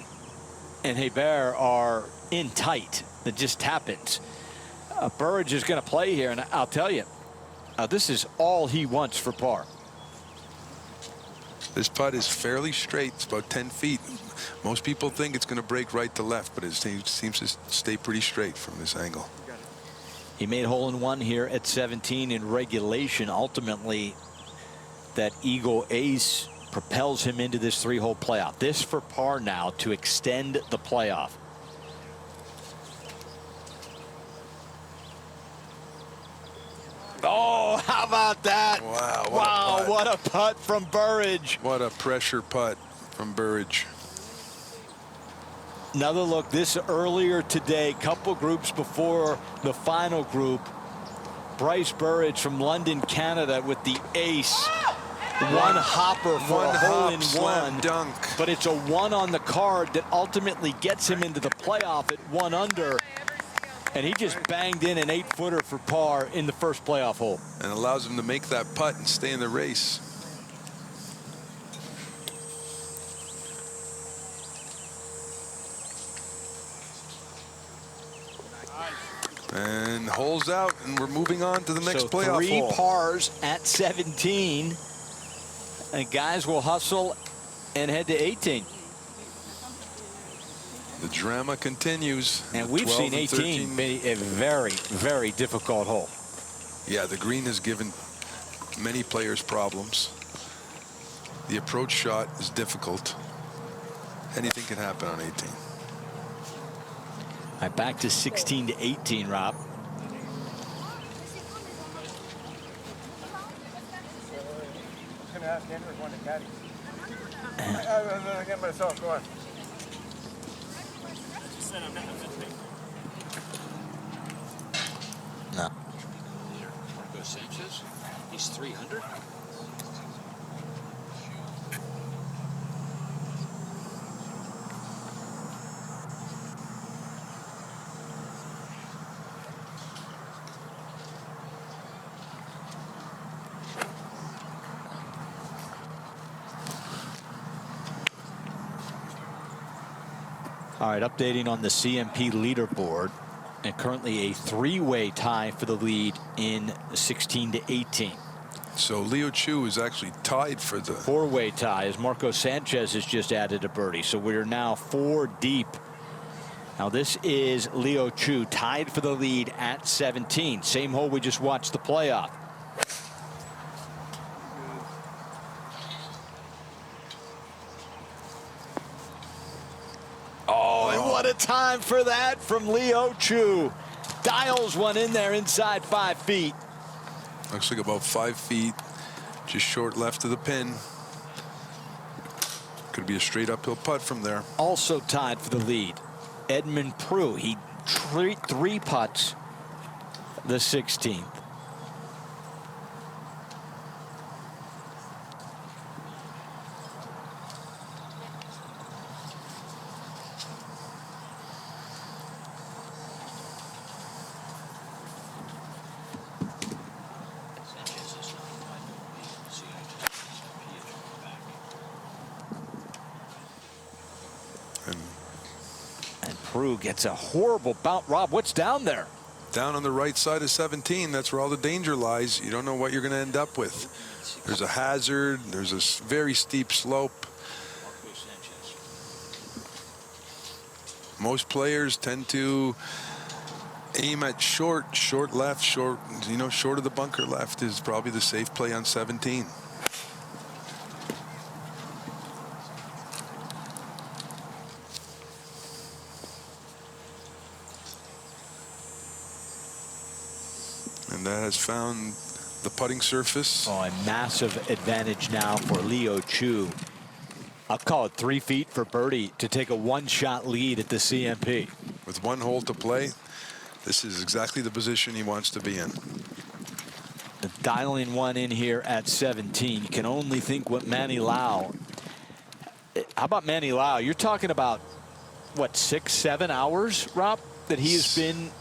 and Hebert are in tight. It just happens. Burridge is going to play here, and I'll tell you, this is all he wants for par. This putt is fairly straight. It's about 10 feet. Most people think it's going to break right to left, but it seems to stay pretty straight from this angle. He made hole-in-one here at 17 in regulation. Ultimately, that eagle ace propels him into this 3-hole playoff. This for par now to extend the playoff. Oh, how about that? Wow, what a putt from Burridge. What a pressure putt from Burridge. Another look this earlier today, couple groups before the final group. Bryce Burridge from London, Canada with the ace. One hopper for a hole-in-one. Dunk. But it's a 1 on the card that ultimately gets him into the playoff at 1 under. And he just banged in an 8-footer for par in the first playoff hole. And allows him to make that putt and stay in the race. And holes out, and we're moving on to the next playoff hole. 3 pars at 17. And guys will hustle and head to 18. The drama continues. And we've seen 18 be a very, very difficult hole. Yeah, the green has given many players problems. The approach shot is difficult. Anything can happen on 18. All right, back to 16 to 18, Rob. No. Marco Sanchez, he's 300. All right, updating on the CMP leaderboard, and currently a 3-way tie for the lead in 16 to 18. So Leo Chu is actually tied for the 4-way tie as Marco Sanchez has just added a birdie. So we're now 4 deep. Now this is Leo Chu tied for the lead at 17. Same hole we just watched the playoff. Oh, and what a time for that from Leo Chu. Dials one in there inside 5 feet. Looks like about 5 feet, just short left of the pin. Could be a straight uphill putt from there. Also tied for the lead, Edmund Prue. He 3 putts the 16th. Prue gets a horrible bounce. Rob, what's down there? Down on the right side of 17. That's where all the danger lies. You don't know what you're going to end up with. There's a hazard. There's a very steep slope. Most players tend to aim at short left, short of the bunker left is probably the safe play on 17. And that has found the putting surface. Oh, a massive advantage now for Leo Chu. I'll call it 3 feet for birdie to take a 1-shot lead at the CMP. With 1 hole to play, this is exactly the position he wants to be in. Dialing one in here at 17. You can only think what Manny Lau. How about Manny Lau? You're talking about, what, 6-7 hours, Rob, that he has been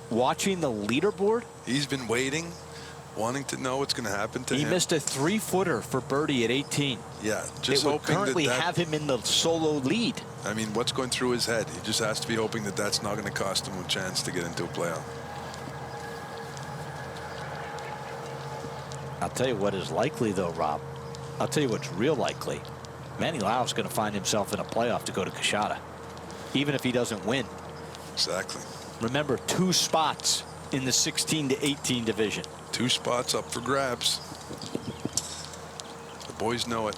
watching the leaderboard? He's been waiting, wanting to know what's going to happen to him. He missed a 3-footer for birdie at 18. Yeah, just it would hoping currently that have him in the solo lead. I mean, what's going through his head? He just has to be hoping that that's not going to cost him a chance to get into a playoff. I'll tell you what is likely, though, Rob. I'll tell you what's real likely. Manny Lau is going to find himself in a playoff to go to Kashada, even if he doesn't win. Exactly. Remember, 2 spots in the 16 to 18 division. 2 spots up for grabs. boys know it.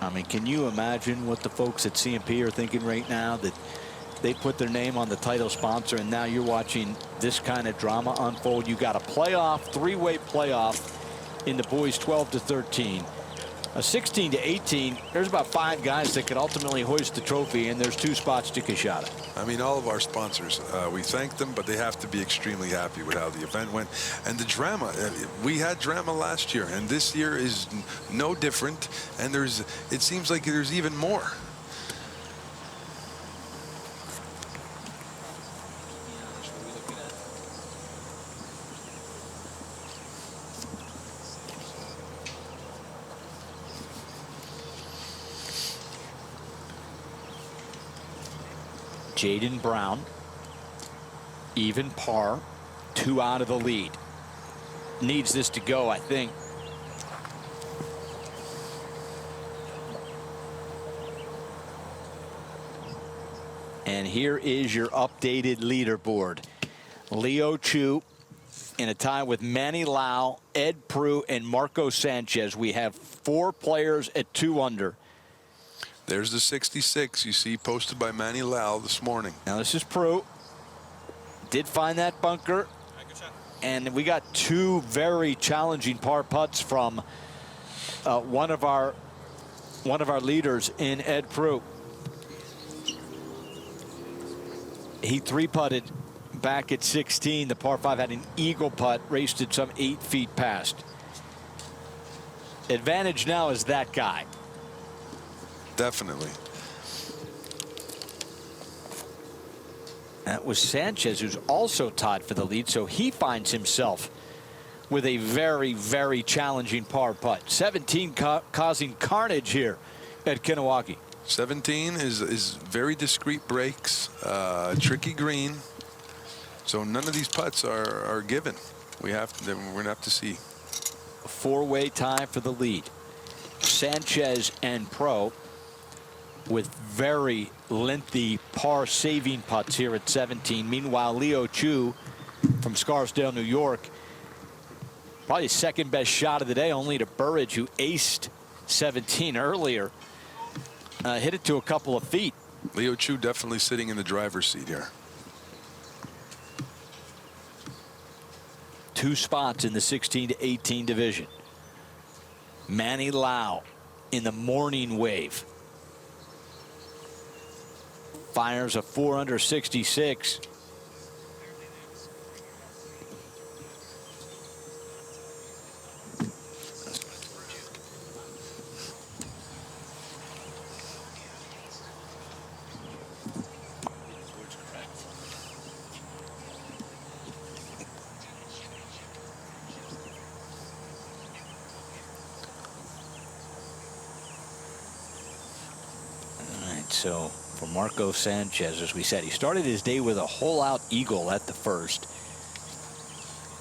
I mean, can you imagine what the folks at CMP are thinking right now, that they put their name on the title sponsor, and now you're watching this kind of drama unfold? You got a playoff, three-way playoff in the boys 12 to 13. A 16 to 18, there's about 5 guys that could ultimately hoist the trophy, and there's 2 spots to Kashada. I mean, all of our sponsors, we thank them, but they have to be extremely happy with how the event went. And the drama, we had drama last year, and this year is no different. And it seems like there's even more. Jaden Brown, even par, 2 out of the lead. Needs this to go, I think. And here is your updated leaderboard. Leo Chu in a tie with Manny Lau, Ed Prue, and Marco Sanchez. We have 4 players at 2 under. There's the 66 you see posted by Manny Lau this morning. Now this is Prue. Did find that bunker. And we got 2 very challenging par putts from one of our leaders in Ed Prue. He 3-putted back at 16. The par 5 had an eagle putt, raced it some 8 feet past. Advantage now is that guy. Definitely. That was Sanchez, who's also tied for the lead, so he finds himself with a very, very challenging par putt. 17 causing carnage here at Kanawaki. 17 is very discreet breaks, tricky green. So none of these putts are given. We're gonna have to see. A 4-way tie for the lead. Sanchez and Pro with very lengthy par saving putts here at 17. Meanwhile, Leo Chu from Scarsdale, New York, probably his second best shot of the day, only to Burridge, who aced 17 earlier. Hit it to a couple of feet. Leo Chu definitely sitting in the driver's seat here. 2 spots in the 16 to 18 division. Manny Lau in the morning wave. Fires a 4 under 66. So for Marco Sanchez, as we said, he started his day with a hole-out eagle at the first.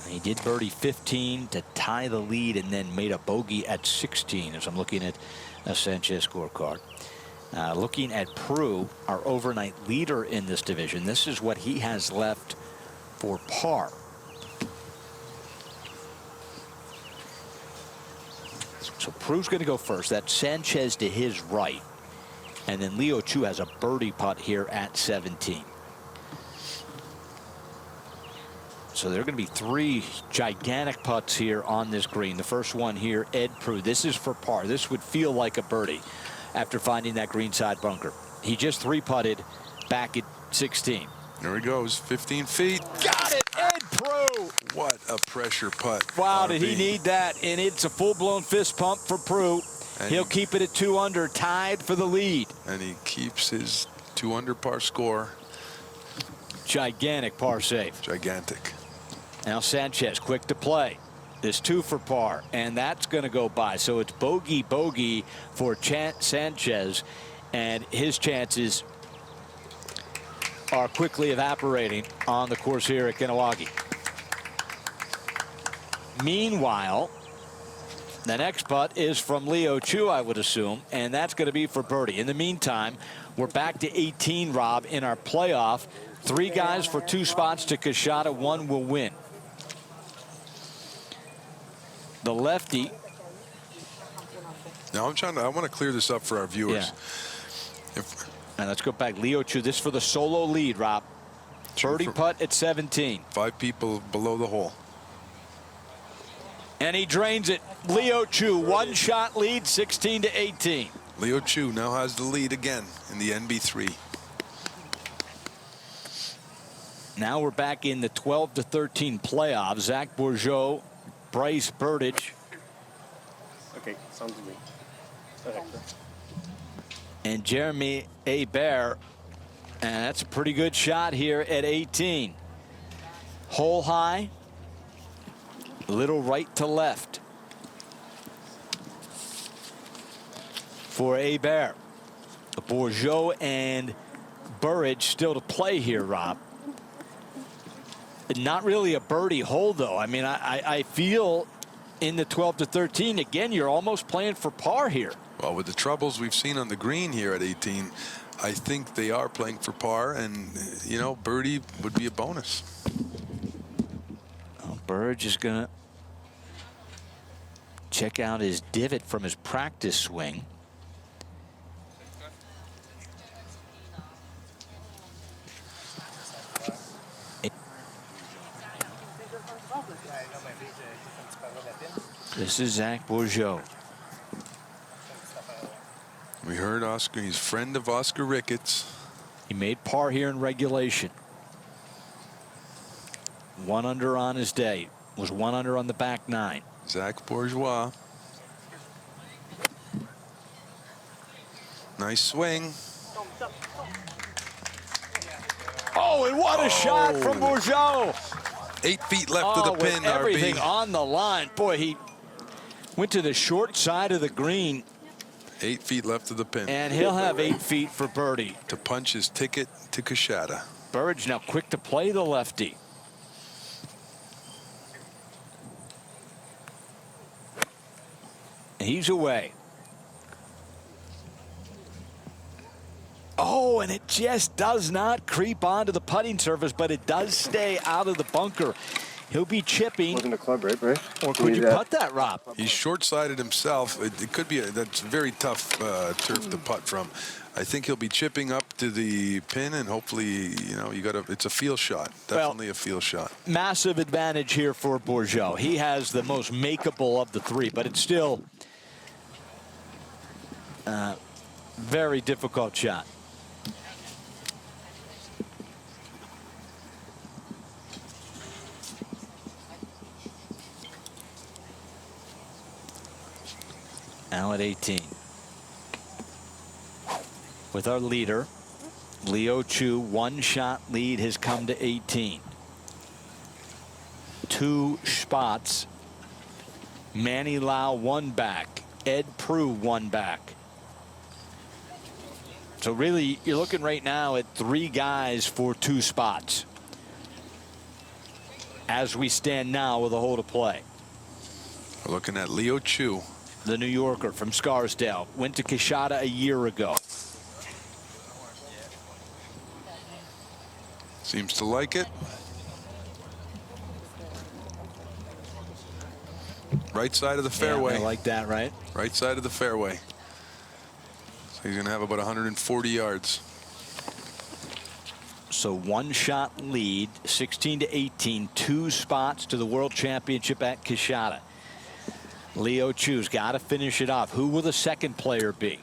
He did birdie 15 to tie the lead, and then made a bogey at 16, as I'm looking at a Sanchez scorecard. Looking at Prue, our overnight leader in this division, this is what he has left for par. So Prue's going to go first. That's Sanchez to his right. And then Leo Chu has a birdie putt here at 17. So there are going to be 3 gigantic putts here on this green. The first one here, Ed Prue. This is for par. This would feel like a birdie after finding that greenside bunker. He just 3-putted back at 16. There he goes, 15 feet. Got it, Ed Prue. What a pressure putt. Wow, RB. did he need that? And it's a full-blown fist pump for Prue. And he'll keep it at 2 under, tied for the lead. And he keeps his 2 under par score. Gigantic par save. Gigantic. Now Sanchez, quick to play. There's 2 for par, and that's going to go by. So it's bogey for Sanchez, and his chances are quickly evaporating on the course here at Kanawaki. Meanwhile, the next putt is from Leo Chu, I would assume, and that's going to be for birdie. In the meantime, we're back to 18, Rob, in our playoff. 3 guys for 2 spots to Kashada. 1 will win. the lefty. Now I want to clear this up for our viewers. Yeah. And let's go back. Leo Chu, this for the solo lead, Rob. Birdie putt at 17. 5 people below the hole. And he drains it. Leo Chu, 1-shot lead, 16-18. Leo Chu now has the lead again in the NB3. Now we're back in the 12-13 playoffs. Zach Bourgeau, Bryce Burdage. Okay, sounds good. And Jeremy Hebert. And that's a pretty good shot here at 18. Hole high. A little right to left for Hebert. Bourgeau and Burridge still to play here, Rob. Not really a birdie hole, though. I mean, I feel in the 12-13, again, you're almost playing for par here. Well, with the troubles we've seen on the green here at 18, I think they are playing for par, and, you know, birdie would be a bonus. Well, Burridge is going to check out his divot from his practice swing. This is Zach Bourgeau. We heard Oscar, he's friend of Oscar Ricketts. He made par here in regulation. 1 under on his day. Was 1 under on the back 9. Zach Bourgeois. Nice swing. Oh, and what a shot from Bourgeau. 8 feet left of the pin, with everything RB. on the line. Boy, he went to the short side of the green. 8 feet left of the pin. And he'll have 8 feet for birdie. To punch his ticket to Coshada. Burridge now quick to play the lefty. And he's away. Oh, and it just does not creep onto the putting surface, but it does stay out of the bunker. He'll be chipping. Wasn't a club, right? Or could you putt that, Rob? He's short-sided himself. It could be that's very tough turf to putt from. I think he'll be chipping up to the pin, and hopefully, you know, it's a feel shot. Definitely a feel shot. Massive advantage here for Bourgeau. He has the most makeable of the 3, but it's still very difficult shot. Now at 18. With our leader, Leo Chu, 1-shot lead has come to 18. 2 spots. Manny Lau 1 back. Ed Prue 1 back. So really, you're looking right now at 3 guys for 2 spots. As we stand now with a hole to play. We're looking at Leo Chu. The New Yorker from Scarsdale. Went to Coshada a year ago. Seems to like it. Right side of the fairway. Yeah, I like that, right? Right side of the fairway. So he's going to have about 140 yards. So 1-shot lead, 16-18, 2 spots to the World Championship at Coshada. Leo Chu's got to finish it off. Who will the second player be?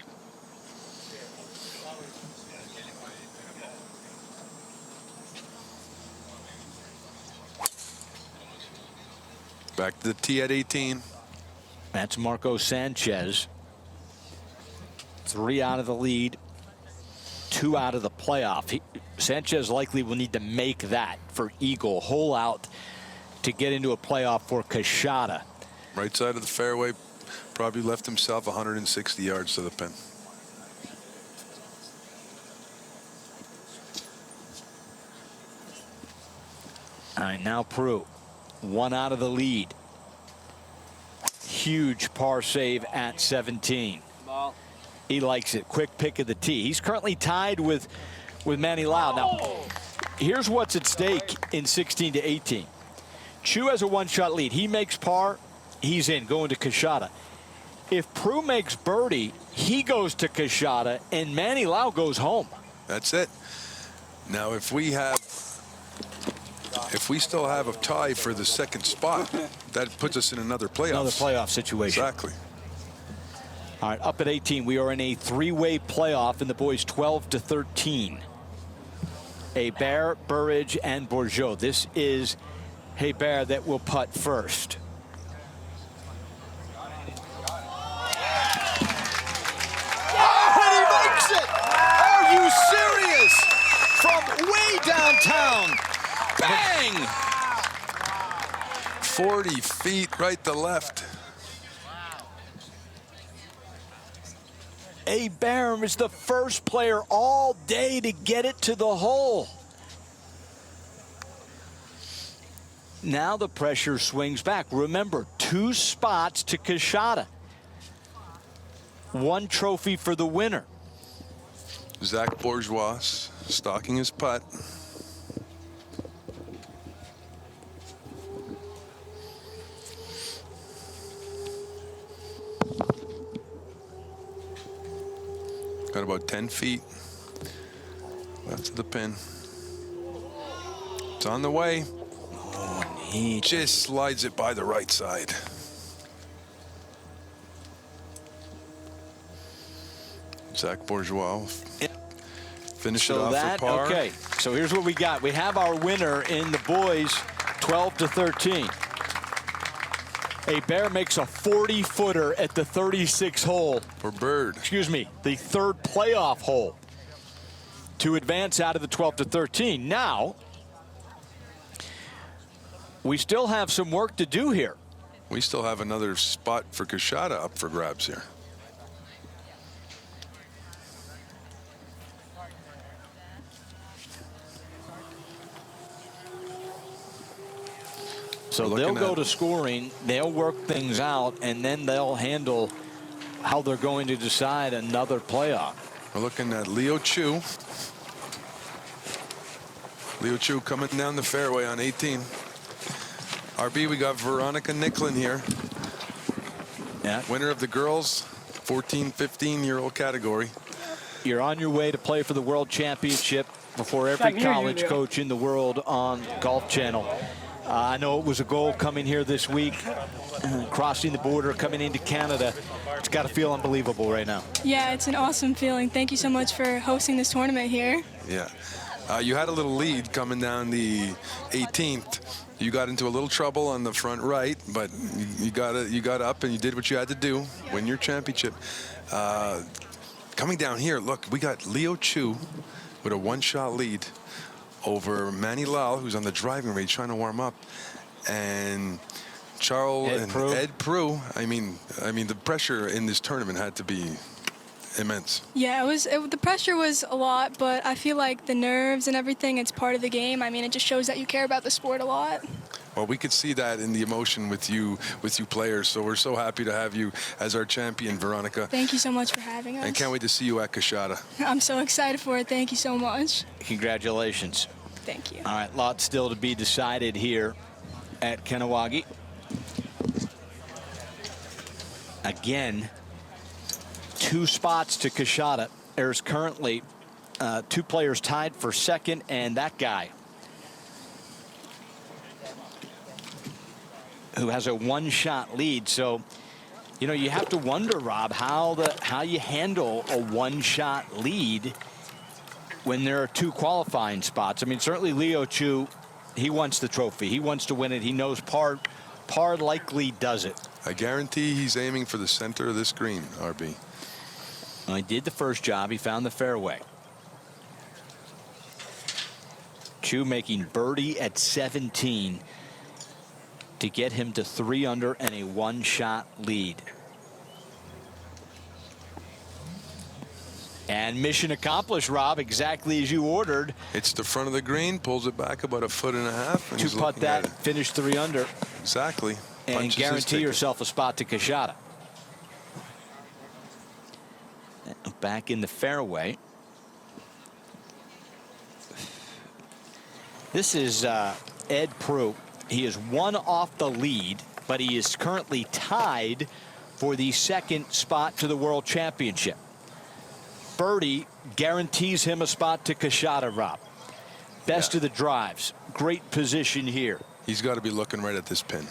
Back to the tee at 18. That's Marco Sanchez. 3 out of the lead, 2 out of the playoff. Sanchez likely will need to make that for eagle. Hole out to get into a playoff for Coshada. Right side of the fairway, probably left himself 160 yards to the pin. All right, now Prue, 1 out of the lead. Huge par save at 17. Ball. He likes it. Quick pick of the tee. He's currently tied with Manny Lau. Now, here's what's at stake in 16-18. Chu has a 1-shot lead. He makes par. he's in, going to Kashada. If Prue makes birdie, he goes to Kashada, and Manny Lau goes home. That's it. Now, if we still have a tie for the second spot, that puts us in another playoff. Another playoff situation. Exactly. All right, up at 18, we are in a three-way playoff in the boys 12 to 13. Hebert, Burridge, and Bourgeau. This is Hebert that will putt first. Are you serious? From way downtown. Bang! 40 feet right to left. Hebert is the first player all day to get it to the hole. Now the pressure swings back. Remember, 2 spots to Kashada. 1 trophy for the winner. Zach Bourgeois stalking his putt. Got about 10 feet left of the pin. It's on the way. He just slides it by the right side. Zach Bourgeois finish it off for par. Okay, so here's what we got. We have our winner in the boys 12 to 13. Hebert makes a 40-footer at the 36 hole. For Bird. Excuse me, the 3rd playoff hole to advance out of the 12 to 13. Now, we still have some work to do here. We still have another spot for Kashada up for grabs here. So they'll go to scoring, they'll work things out, and then they'll handle how they're going to decide another playoff. We're looking at Leo Chu. Leo Chu coming down the fairway on 18. RB, we got Veronica Nicklin here. Yeah. Winner of the girls 14, 15-year-old category. You're on your way to play for the World Championship before every college coach in the world on Golf Channel. I know it was a goal coming here this week, crossing the border, coming into Canada. It's got to feel unbelievable right now. Yeah, it's an awesome feeling. Thank you so much for hosting this tournament here. Yeah. You had a little lead coming down the 18th. You got into a little trouble on the front right, but you got up and you did what you had to do, win your championship. Coming down here, look, we got Leo Chu with a 1-shot lead over Manny Lau, who's on the driving range trying to warm up, and Ed Prue. I mean, the pressure in this tournament had to be immense. Yeah, the pressure was a lot, but I feel like the nerves and everything, it's part of the game. I mean, it just shows that you care about the sport a lot. Well, we could see that in the emotion with you players. So we're so happy to have you as our champion, Veronica. Thank you so much for having us. And can't wait to see you at Kashada. I'm so excited for it. Thank you so much. Congratulations. Thank you. All right, lots still to be decided here at Kahnawake. Again, 2 spots to Kashada. There's currently 2 players tied for second, and that guy who has a 1-shot lead. So, you know, you have to wonder, Rob, how you handle a 1-shot lead when there are 2 qualifying spots. I mean, certainly Leo Chu, he wants the trophy. He wants to win it. He knows par likely does it. I guarantee he's aiming for the center of this green, RB. Well, he did the first job. He found the fairway. Chu making birdie at 17 to get him to 3 under and a 1-shot lead. And mission accomplished, Rob, exactly as you ordered. It's the front of the green, pulls it back about 1.5 feet. To putt that, finish 3 under. Exactly. And Punches guarantee yourself a spot to Kashada. Back in the fairway. This is Ed Prue. He is 1 off the lead, but he is currently tied for the second spot to the World Championship. Birdie guarantees him a spot to Kashada, Rob. Best of the drives. Great position here. He's got to be looking right at this pin.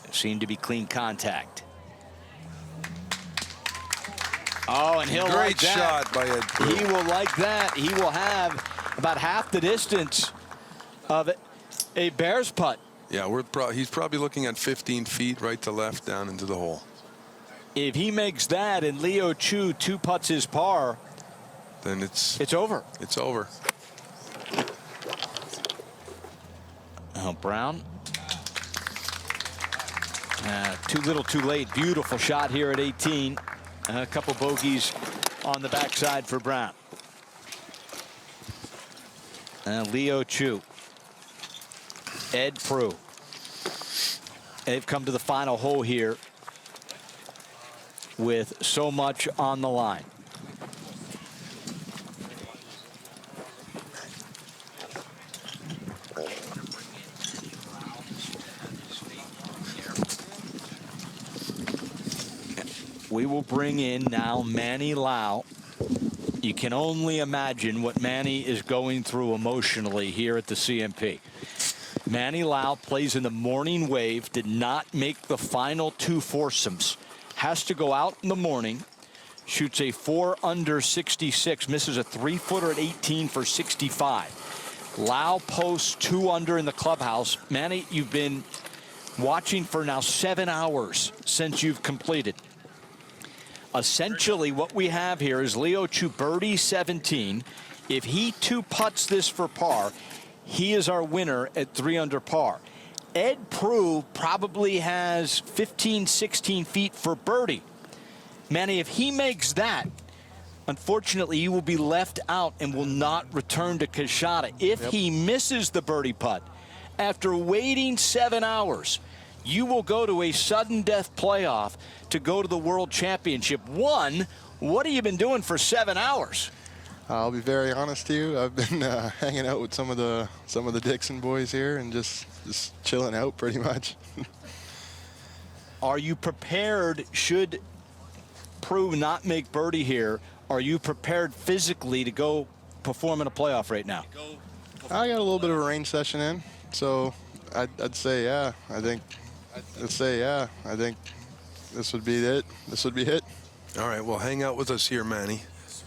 Seemed to be clean contact. Oh, and he'll Great like that. shot by Ed Prue. He will like that. He will have about half the distance of a Bears putt. Yeah, he's probably looking at 15 feet right to left down into the hole. If he makes that and Leo Chu 2 putts his par, then it's over. It's over. Oh, Brown. Too little, too late. Beautiful shot here at 18. A couple bogeys on the backside for Brown. Leo Chu. Ed Prue. They've come to the final hole here with so much on the line. We will bring in now Manny Lau. You can only imagine what Manny is going through emotionally here at the CMP. Manny Lau plays in the morning wave, did not make the final 2 foursomes. Has to go out in the morning, shoots a 4 under 66, misses a 3-footer at 18 for 65. Lau posts 2 under in the clubhouse. Manny, you've been watching for now 7 hours since you've completed. Essentially what we have here is Leo Chu birdie 17. If he 2 putts this for par, he is our winner at 3 under par. Ed Prue probably has 15, 16 feet for birdie. Manny, if he makes that, unfortunately, he will be left out and will not return to Kashada. If he misses the birdie putt, after waiting 7 hours, you will go to a sudden death playoff to go to the World Championship. One, what have you been doing for 7 hours? I'll be very honest to you. I've been hanging out with some of the Dixon boys here and just chilling out pretty much. Are you prepared, should Prue not make birdie here, are you prepared physically to go perform in a playoff right now? I got a little bit of a range session in, so I'd say yeah. I think this would be it. This would be it. All right, well, hang out with us here, Manny,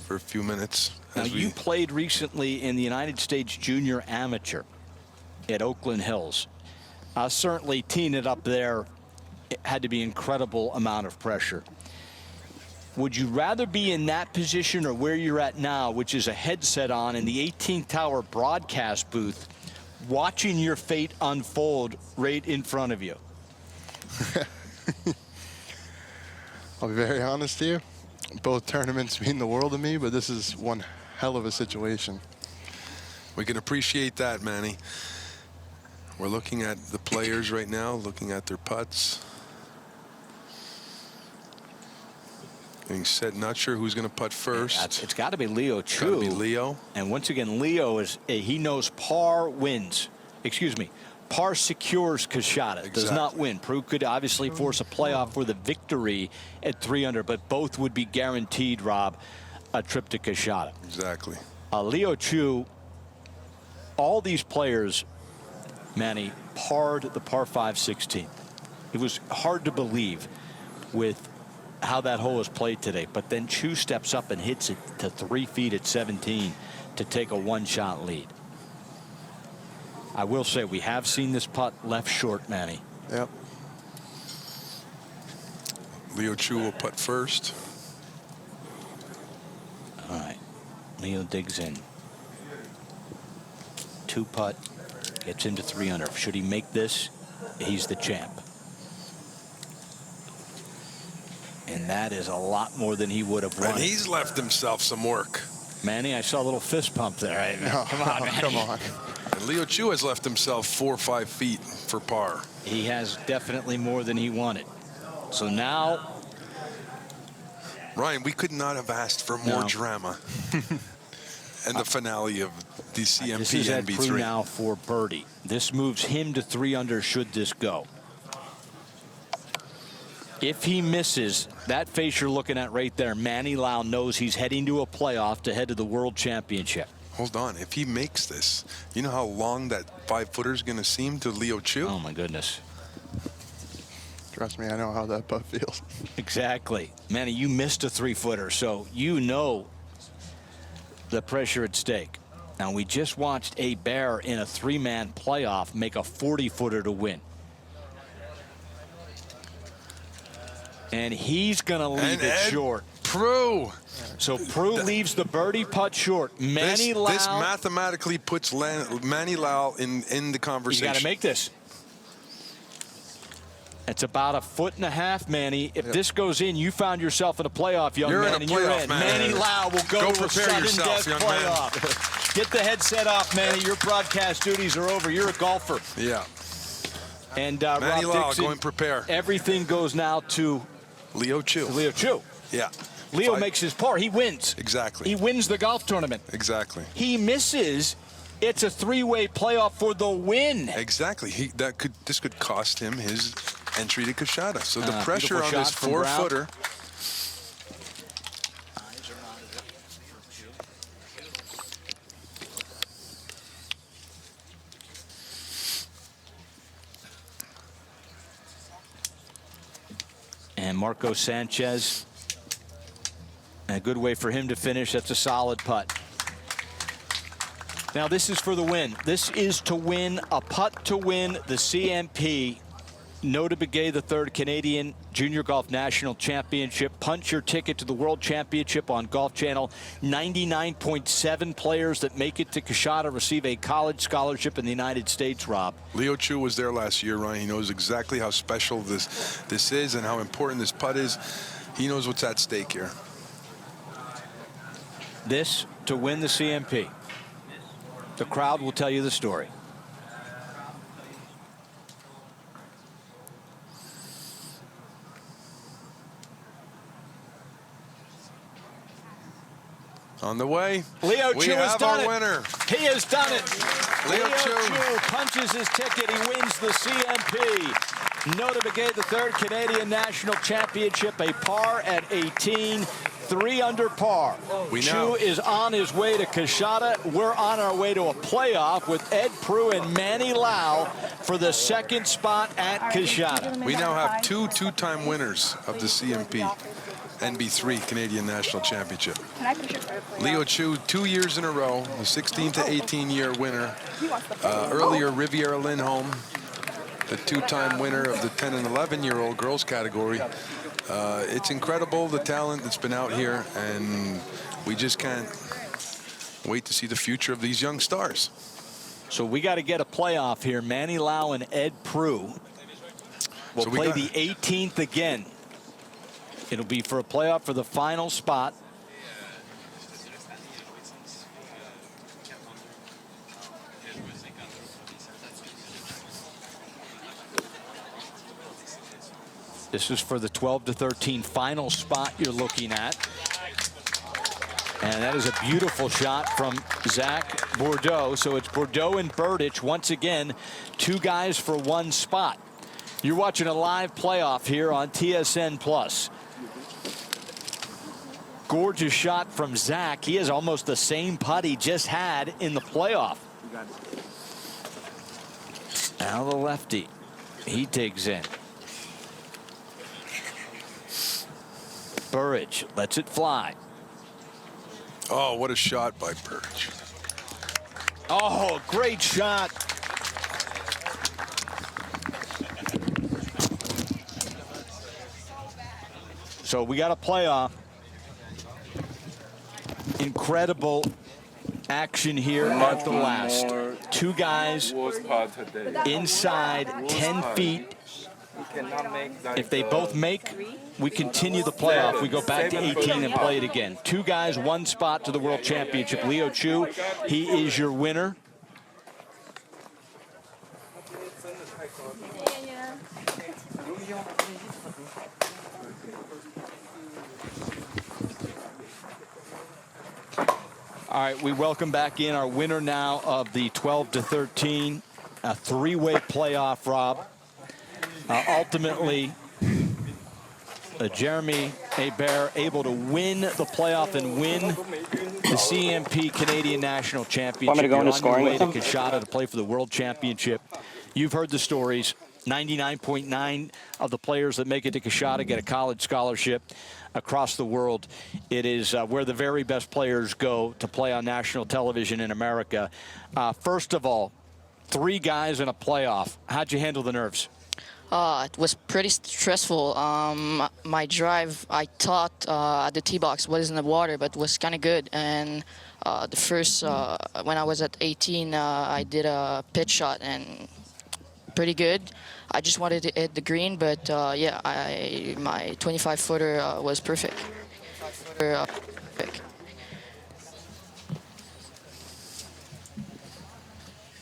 for a few minutes. Now, you played recently in the United States Junior Amateur at Oakland Hills. Certainly teeing it up there, it had to be an incredible amount of pressure. Would you rather be in that position or where you're at now, which is a headset on in the 18th Tower broadcast booth, watching your fate unfold right in front of you? I'll be very honest to you. Both tournaments mean the world to me, but this is one hell of a situation. We can appreciate that, Manny. We're looking at the players right now, looking at their putts. Getting set, not sure who's going to putt first. It's got to be Leo Chu. Got to be Leo. And once again, Leo is he knows par wins. Excuse me. Par secures Kashada. Does not win. Prue could obviously force a playoff for the victory at 3 under, but both would be guaranteed, Rob, a trip to Kashada. Exactly. Leo Chu, all these players, Manny, parred the par 5 16. It was hard to believe with how that hole was played today, but then Chu steps up and hits it to 3 feet at 17 to take a 1-shot lead. I will say we have seen this putt left short, Manny. Yep. Leo Chu will putt first. All right. Leo digs in. 2 putt. Gets into 3 under. Should he make this, he's the champ. And that is a lot more than he would have won. And he's left himself some work. Manny, I saw a little fist pump there. Right? No, come on, Manny. Come on. And Leo Chu has left himself 4 or 5 feet for par. He has definitely more than he wanted. So now, Ryan, we could not have asked for more drama. And the finale of the CMP This is Ed NB3. Prue now for birdie. This moves him to 3 under should this go. If he misses, that face you're looking at right there, Manny Lau knows he's heading to a playoff to head to the World Championship. Hold on. If he makes this, you know how long that 5-footer is going to seem to Leo Chu? Oh, my goodness. Trust me, I know how that putt feels. Exactly. Manny, you missed a 3-footer, so you know the pressure at stake. Now, we just watched a Bear in a 3-man playoff make a 40-footer to win. And he's going to leave it short. Prue. So Prue leaves the birdie putt short. Manny Lau. This mathematically puts Manny Lau in the conversation. You got to make this. It's about 1.5 foot, Manny. If this goes in, you found yourself in a playoff, young man, and you're in. Manny Lau will go to a sudden death playoff. Get the headset off, Manny. Your broadcast duties are over. You're a golfer. Yeah. And Manny Rob Lau, Dixon, go and prepare. Everything goes now to Leo Chu. Leo Chu. Yeah. Leo makes his par. He wins. Exactly. He wins the golf tournament. Exactly. He misses. It's a 3-way playoff for the win. Exactly. This could cost him his entry to Kashada. So the pressure on this from 4-footer. And Marco Sanchez, a good way for him to finish. That's a solid putt. Now this is for the win. This is to win, a putt to win the CMP Nota Begay III Canadian Junior Golf National Championship. Punch your ticket to the World Championship on Golf Channel. 99.7 players that make it to Kashada receive a college scholarship in the United States, Rob. Leo Chu was there last year, Ryan. He knows exactly how special this is and how important this putt is. He knows what's at stake here. This to win the CMP. The crowd will tell you the story. On the way. Leo Chu has done it. Winner. He has done it. Leo Chu punches his ticket. He wins the CMP Nota Begay III Canadian National Championship. A par at 18. 3 under par. Chu is on his way to Kashada. We're on our way to a playoff with Ed Prue and Manny Lau for the 2nd spot at Kashada. We now have two-time winners of the CMP NB3 Canadian National Championship. Leo Chu 2 years in a row, the 16 to 18 year winner. Earlier, Riviera Lindholm, the 2-time winner of the 10 and 11-year-old girls category. It's incredible, the talent that's been out here, and we just can't wait to see the future of these young stars. So we got to get a playoff here. Manny Lau and Ed Prue will play the 18th again. It'll be for a playoff for the final spot. This is for the 12 to 13 final spot you're looking at. And that is a beautiful shot from Zach Bordeaux. So it's Bordeaux and Burditch once again, 2 guys for 1 spot. You're watching a live playoff here on TSN Plus. Gorgeous shot from Zach. He has almost the same putt he just had in the playoff. Now the lefty, he digs in. Burridge lets it fly. Oh, what a shot by Burridge. Oh, great shot. So we got a playoff. Incredible action here at the last. 2 guys inside 10 feet. If they both make, we continue the playoff. We go back to 18 and play it again. 2 guys, 1 spot to the World Championship. Leo Chu, he is your winner. All right, we welcome back in our winner now of the 12-13, a three-way playoff, Rob. Ultimately, Jeremy Hebert able to win the playoff and win the CMP Canadian National Championship. Want me to go You're into on scoring your way with to them? Kashada to play for the World Championship. You've heard the stories. 99.9 of the players that make it to Kashada get a college scholarship across the world. It is where the very best players go to play on national television in America. First of all, 3 guys in a playoff. How'd you handle the nerves? It was pretty stressful. My drive, I thought at the tee box was in the water, but was kind of good. And the first, when I was at 18, I did a pitch shot and pretty good. I just wanted to hit the green, but yeah, my 25-footer was perfect.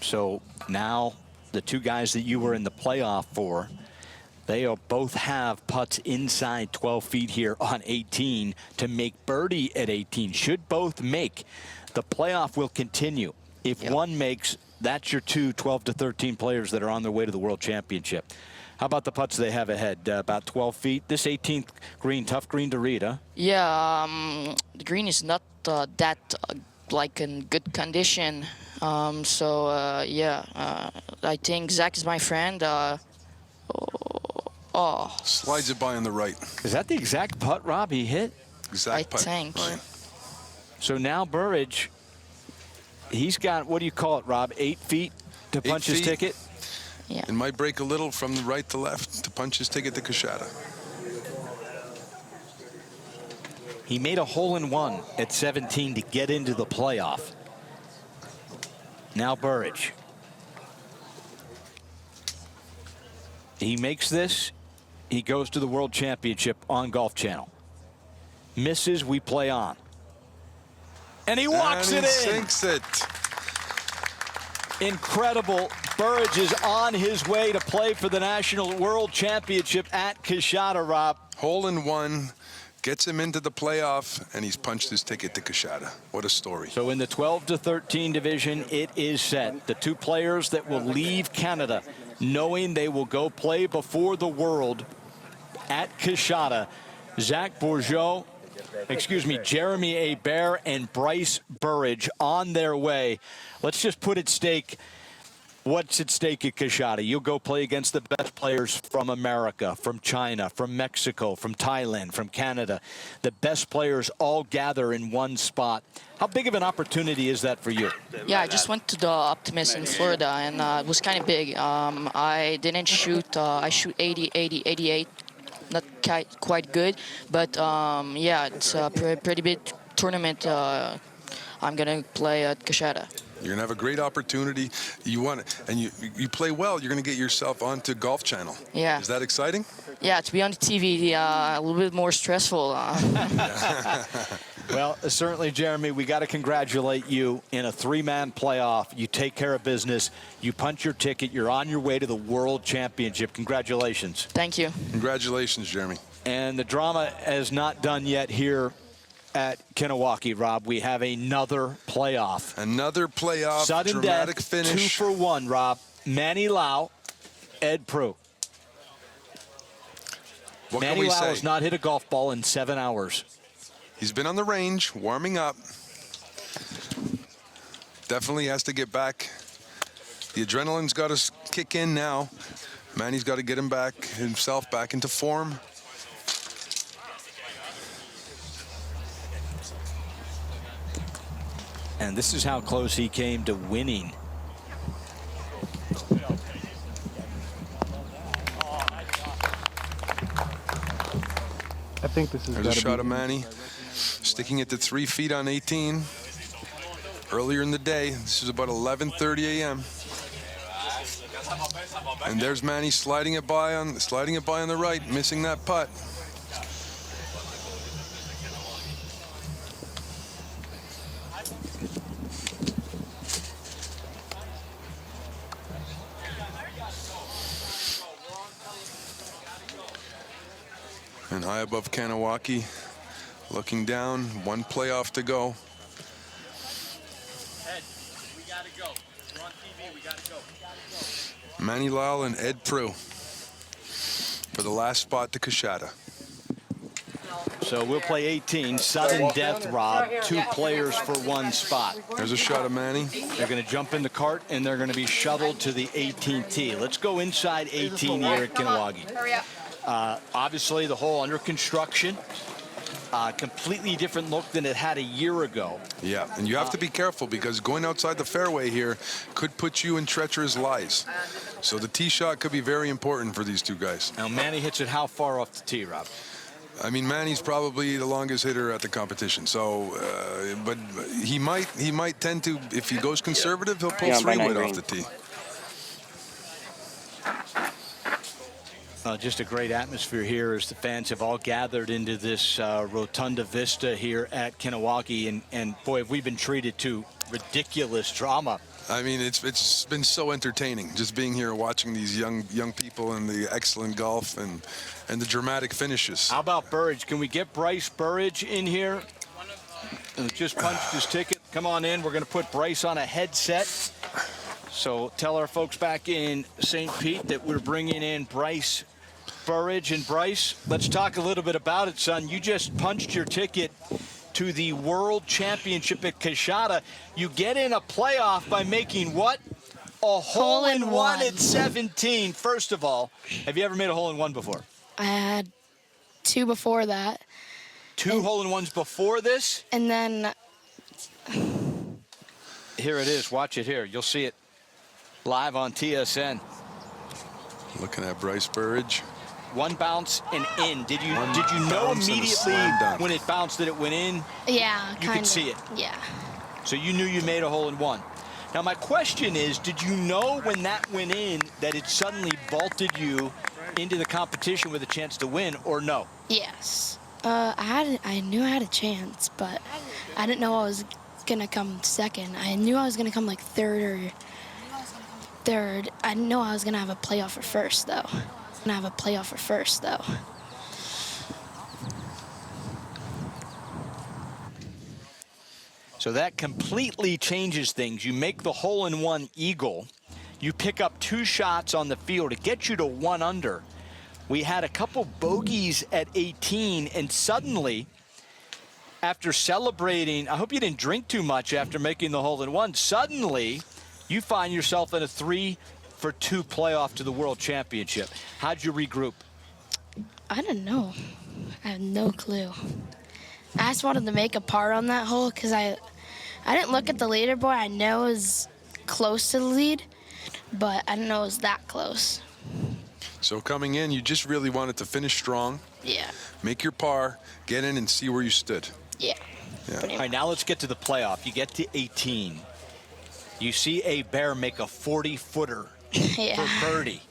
So now the 2 guys that you were in the playoff for, they both have putts inside 12 feet here on 18 to make birdie at 18. Should both make, the playoff will continue. If one makes, that's your 2 12-13 players that are on their way to the World Championship. How about the putts they have ahead? About 12 feet. This 18th green, tough green to read, huh? Yeah, the green is not that like in good condition. Yeah, I think Zach is my friend. Slides it by on the right. Is that the exact putt, Rob, he hit? Exact putt. I think. Right. So now Burridge, he's got, what do you call it, Rob, 8 feet to punch his ticket? Yeah. It might break a little from the right to left to punch his ticket to Kashada. He made a hole-in-one at 17 to get into the playoff. Now Burridge. He makes this, he goes to the World Championship on Golf Channel. Misses, we play on. And he walks and it he in. sinks it. Incredible. Burridge is on his way to play for the National World Championship at Kashada, Rob. Hole-in-one gets him into the playoff, and he's punched his ticket to Kashada. What a story. So in the 12-13 division, it is set. The 2 players that will leave Canada knowing they will go play before the world at Kashada, Jeremy Hebert and Bryce Burridge on their way. Let's just put at stake what's at stake at Kashada. You'll go play against the best players from America, from China, from Mexico, from Thailand, from Canada. The best players all gather in one spot. How big of an opportunity is that for you? Yeah, I just went to the Optimist in Florida, and it was kind of big. I didn't shoot. I shoot 80, 80, 88. Not quite good, but yeah, it's a pretty big tournament. I'm gonna play at Kashada. You're gonna have a great opportunity. You want it, and you play well. You're gonna get yourself onto Golf Channel. Yeah. Is that exciting? Yeah, to be on the TV, a little bit more stressful. Well, certainly, Jeremy, we got to congratulate you in a 3-man playoff. You take care of business. You punch your ticket. You're on your way to the World Championship. Congratulations. Thank you. Congratulations, Jeremy. And the drama is not done yet here at Kanawaki, Rob. We have another playoff. Another playoff. Sudden dramatic death, finish. 2 for 1, Rob. Manny Lau, Ed Prue. What Manny can we Lau say? has not hit a golf ball in 7 hours. He's been on the range, warming up. Definitely has to get back. The adrenaline's got to kick in now. Manny's got to get himself back into form. And this is how close he came to winning. I think this is There's a shot of Manny, sticking it to 3 feet on 18. Earlier in the day, this is about 11:30 a.m. And there's Manny sliding it by on the right, missing that putt. And high above Kanawaki, looking down, 1 playoff to go. Manny Lal and Ed Prue for the last spot to Kashada. So we'll play 18, sudden death, Rob. 2 players for 1 spot. There's a shot of Manny. They're going to jump in the cart, and they're going to be shuttled to the 18th tee. Let's go inside 18 here at Kahnawake. Obviously, the hole under construction. Completely different look than it had a year ago. Yeah, and you have to be careful because going outside the fairway here could put you in treacherous lies. So the tee shot could be very important for these 2 guys. Now, Manny hits it how far off the tee, Rob? I mean, Manny's probably the longest hitter at the competition. So, but he might tend to, if he goes conservative, he'll pull 3 wood off the tee. Just a great atmosphere here as the fans have all gathered into this Rotunda Vista here at Kahnawake. And boy, have we been treated to ridiculous drama. I mean, it's been so entertaining just being here watching these young people and the excellent golf and the dramatic finishes. How about Burridge? Can we get Bryce Burridge in here? Just punched his ticket. Come on in. We're going to put Bryce on a headset. So tell our folks back in St. Pete that we're bringing in Bryce Burridge. And Bryce, let's talk a little bit about it, son. You just punched your ticket to the World Championship at Kashada. You get in a playoff by making what? A hole-in-one at 17. First of all, have you ever made a hole-in-one before? I had 2 before that. 2 hole-in-ones before this? And then... Here it is. Watch it here. You'll see it live on TSN. Looking at Bryce Burridge. 1 bounce and in. Did you know immediately when it bounced that it went in? Yeah, you could see it. Yeah. So you knew you made a hole-in-one. Now my question is, did you know when that went in that it suddenly vaulted you into the competition with a chance to win, or no? Yes. I knew I had a chance, but I didn't know I was gonna come second. I knew I was gonna come like third. I didn't know I was gonna have a playoff for first though. So that completely changes things. You make the hole-in-one eagle. You pick up 2 shots on the field to get you to 1 under. We had a couple bogeys at 18, and suddenly, after celebrating, I hope you didn't drink too much after making the hole-in-one, suddenly you find yourself in a 3-for-2 playoff to the World Championship. How'd you regroup? I didn't know. I have no clue. I just wanted to make a par on that hole because I didn't look at the leaderboard. I know it was close to the lead, but I didn't know it was that close. So coming in, you just really wanted to finish strong. Yeah. Make your par, get in and see where you stood. Yeah. All right, now let's get to the playoff. You get to 18. You see a bear make a 40-footer for birdie.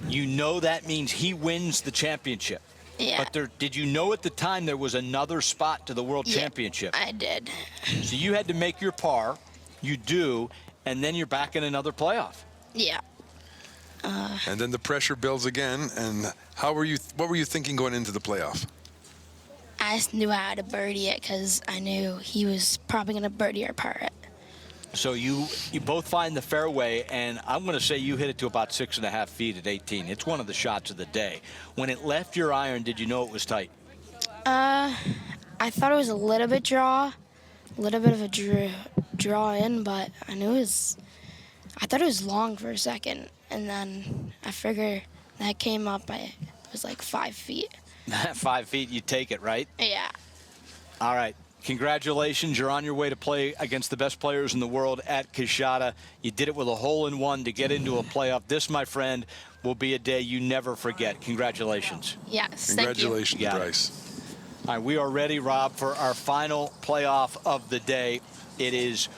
You know that means he wins the championship. Yeah. But did you know at the time there was another spot to the World Championship? I did. So you had to make your par. You do, and then you're back in another playoff. Yeah. And then the pressure builds again. And what were you thinking going into the playoff? I just knew I had to birdie it because I knew he was probably going to birdie or par it. So you both find the fairway, and I'm going to say you hit it to about 6.5 feet at 18. It's one of the shots of the day. When it left your iron, did you know it was tight? I thought it was a little bit of a draw in, but I thought it was long for a second, and then I figured that came up, it was like 5 feet. 5 feet, you take it, right? Yeah. All right. Congratulations. You're on your way to play against the best players in the world at Kashada. You did it with a hole-in-one to get into a playoff. This, my friend, will be a day you never forget. Congratulations. Yes, Congratulations, thank you. Bryce. All right, we are ready, Rob, for our final playoff of the day. It is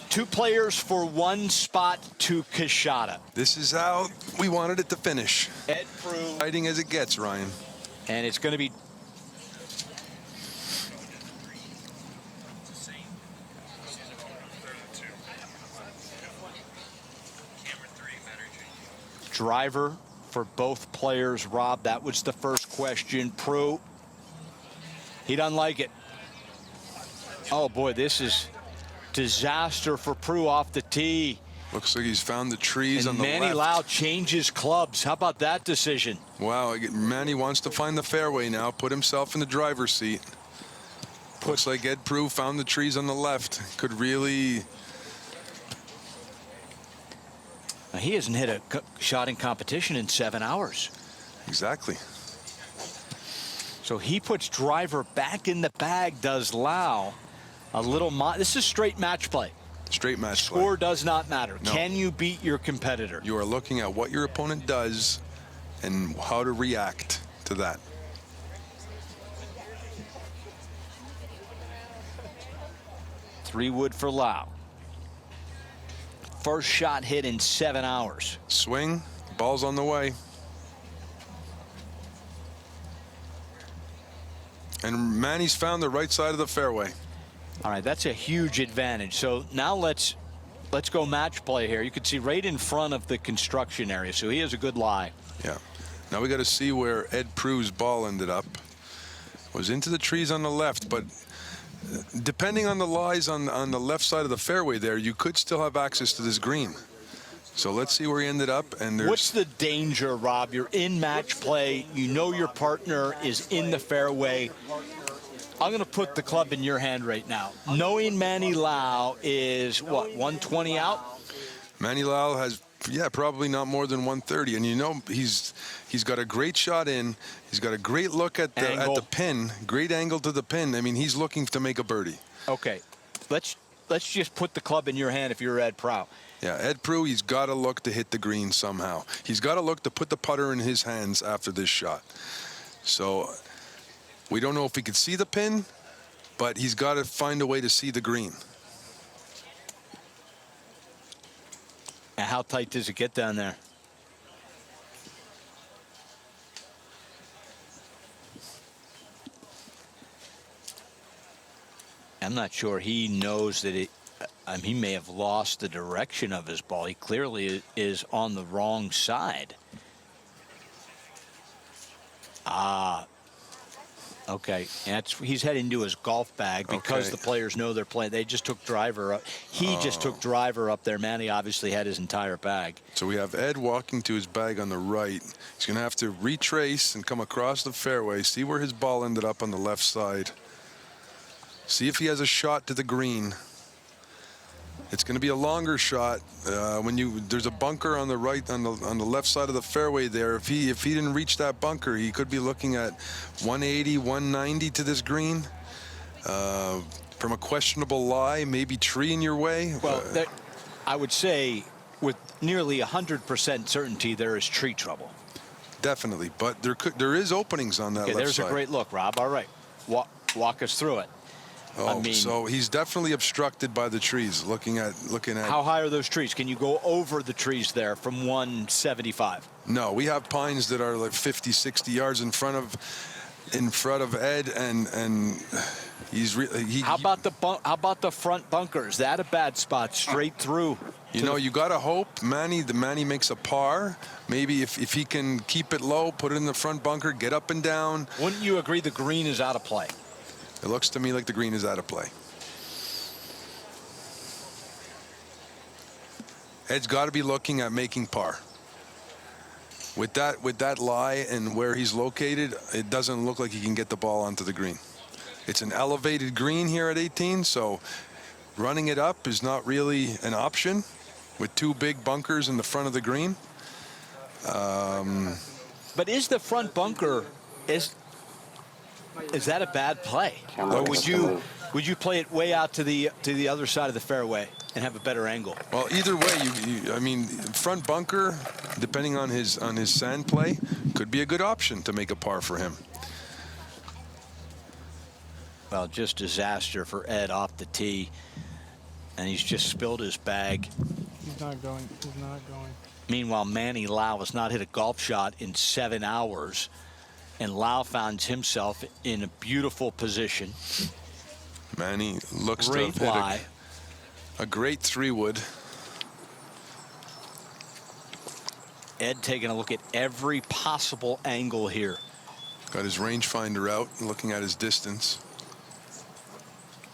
2 players for 1 spot to Kashada. This is how we wanted it to finish. Ed Prue. Fighting as it gets, Ryan. And it's going to be driver for both players, Rob. That was the first question. Prue, he doesn't like it. Oh boy, this is Disaster for Prue off the tee. Looks like he's found the trees And on the Manny left. Lau changes clubs. How about that decision? Wow, Manny wants to find the fairway now, put himself in the driver's seat. Looks like Ed Prue found the trees on the left. Could really... Now, he hasn't hit a shot in competition in 7 hours. Exactly. So he puts driver back in the bag, does Lau. A little, this is straight match play. Straight match play. Score does not matter. No. Can you beat your competitor? You are looking at what your opponent does and how to react to that. Three wood for Lau. First shot hit in 7 hours. Swing, ball's on the way. And Manny's found the right side of the fairway. All right, that's a huge advantage. So now let's go match play here. You can see right in front of the construction area, so he has a good lie. Yeah. Now we got to see where Ed Prue's ball ended up. Was into the trees on the left, but depending on the lies on the left side of the fairway there, you could still have access to this green. So let's see where he ended up. And there's... What's the danger, Rob? You're in match play. You know your partner is in the fairway. I'm going to put the club in your hand right now. Knowing Manny Lau is, what, 120 out? Manny Lau has, yeah, probably not more than 130. And you know he's got a great shot in. He's got a great look at the pin. Great angle to the pin. I mean, he's looking to make a birdie. Okay. Let's just put the club in your hand if you're Ed Prue. Yeah, Ed Prue, he's got to look to hit the green somehow. He's got to look to put the putter in his hands after this shot. So we don't know if he could see the pin, but he's got to find a way to see the green. And how tight does it get down there? I'm not sure he knows that he may have lost the direction of his ball. He clearly is on the wrong side. Okay. He's heading to his golf bag because the players know they're playing. They just took driver up. He just took driver up there. Manny obviously had his entire bag. So we have Ed walking to his bag on the right. He's going to have to retrace and come across the fairway, see where his ball ended up on the left side. See if he has a shot to the green. It's going to be a longer shot. There's a bunker on the right, on the left side of the fairway there. If he didn't reach that bunker, he could be looking at 180, 190 to this green. From a questionable lie, maybe tree in your way. Well, I would say with nearly 100% certainty there is tree trouble. Definitely, but there is openings on that left there's side. A great look, Rob. All right, walk us through it. So he's definitely obstructed by the trees. Looking at. How high are those trees? Can you go over the trees there from 175? No, we have pines that are like 50, 60 yards in front of Ed, and he's how about the front bunker? Is that a bad spot straight through? You know, you got to hope Manny makes a par. Maybe if he can keep it low, put it in the front bunker, get up and down. Wouldn't you agree the green is out of play? It looks to me like the green is out of play. Ed's got to be looking at making par. With that lie and where he's located, it doesn't look like he can get the ball onto the green. It's an elevated green here at 18, so running it up is not really an option with two big bunkers in the front of the green. But is the front bunker is that a bad play? Or would you play it way out to the other side of the fairway and have a better angle? Well, either way, I mean, front bunker, depending on his sand play, could be a good option to make a par for him. Well, just disaster for Ed off the tee, and he's just spilled his bag. He's not going. Meanwhile, Manny Lau has not hit a golf shot in 7 hours. And Lau finds himself in a beautiful position. Manny looks great to have lie. hit a great 3-wood. Ed taking a look at every possible angle here. Got his rangefinder out, looking at his distance.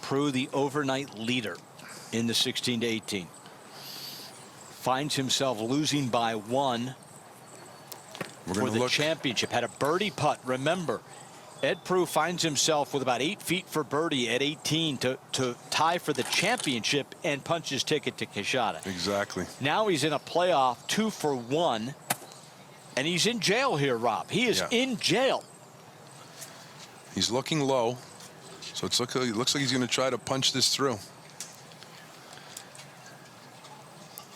Prue, the overnight leader. in the 16 to 18. Finds himself losing by 1 for the championship. Had a birdie putt. Remember, Ed Prue finds himself with about 8 feet for birdie at 18 to tie for the championship and punch his ticket to Quixada. Exactly. Now he's in a playoff 2 for 1, and he's in jail here, Rob. He is in jail. He's looking low, so it looks like he's going to try to punch this through.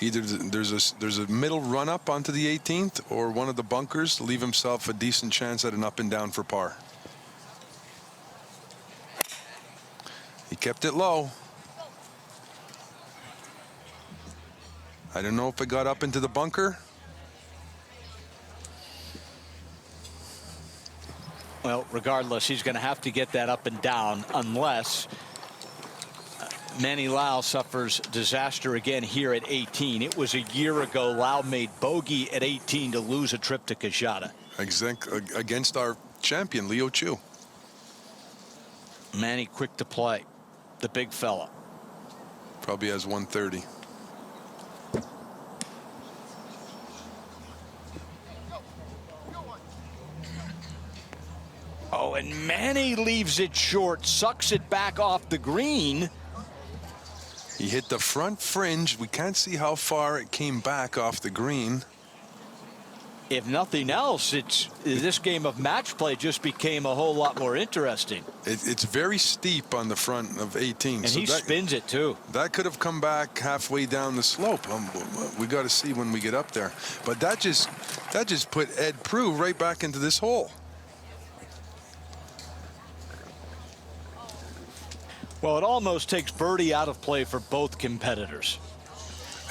Either there's a middle run up onto the 18th or one of the bunkers to leave himself a decent chance at an up and down for par. He kept it low. I don't know if it got up into the bunker. Well, regardless, he's going to have to get that up and down unless Manny Lau suffers disaster again here at 18. It was a year ago Lau made bogey at 18 to lose a trip to Quixada. Against our champion, Leo Chu. Manny quick to play. The big fella. Probably has 130. Oh, and Manny leaves it short, sucks it back off the green. He hit the front fringe. We can't see how far it came back off the green. If nothing else, this game of match play just became a whole lot more interesting. It's very steep on the front of 18. And so he spins it too. That could have come back halfway down the slope. We got to see when we get up there. But that just put Ed Prue right back into this hole. Well, it almost takes birdie out of play for both competitors.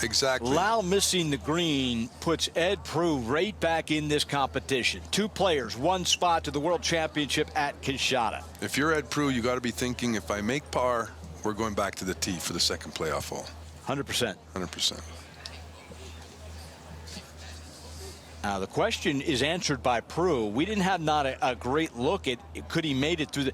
Exactly. Lau missing the green puts Ed Prue right back in this competition. 2 players, 1 spot to the World Championship at Quixada. If you're Ed Prue, you got to be thinking, if I make par, we're going back to the tee for the second playoff hole. 100%. 100%. Now the question is answered by Prue. We didn't have a great look at could he made it through the.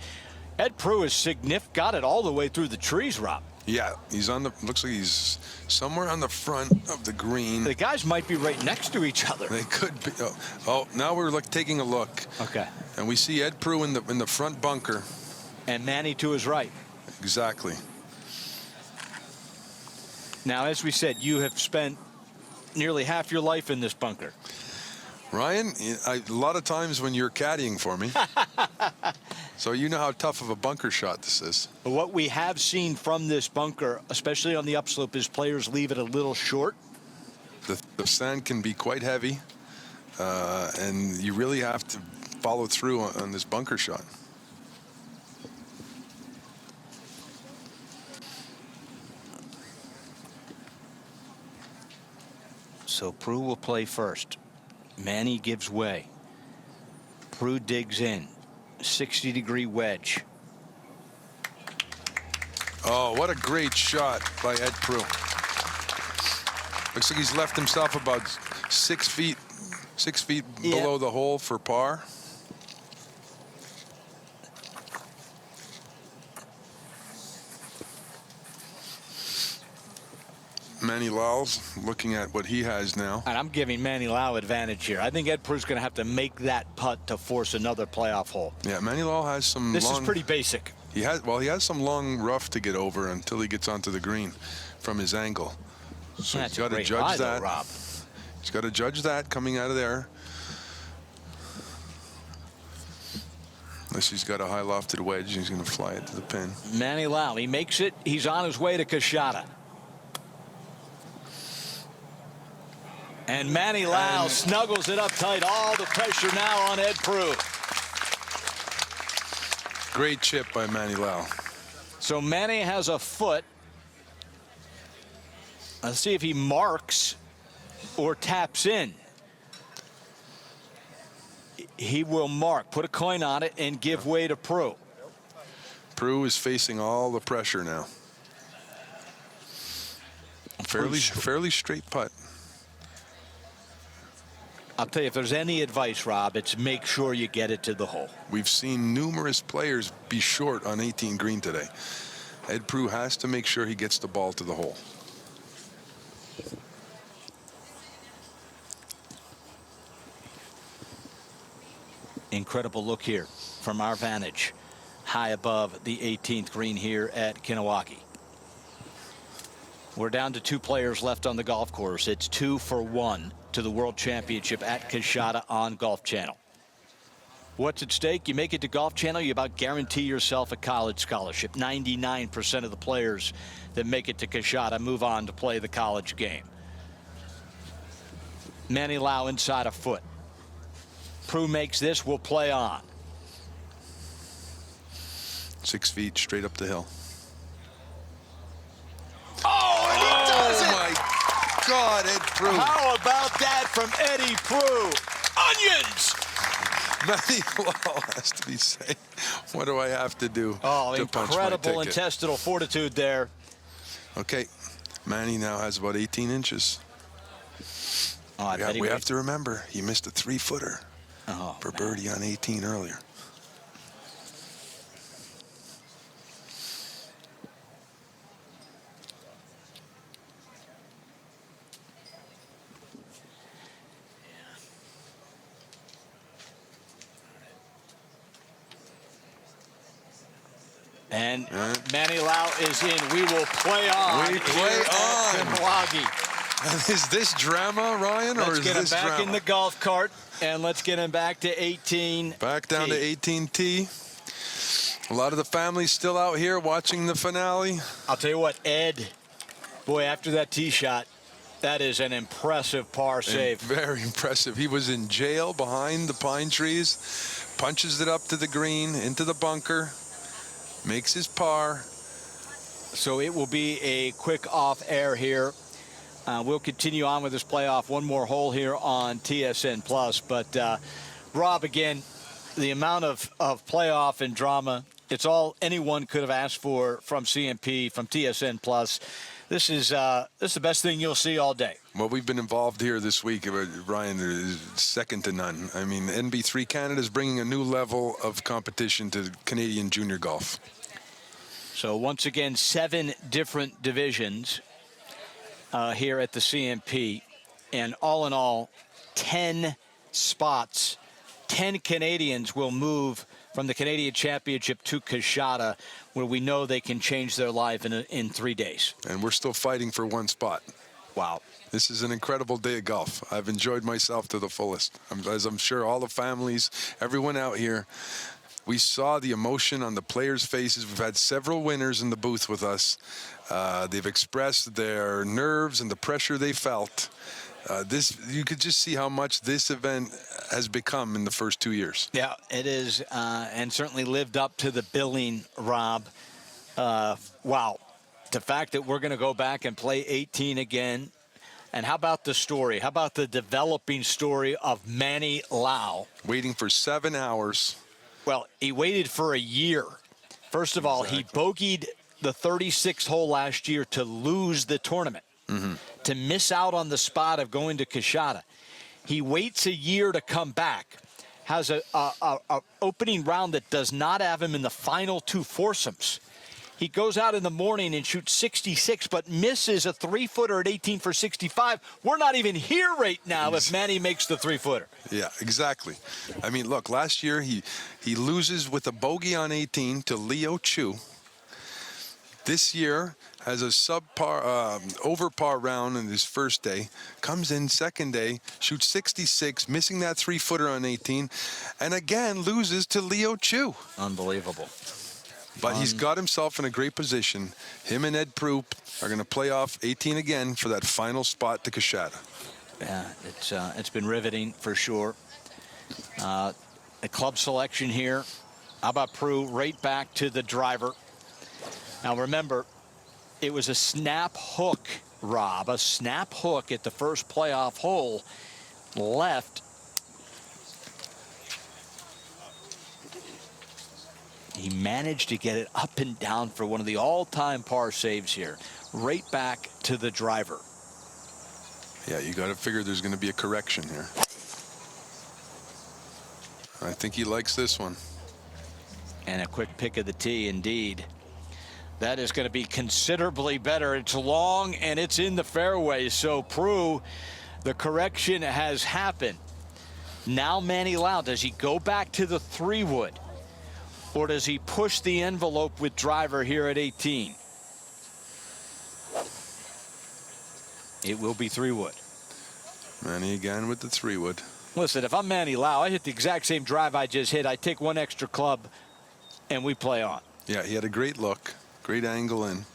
Ed Prue is got it all the way through the trees, Rob. Yeah, he's on the. Looks like he's somewhere on the front of the green. The guys might be right next to each other. They could be. Oh, now we're taking a look. Okay. And we see Ed Prue in the front bunker. And Manny to his right. Exactly. Now, as we said, you have spent nearly half your life in this bunker. Ryan, a lot of times when you're caddying for me, so you know how tough of a bunker shot this is. But what we have seen from this bunker, especially on the upslope, is players leave it a little short. The sand can be quite heavy, and you really have to follow through on this bunker shot. So Prue will play first. Manny gives way. Prue digs in. 60-degree wedge. Oh, what a great shot by Ed Prue. Looks like he's left himself about 6 feet below the hole for par. Manny Lau's looking at what he has now. And I'm giving Manny Lau advantage here. I think Ed Prue's going to have to make that putt to force another playoff hole. Yeah, Manny Lau has some This is pretty basic. He has some long rough to get over until he gets onto the green from his angle. So That's he's got to judge lie, that. though, Rob. He's got to judge that coming out of there. Unless he's got a high lofted wedge, he's going to fly it to the pin. Manny Lau, he makes it. He's on his way to Quixada. And Manny Lau snuggles it up tight. All the pressure now on Ed Prue. Great chip by Manny Lau. So Manny has a foot. Let's see if he marks or taps in. He will mark. Put a coin on it and give way to Prue. Prue is facing all the pressure now. Fairly straight putt. I'll tell you, if there's any advice, Rob, it's make sure you get it to the hole. We've seen numerous players be short on 18 green today. Ed Prue has to make sure he gets the ball to the hole. Incredible look here from our vantage, high above the 18th green here at Kanawaki. We're down to 2 players left on the golf course. It's 2 for 1 to the World Championship at Coushatta on Golf Channel. What's at stake? You make it to Golf Channel, you about guarantee yourself a college scholarship. 99% of the players that make it to Coushatta move on to play the college game. Manny Lau inside a foot. Prue makes this, will play on. 6 feet straight up the hill. Oh, and he does it! Oh, my God, Ed Prue. How about that from Eddie Prue? Onions! Manny Lau has to be saying, what do I have to do to punch my incredible ticket? intestinal fortitude there. Okay, Manny now has about 18 inches. Oh, I bet we have to remember, he missed a 3-footer for birdie on 18 earlier. And Manny Lau is in. We will play on. We play on. Milwaukee. Is this drama, Ryan, or is this drama? Let's get him back in the golf cart, and let's get him back to 18. Back down to 18T. A lot of the family's still out here watching the finale. I'll tell you what, Ed, boy, after that tee shot, that is an impressive par save. Very impressive. He was in jail behind the pine trees, punches it up to the green, into the bunker, makes his par. So it will be a quick off air here. We'll continue on with this playoff. One more hole here on TSN Plus. But Rob, again, the amount of playoff and drama, it's all anyone could have asked for from CMP, from TSN Plus. This is the best thing you'll see all day. Well, we've been involved here this week, Ryan, is second to none. I mean, NB3 Canada is bringing a new level of competition to Canadian junior golf. So once again, 7 different divisions here at the CMP, and all in all, 10 spots. 10 Canadians will move from the Canadian Championship to Coushatta, where we know they can change their life in 3 days. And we're still fighting for 1 spot. Wow. This is an incredible day of golf. I've enjoyed myself to the fullest. As I'm sure all the families, everyone out here, we saw the emotion on the players' faces. We've had several winners in the booth with us. They've expressed their nerves and the pressure they felt. You could just see how much this event has become in the first 2 years. Yeah, it is, and certainly lived up to the billing, Rob. Wow. The fact that we're going to go back and play 18 again. And how about the story? How about the developing story of Manny Lau? Waiting for 7 hours. Well, he waited for a year. First of all, he bogeyed the 36th hole last year to lose the tournament, to miss out on the spot of going to Coushatta. He waits a year to come back, has a opening round that does not have him in the final 2 foursomes. He goes out in the morning and shoots 66, but misses a 3-footer at 18 for 65. We're not even here right now if Manny makes the 3-footer. Yeah, exactly. I mean, look, last year he loses with a bogey on 18 to Leo Chu. This year has a subpar, over par round in his first day. Comes in second day, shoots 66, missing that 3-footer on 18, and again loses to Leo Chu. Unbelievable. But he's got himself in a great position. Him and Ed Prue are going to play off 18 again for that final spot to Coushatta. Yeah, it's been riveting for sure. A club selection here. How about Prue right back to the driver? Now remember, it was a snap hook, Rob, a snap hook at the first playoff hole left. He managed to get it up and down for one of the all-time par saves here, right back to the driver. Yeah, you got to figure there's going to be a correction here. I think he likes this one. And a quick pick of the tee, indeed. That is going to be considerably better. It's long and it's in the fairway. So Prue, the correction has happened. Now Manny Lau, does he go back to the 3-wood? Or does he push the envelope with driver here at 18? It will be 3-wood. Manny again with the 3-wood. Listen, if I'm Manny Lau, I hit the exact same drive I just hit. I take one extra club and we play on. Yeah, he had a great look, great angle in.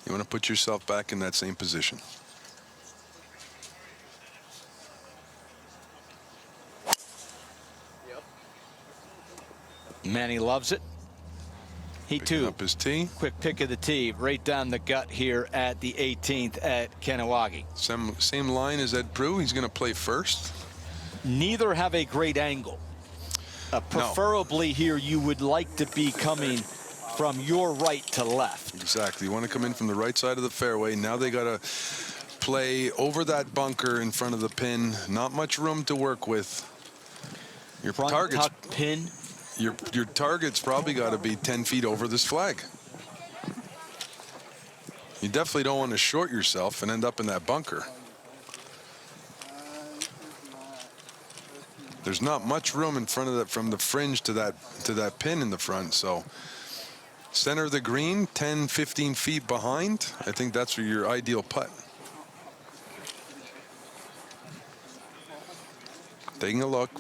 You want to put yourself back in that same position. Manny loves it. He Picking too. up his tee. Quick pick of the tee right down the gut here at the 18th at Kahnawake. Same line as Ed Prue. He's going to play first. Neither have a great angle. Preferably here, you would like to be coming from your right to left. Exactly. You want to come in from the right side of the fairway. Now they got to play over that bunker in front of the pin. Not much room to work with. Your Front target's tuck pin. Your target's probably got to be 10 feet over this flag. You definitely don't want to short yourself and end up in that bunker. There's not much room in front of that, from the fringe to that pin in the front. So center of the green, 10, 15 feet behind. I think that's your ideal putt. Taking a look.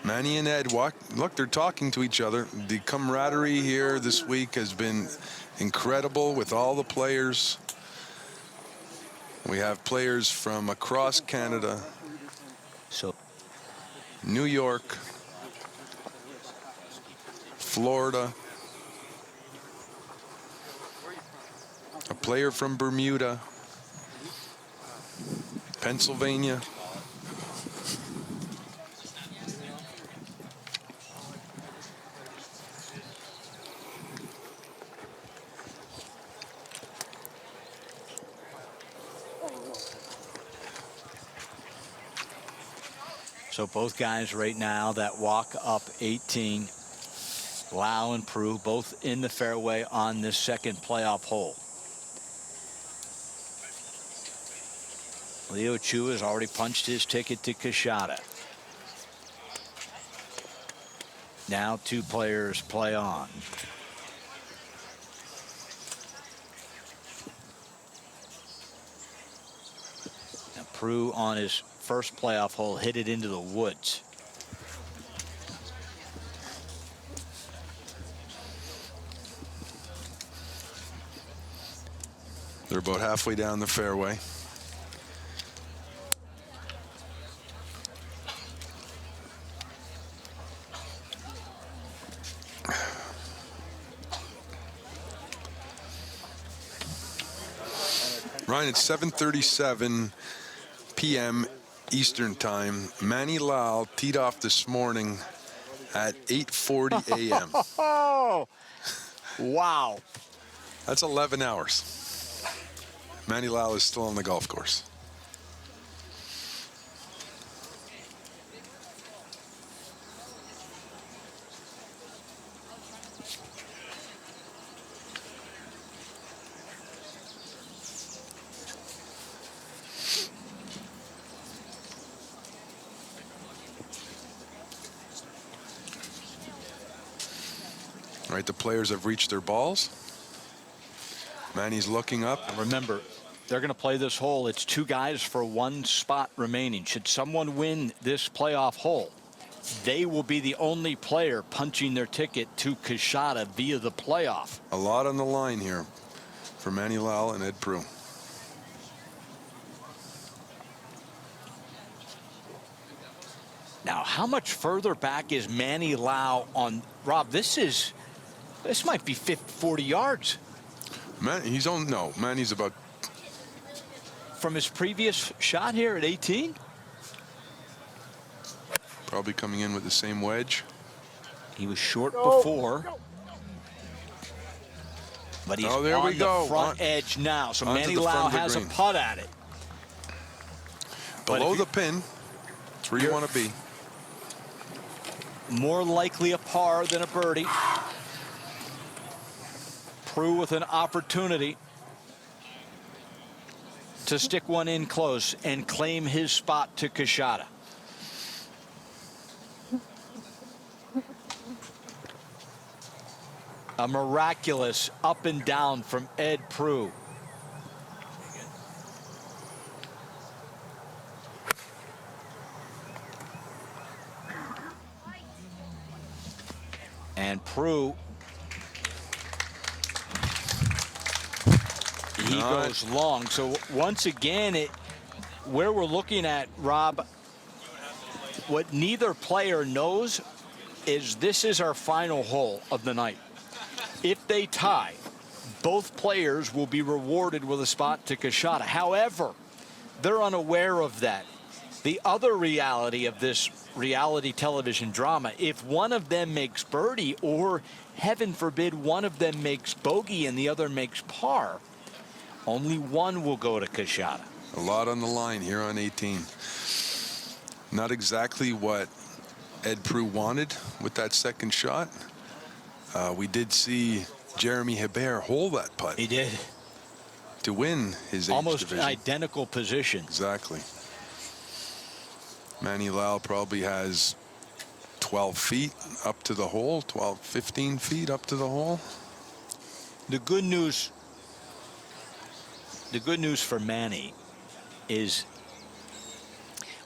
Manny and Ed, look, they're talking to each other. The camaraderie here this week has been incredible with all the players. We have players from across Canada. So New York, Florida, a player from Bermuda, Pennsylvania. So both guys right now that walk up 18, Lau and Prue, both in the fairway on this second playoff hole. Leo Chu has already punched his ticket to Kashada. Now two players play on. Now Prue on his first playoff hole hit it into the woods. They're about halfway down the fairway. Ryan, it's 7:37 p.m. Eastern time. Manny Lau teed off this morning at 8:40 a.m. Oh, wow. That's 11 hours. Manny Lau is still on the golf course. All right, the players have reached their balls. Manny's looking up. And remember, they're going to play this hole. It's two guys for one spot remaining. Should someone win this playoff hole, they will be the only player punching their ticket to Kashada via the playoff. A lot on the line here for Manny Lau and Ed Prue. Now, how much further back is Manny Lau on? Rob, this might be 40 yards. Manny's about from his previous shot here at 18. Probably coming in with the same wedge. He was short before. But he's on the front edge now. So Manny Lau has a putt at it. Below the pin. That's where you want to be. More likely a par than a birdie. Prue with an opportunity to stick one in close and claim his spot to Kashada. A miraculous up and down from Ed Prue. And Prue, he goes long. So once again, where we're looking at, Rob, what neither player knows is this is our final hole of the night. If they tie, both players will be rewarded with a spot to Kashada. However, they're unaware of that. The other reality of this reality television drama, if one of them makes birdie, or heaven forbid one of them makes bogey and the other makes par, only one will go to Kashada. A lot on the line here on 18. Not exactly what Ed Prue wanted with that second shot. We did see Jeremy Hebert hold that putt. He did. To win his H almost division. An identical position. Exactly. Manny Lau probably has 12 feet up to the hole, 15 feet up to the hole. The good news for Manny is,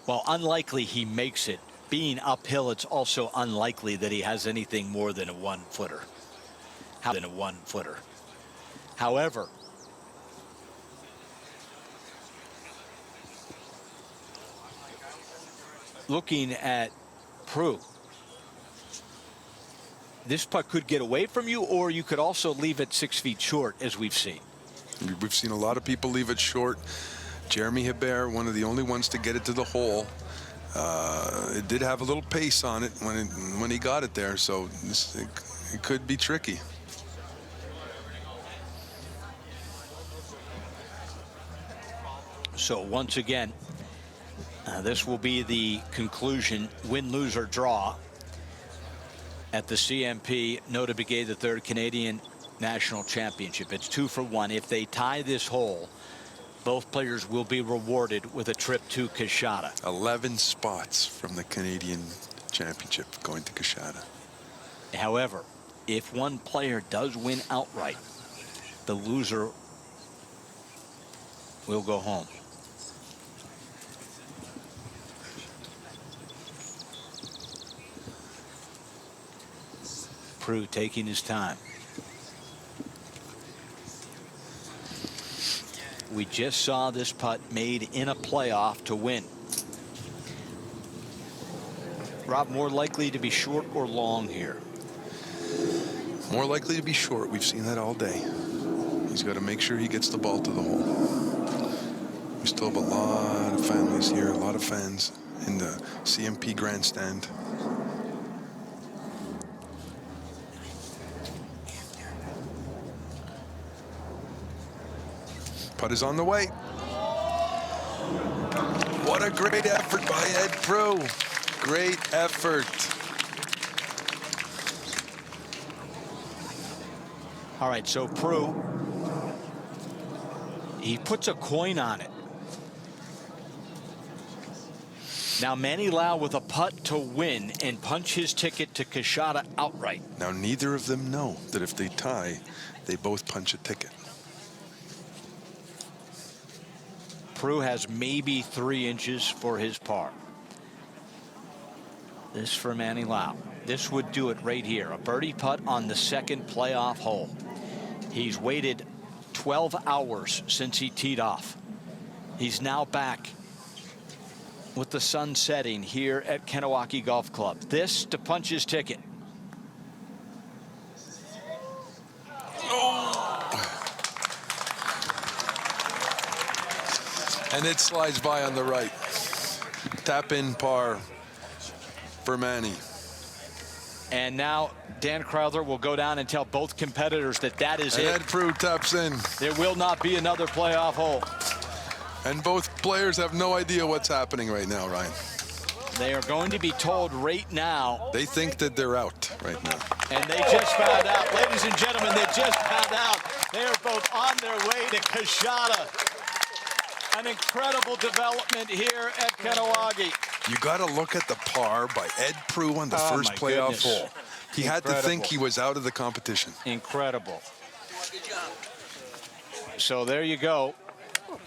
well, unlikely he makes it. Being uphill, it's also unlikely that he has anything more than a one-footer. However, looking at Prue, this putt could get away from you, or you could also leave it 6 feet short, as we've seen. We've seen a lot of people leave it short. Jeremy Hebert, one of the only ones to get it to the hole. It did have a little pace on it when he got it there, so it could be tricky. So once again, this will be the conclusion, win, lose, or draw at the CMP Nota Begay III Canadian National Championship. It's 2 for 1. If they tie this hole, both players will be rewarded with a trip to Kashada. 11 spots from the Canadian Championship going to Kashada. However, if one player does win outright, the loser will go home. Prue taking his time. We just saw this putt made in a playoff to win. Rob, more likely to be short or long here? More likely to be short. We've seen that all day. He's got to make sure he gets the ball to the hole. We still have a lot of families here, a lot of fans in the CMP grandstand. Putt is on the way. What a great effort by Ed Prue. Great effort. All right, so Prue, he puts a coin on it. Now Manny Lau with a putt to win and punch his ticket to Kashada outright. Now neither of them know that if they tie, they both punch a ticket. Prue has maybe 3 inches for his par. This for Manny Lau. This would do it right here. A birdie putt on the second playoff hole. He's waited 12 hours since he teed off. He's now back with the sun setting here at Kanawaki Golf Club. This to punch his ticket. And it slides by on the right. Tap in par for Manny. And now Dan Crowther will go down and tell both competitors that that is and it. Ed Prue taps in. There will not be another playoff hole. And both players have no idea what's happening right now, Ryan. They are going to be told right now. They think that they're out right now. And they just found out. Ladies and gentlemen, they just found out. They are both on their way to Coushatta. An incredible development here at Kahnawake. You got to look at the par by Ed Prue on the first playoff hole. He had to think he was out of the competition. Incredible. So there you go.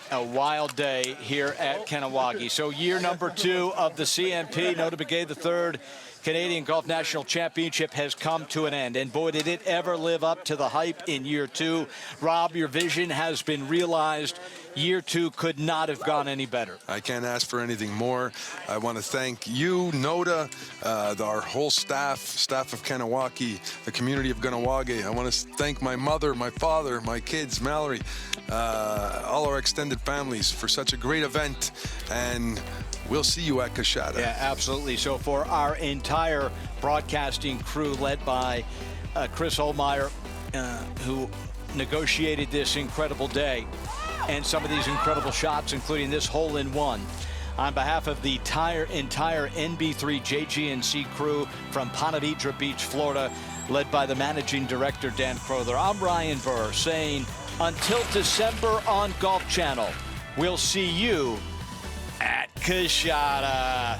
A wild day here at Kahnawake. So year number 2 of the CNP, Nota Begay III Canadian Golf National Championship has come to an end. And boy, did it ever live up to the hype in year 2. Rob, your vision has been realized. Year 2 could not have gone any better. I can't ask for anything more. I want to thank you, Nota, our whole staff of Kahnawake, the community of Kahnawake. I want to thank my mother, my father, my kids, Mallory, all our extended families for such a great event. And we'll see you at Coushatta. Yeah, absolutely. So for our entire broadcasting crew led by Chris Holmeyer, who negotiated this incredible day, and some of these incredible shots, including this hole-in-one. On behalf of the entire NB3 JGNC crew from Ponte Vedra Beach, Florida, led by the managing director, Dan Crowther, I'm Ryan Burr saying, until December on Golf Channel, we'll see you at Coushatta.